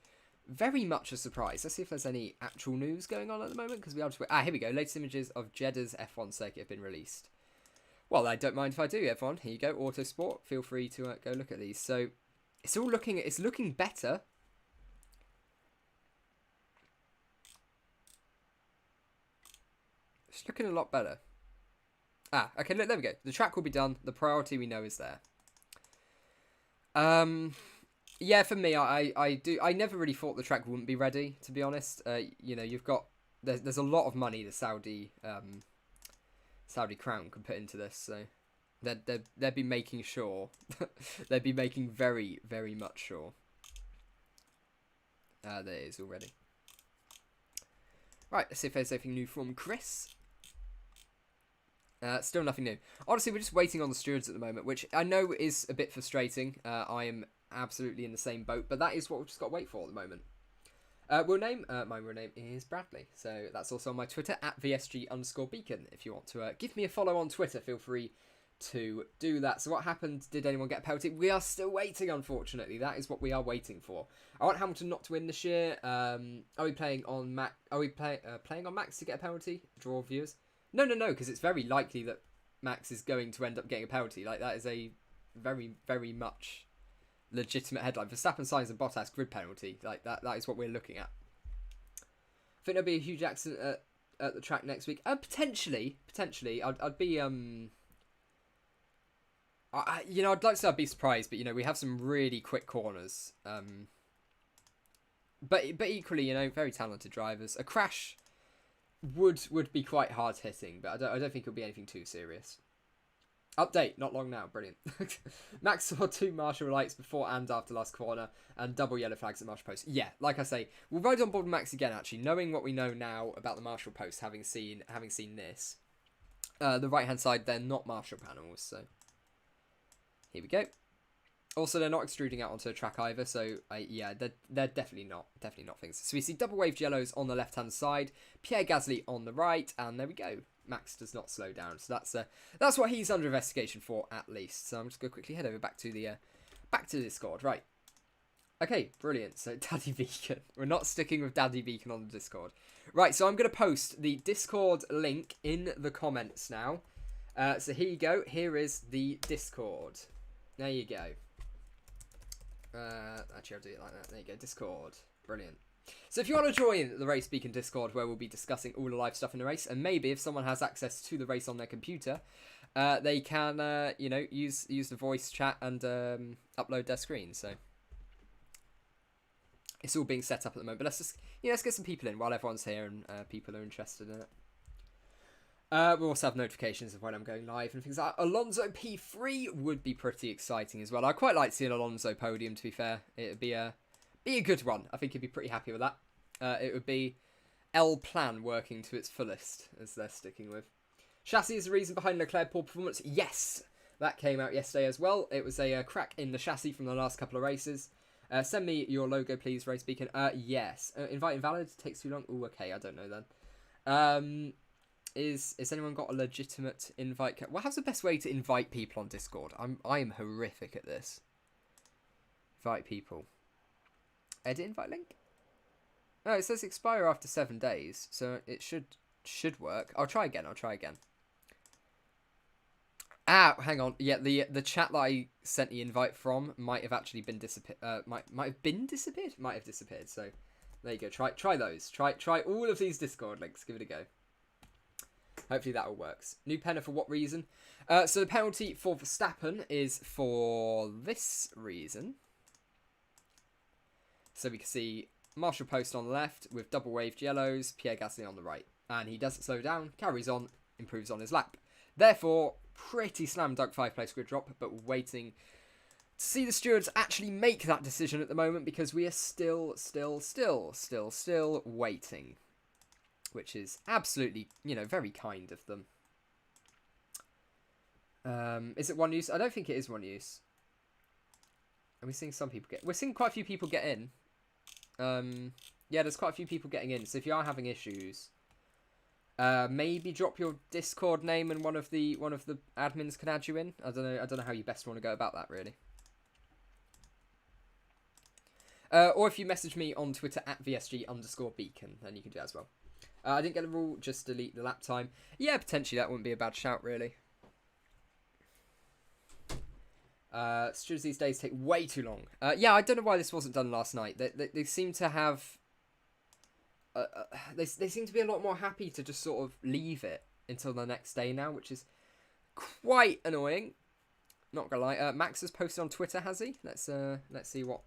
very much a surprise. Let's see if there's any actual news going on at the moment, because we are just... here we go. Latest images of Jeddah's F1 circuit have been released. Well, I don't mind if I do, F1. Here you go, Autosport. Feel free to go look at these. So it's all looking... It's looking better. It's looking a lot better. Okay, look, there we go. The track will be done. The priority we know is there. Yeah, for me, I never really thought the track wouldn't be ready, to be honest. You know, you've got... There's a lot of money the Saudi Crown can put into this, so they'd be making sure. They'd be making very, very much sure. There it is already. Right, let's see if there's anything new from Chris. Still nothing new. Honestly, we're just waiting on the stewards at the moment, which I know is a bit frustrating. I am absolutely in the same boat, but that is what we've just got to wait for at the moment. Real name? My real name is Bradley, so that's also on my Twitter, at @VSG_beacon. If you want to give me a follow on Twitter, feel free to do that. So what happened? Did anyone get a penalty? We are still waiting, unfortunately. That is what we are waiting for. I want Hamilton not to win this year. Are we playing on Max? Are we playing on Max to get a penalty? Draw viewers? No, because it's very likely that Max is going to end up getting a penalty. Like, that is a very, very much legitimate headline. Verstappen, Sainz and Bottas grid penalty. Like, that is what we're looking at. I think there'll be a huge accident at the track next week. Potentially. I'd be you know, I'd like to say I'd be surprised, but you know, we have some really quick corners. But equally, you know, very talented drivers. A crash would be quite hard hitting, but I don't think it'll be anything too serious. Update, not long now, brilliant. Max saw 2 marshal lights before and after last corner, and double yellow flags at marshal post. Yeah, like I say, we'll ride on board with Max again, actually, knowing what we know now about the marshal post, having seen this. The right-hand side, they're not marshal panels, so here we go. Also, they're not extruding out onto the track either, so yeah, they're definitely not things. So we see double waved yellows on the left-hand side, Pierre Gasly on the right, and there we go. Max does not slow down, so that's what he's under investigation for at least. So I'm just gonna quickly head over back to the Discord, right? Okay, brilliant. So Daddy Beacon, we're not sticking with Daddy Beacon on the Discord, right? So I'm gonna post the Discord link in the comments now. So here you go. Here is the Discord. There you go. Actually, I'll do it like that. There you go, Discord. Brilliant. So if you want to join the RaceBeacon Discord, where we'll be discussing all the live stuff in the race, and maybe if someone has access to the race on their computer, they can, you know, use the voice chat and upload their screen. So it's all being set up at the moment. But let's just, you know, let's get some people in while everyone's here and people are interested in it. We'll also have notifications of when I'm going live and things like that. Alonso P3 would be pretty exciting as well. I'd quite like to see an Alonso podium, to be fair. It would be a good one. I think he'd be pretty happy with that. It would be L Plan working to its fullest, as they're sticking with. Chassis is the reason behind Leclerc poor performance. Yes, that came out yesterday as well. It was a crack in the chassis from the last couple of races. Send me your logo, please, RaceBeacon. Yes. Invite invalid? Takes too long? Oh, okay. I don't know then. Is anyone got a legitimate invite? Well, how's the best way to invite people on Discord? I am horrific at this. Invite people. Edit invite link? Oh, it says expire after 7 days, so it should work. I'll try again. Hang on. Yeah, the chat that I sent the invite from might have actually been disappeared. Might have been disappeared. Might have disappeared. So there you go. Try those. Try all of these Discord links. Give it a go. Hopefully that all works. New penalty for what reason? So the penalty for Verstappen is for this reason. So we can see marshal post on the left with double waved yellows, Pierre Gasly on the right. And he doesn't slow down, carries on, improves on his lap. Therefore, pretty slam dunk 5-place grid drop, but we're waiting to see the stewards actually make that decision at the moment, because we are still waiting. which is absolutely, very kind of them. Is it one use? I don't think it is one use. And we're seeing some people we're seeing quite a few people get in. Yeah, there's quite a few people getting in. So if you are having issues, maybe drop your Discord name and one of the admins can add you in. I don't know how you best want to go about that, really. Or if you message me on Twitter at VSG_beacon, then you can do that as well. I didn't get the rule, just delete the lap time. Yeah, potentially that wouldn't be a bad shout, really. Stewards these days take way too long. Yeah, I don't know why this wasn't done last night. They seem to have... they seem to be a lot more happy to just sort of leave it until the next day now, which is quite annoying. Not gonna lie. Max has posted on Twitter, has he? Let's see what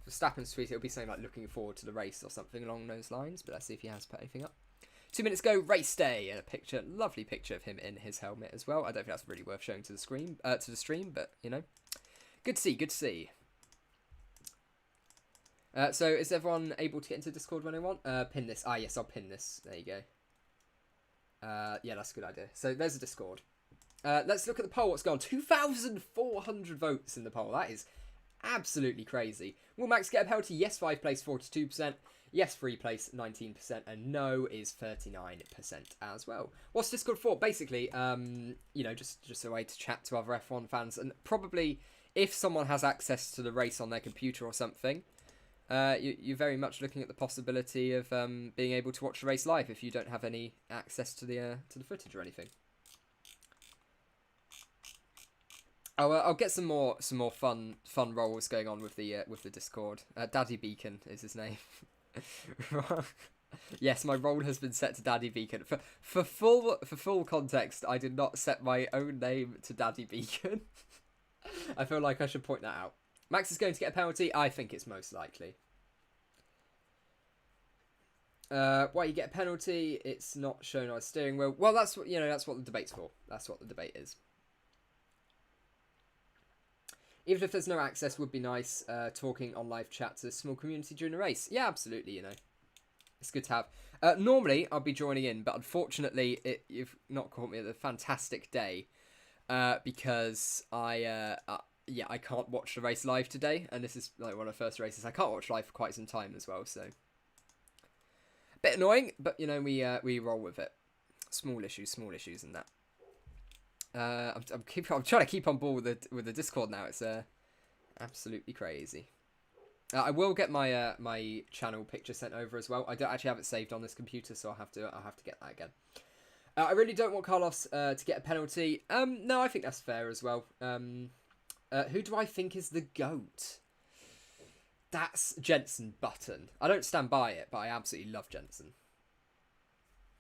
Verstappen's tweet. It'll be something like looking forward to the race or something along those lines. But let's see if he has put anything up. 2 minutes ago, race day, and a picture, lovely picture of him in his helmet as well. I don't think that's really worth showing to the stream, but good to see, good to see. So is everyone able to get into Discord when they want? Pin this. Ah, yes, I'll pin this. There you go. Yeah, that's a good idea. So there's a Discord. Let's look at the poll. What's gone? 2,400 votes in the poll. That is absolutely crazy. Will Max get a penalty? Yes, 5 place, 42%. Yes, 3 place, 19%. And no is 39% as well. What's Discord for? Basically, just a way to chat to other F1 fans. And probably, if someone has access to the race on their computer or something, you're very much looking at the possibility of being able to watch the race live if you don't have any access to the footage or anything. I'll get some more fun roles going on with the Discord. Daddy Beacon is his name. Yes, my role has been set to Daddy Beacon. For full context, I did not set my own name to Daddy Beacon. I feel like I should point that out. Max is going to get a penalty. I think it's most likely. Why you get a penalty? It's not shown on a steering wheel. Well, that's what the debate's for. That's what the debate is. Even if there's no access, would be nice. Talking on live chat to a small community during the race. Yeah, absolutely. It's good to have. Normally, I'll be joining in, but unfortunately, you've not caught me at a fantastic day because I can't watch the race live today, and this is like one of the first races I can't watch live for quite some time as well. So, bit annoying, but we roll with it. Small issues, and that. I'm trying to keep on board with the Discord now. It's absolutely crazy. I will get my my channel picture sent over as well. I don't actually have it saved on this computer, so I'll have to get that again. I really don't want Carlos to get a penalty. No, I think that's fair as well. Who do I think is the GOAT? That's Jenson Button. I don't stand by it, but I absolutely love Jenson.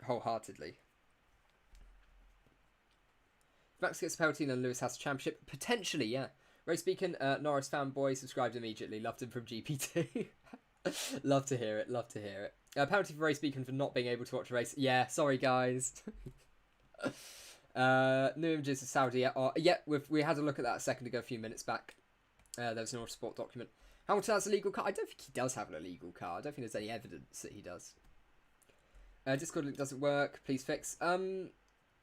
Wholeheartedly. If Max gets a penalty, then Lewis has a championship. Potentially, yeah. RaceBeacon, Norris fanboy, subscribed immediately. Loved him from GP2. Love to hear it. Penalty for RaceBeacon for not being able to watch a race. Yeah, sorry, guys. New images of Saudi. We had a look at that a second ago, a few minutes back. There was an Autosport document. Hamilton has a legal car. I don't think he does have an illegal car. I don't think there's any evidence that he does. Discord link doesn't work. Please fix.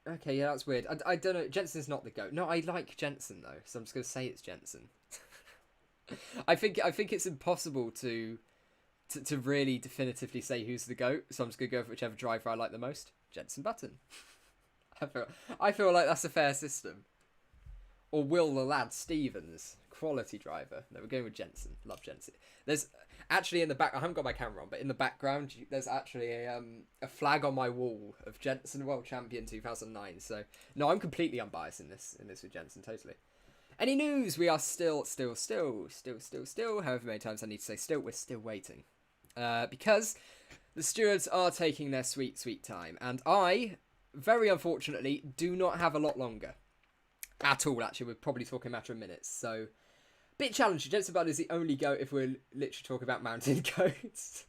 Okay, yeah, that's weird. I don't know. Jensen's not the GOAT. No, I like Jensen though, so I'm just gonna say it's Jensen. I think it's impossible to really definitively say who's the GOAT, so I'm just gonna go for whichever driver I like the most. Jenson Button. I feel like that's a fair system. Or Will the Lad Stevens, quality driver. No, we're going with Jensen. Love Jensen. There's actually in the back. I haven't got my camera on, but in the background, there's actually a flag on my wall of Jensen World Champion 2009. So no, I'm completely unbiased in this with Jensen. Totally. Any news? We are still. However many times I need to say still, we're still waiting. Because the stewards are taking their sweet time, and I, very unfortunately, do not have a lot longer. At all, actually. We're probably talking a matter of minutes, so bit challenging. Jensen Button is the only GOAT if we're literally talking about mountain goats.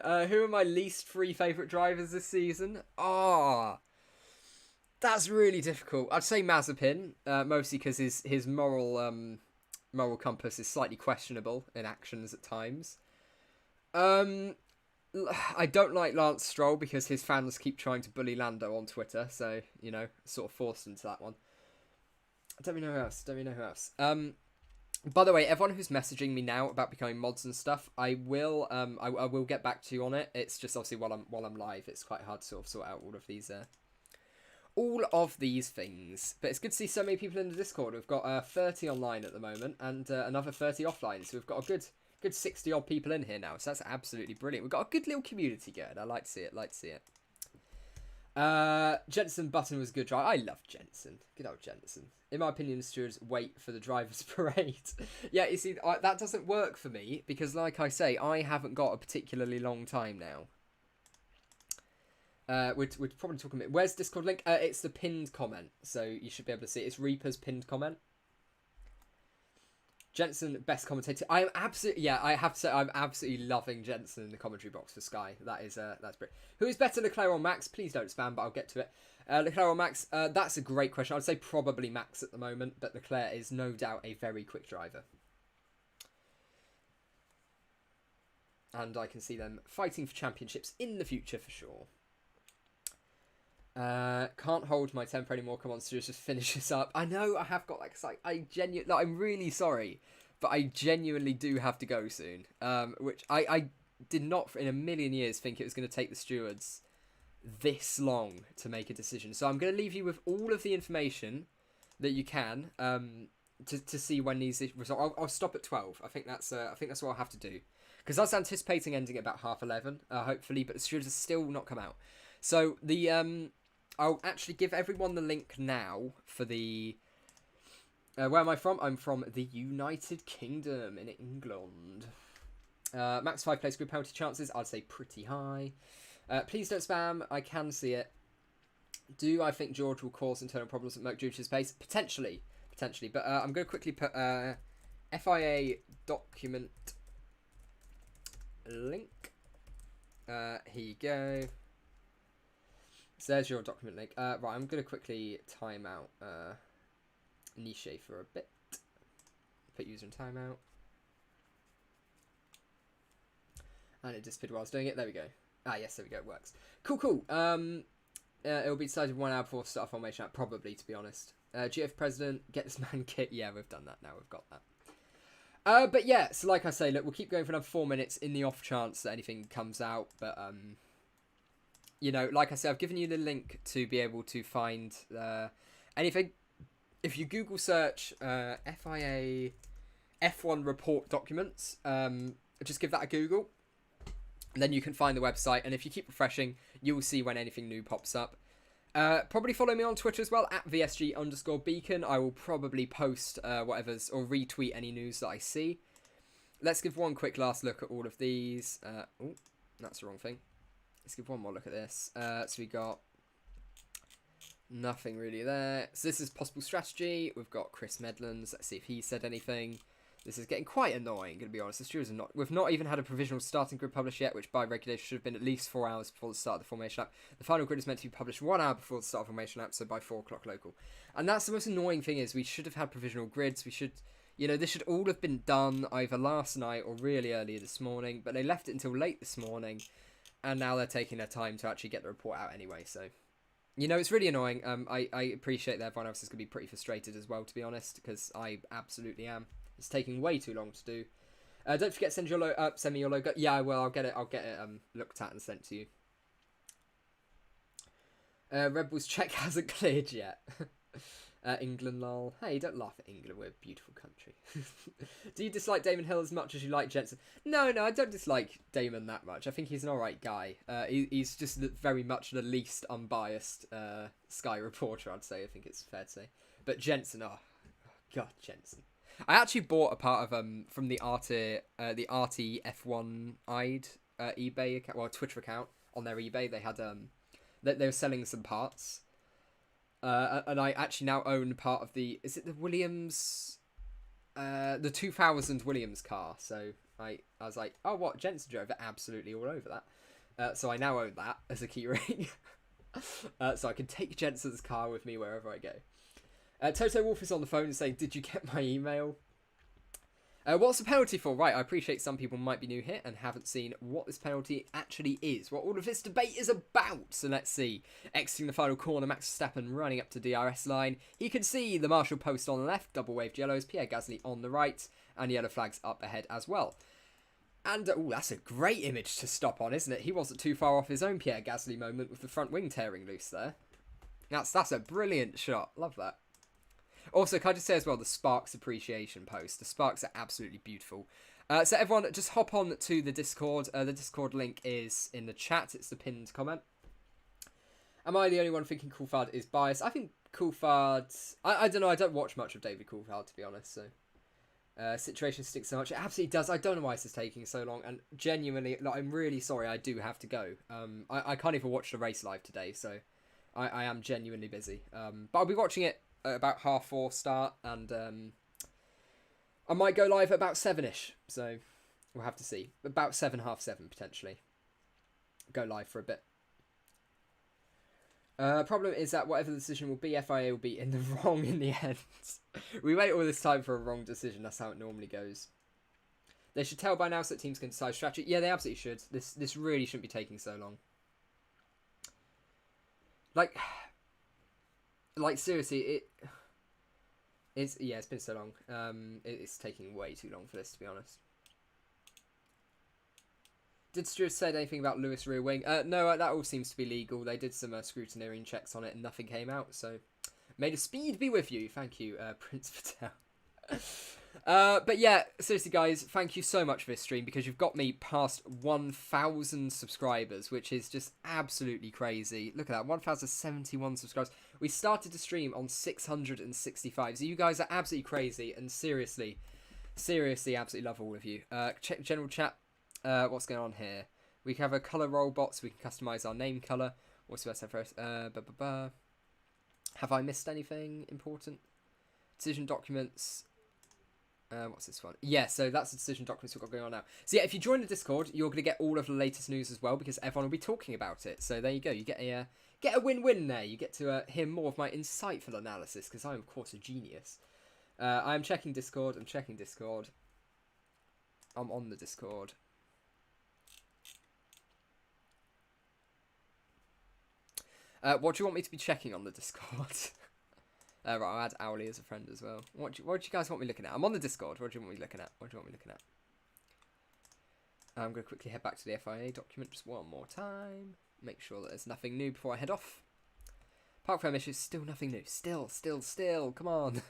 Who are my least 3 favourite drivers this season? That's really difficult. I'd say Mazepin, mostly because his moral moral compass is slightly questionable in actions at times. I don't like Lance Stroll because his fans keep trying to bully Lando on Twitter, so, you know, sort of forced into that one. I don't really know who else. By the way, everyone who's messaging me now about becoming mods and stuff, I will get back to you on it. It's just obviously while I'm live, it's quite hard to sort out all of these things. But it's good to see so many people in the Discord. We've got 30 online at the moment and another 30 offline. So we've got a good 60 odd people in here now. So that's absolutely brilliant. We've got a good little community going. I like to see it. Jenson Button was a good drive. I love Jenson. Good old Jenson. In my opinion, the stewards wait for the driver's parade. Yeah, you see, that doesn't work for me because, like I say, I haven't got a particularly long time now. We're probably talking about... Where's Discord link? It's the pinned comment, so you should be able to see it. It's Reaper's pinned comment. Jensen, best commentator. I have to say, I'm absolutely loving Jensen in the commentary box for Sky. That's great. Who is better, Leclerc or Max? Please don't spam, but I'll get to it. Leclerc or Max? That's a great question. I'd say probably Max at the moment, but Leclerc is no doubt a very quick driver. And I can see them fighting for championships in the future for sure. Can't hold my temper anymore. Come on, Stuart, just finish this up. I know I have got I'm really sorry, but I genuinely do have to go soon. Which I did not in a million years think it was going to take the stewards this long to make a decision. So I'm going to leave you with all of the information that you can to see when these results. I'll stop at 12. I think that's what I'll have to do because I was anticipating ending at about 11:30, hopefully, but the stewards have still not come out. So I'll actually give everyone the link now for the... where am I from? I'm from the United Kingdom in England. Max 5 place grid penalty chances, I'd say pretty high. Please don't spam, I can see it. Do I think George will cause internal problems at Merc due to his pace? Potentially. But I'm going to quickly put FIA document link. Here you go. So there's your document link. Right, I'm going to quickly time out Niche for a bit. Put user in timeout. And it disappeared while I was doing it. There we go. Ah, yes, there we go. It works. Cool. It'll be decided 1 hour before start formation app, probably, to be honest. GF President, get this man kit. Yeah, we've done that now. We've got that. But yeah, so like I say, look, we'll keep going for another 4 minutes in the off chance that anything comes out. But, you know, like I said, I've given you the link to be able to find anything. If you Google search FIA F1 report documents, just give that a Google. And then you can find the website. And if you keep refreshing, you will see when anything new pops up. Probably follow me on Twitter as well, at VSG_beacon. I will probably post whatever's or retweet any news that I see. Let's give one quick last look at all of these. Oh, that's the wrong thing. Let's give one more look at this. So we got nothing really there. So this is possible strategy. We've got Chris Medlands. Let's see if he said anything. This is getting quite annoying, going to be honest. The stewards are not. We've not even had a provisional starting grid published yet, which by regulation should have been at least 4 hours before the start of the formation lap. The final grid is meant to be published 1 hour before the start of the formation lap, so by 4 o'clock local. And that's the most annoying thing is we should have had provisional grids. We should, you know, this should all have been done either last night or really earlier this morning, but they left it until late this morning, and now they're taking their time to actually get the report out anyway. So, you know, it's really annoying. I appreciate that everyone else is going to be pretty frustrated as well, to be honest, because I absolutely am. It's taking way too long to do. Don't forget to send me your logo. Yeah, I will. I'll get it looked at and sent to you. Red Bull's check hasn't cleared yet. England, lol. Hey, don't laugh at England. We're a beautiful country. Do you dislike Damon Hill as much as you like Jensen? No, I don't dislike Damon that much. I think he's an alright guy. He's just very much the least unbiased Sky reporter, I'd say. I think it's fair to say. But Jensen, oh God, Jensen. I actually bought a part of from the RTF1-eyed eBay account, well, Twitter account on their eBay. They had they were selling some parts, and I actually now own part of the Williams, the 2000 Williams car. So I was like, oh, what, Jensen drove it? Absolutely all over that. So I now own that as a keyring, so I can take Jensen's car with me wherever I go. Toto Wolf is on the phone saying, did you get my email? What's the penalty for? Right, I appreciate some people might be new here and haven't seen what this penalty actually is, what all of this debate is about. So let's see. Exiting the final corner, Max Verstappen running up to DRS line. He can see the marshal post on the left, double waved yellows, Pierre Gasly on the right, and yellow flags up ahead as well. And, that's a great image to stop on, isn't it? He wasn't too far off his own Pierre Gasly moment with the front wing tearing loose there. That's a brilliant shot. Love that. Also, can I just say as well, the Sparks appreciation post. The Sparks are absolutely beautiful. So everyone, just hop on to the Discord. The Discord link is in the chat. It's the pinned comment. Am I the only one thinking Coulthard is biased? I think Coulthard... I don't know. I don't watch much of David Coulthard, to be honest. So situation stinks so much. It absolutely does. I don't know why this is taking so long. And genuinely, like, I'm really sorry. I do have to go. I can't even watch the race live today. So I am genuinely busy. But I'll be watching it at about 4:30 start, and I might go live at about 7ish, so we'll have to see. About 7, 7:30 potentially. Go live for a bit. Problem is that whatever the decision will be, FIA will be in the wrong in the end. We wait all this time for a wrong decision. That's how it normally goes. They should tell by now so that teams can decide strategy. Yeah, they absolutely should. This really shouldn't be taking so long. Like seriously, it's been so long. It's taking way too long for this, to be honest. Did Stewart say anything about Lewis rear wing? No, that all seems to be legal. They did some scrutineering checks on it and nothing came out. So, may the speed be with you. Thank you, Prince Patel. But yeah, seriously guys, thank you so much for this stream, because you've got me past 1,000 subscribers, which is just absolutely crazy. Look at that, 1,071 subscribers. We started to stream on 665, so you guys are absolutely crazy, and seriously absolutely love all of you. Check general chat. What's going on here? We can have a colour roll bot, so we can customise our name colour. What's the best for us? Have I missed anything important? Decision documents. What's this one? Yeah, so that's the decision documents we've got going on now. So yeah, if you join the Discord, you're going to get all of the latest news as well, because everyone will be talking about it. So there you go. You get a win-win there. You get to hear more of my insightful analysis, because I'm, of course, a genius. I'm checking Discord. I'm on the Discord. What do you want me to be checking on the Discord? Right, I'll add Owly as a friend as well. What do you guys want me looking at? I'm on the Discord. What do you want me looking at? I'm going to quickly head back to the FIA document just one more time. Make sure that there's nothing new before I head off. Park frame issues, still nothing new. Still. Come on.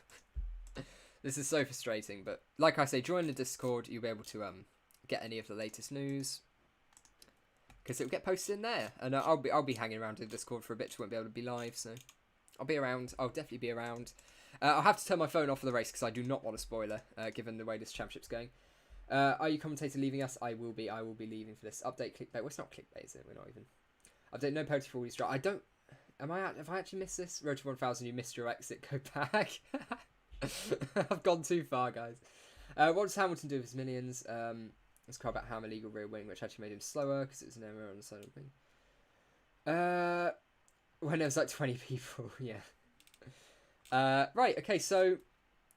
This is so frustrating, but like I say, join the Discord. You'll be able to get any of the latest news, because it'll get posted in there. And I'll be hanging around in Discord for a bit. Won't be able to be live, so I'll be around. I'll definitely be around. I'll have to turn my phone off for the race, because I do not want a spoiler, given the way this championship's going. Are you commentator leaving us? I will be leaving for this update. Clickbait. Well, it's not clickbait, is it? We're not even. Update. No penalty for all these drive. I don't. Have I actually missed this? Road to 1000. You missed your exit. Go back. I've gone too far, guys. What does Hamilton do with his millions? Let's call about Ham illegal rear wing, which actually made him slower because it was an error on the side of the thing. When there was like 20 people, yeah. Right, okay, so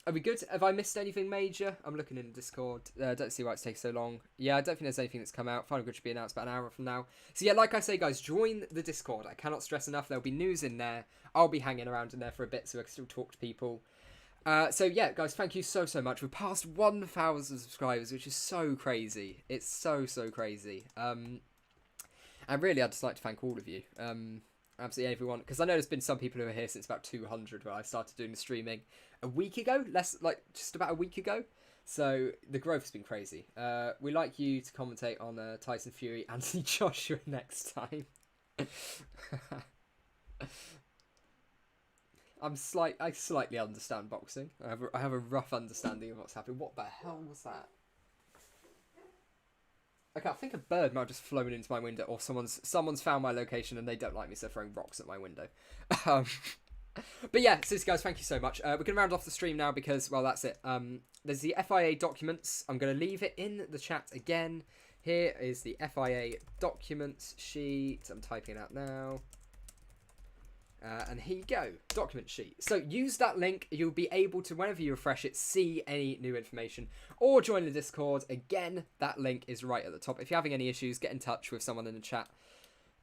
are we good? Have I missed anything major? I'm looking in the Discord. Don't see why it's taking so long. Yeah, I don't think there's anything that's come out. Final grid should be announced about an hour from now. So yeah, like I say, guys, join the Discord. I cannot stress enough. There'll be news in there. I'll be hanging around in there for a bit so I can still talk to people. So yeah, guys, thank you so much. We're past 1,000 subscribers, which is so crazy. It's so crazy. And really, I'd just like to thank all of you. Absolutely everyone, because I know there's been some people who are here since about 200 when I started doing the streaming a week ago, just about a week ago. So the growth has been crazy. We like you to commentate on Tyson Fury, Anthony Joshua next time. I slightly understand boxing. I have a rough understanding of what's happening. What the hell was that? Okay, I think a bird might have just flown into my window, or someone's found my location and they don't like me, so they're throwing rocks at my window. But yeah, seriously guys, thank you so much. We're going to round off the stream now because, well, that's it. There's the FIA documents. I'm going to leave it in the chat again. Here is the FIA documents sheet. I'm typing it out now. And here you go, document sheet. So use that link. You'll be able to, whenever you refresh it, see any new information or join the Discord. Again, that link is right at the top. If you're having any issues, get in touch with someone in the chat.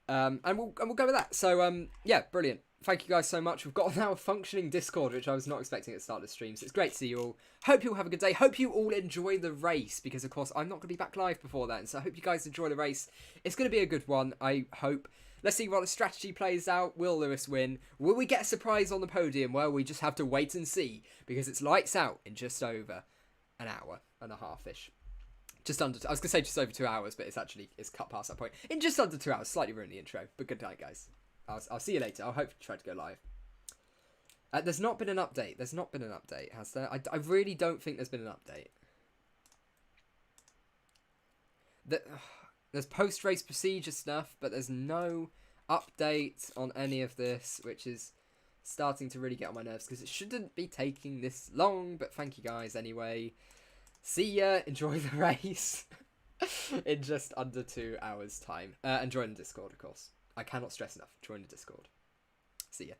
And we'll go with that. So, yeah, brilliant. Thank you guys so much. We've got now a functioning Discord, which I was not expecting at the start of the stream. So it's great to see you all. Hope you all have a good day. Hope you all enjoy the race, because, of course, I'm not going to be back live before then. So I hope you guys enjoy the race. It's going to be a good one, I hope. Let's see what the strategy plays out. Will Lewis win? Will we get a surprise on the podium? Well, we just have to wait and see, because it's lights out in just over an hour and a half-ish. Just under, I was going to say just over 2 hours, but it's cut past that point. In just under 2 hours. Slightly ruined the intro, but good night, guys. I'll see you later. I'll hopefully try to go live. There's not been an update. There's not been an update, has there? I really don't think there's been an update. There's post-race procedure stuff, but there's no update on any of this, which is starting to really get on my nerves, because it shouldn't be taking this long, but thank you guys anyway. See ya, enjoy the race in just under 2 hours' time. And join the Discord, of course. I cannot stress enough, join the Discord. See ya.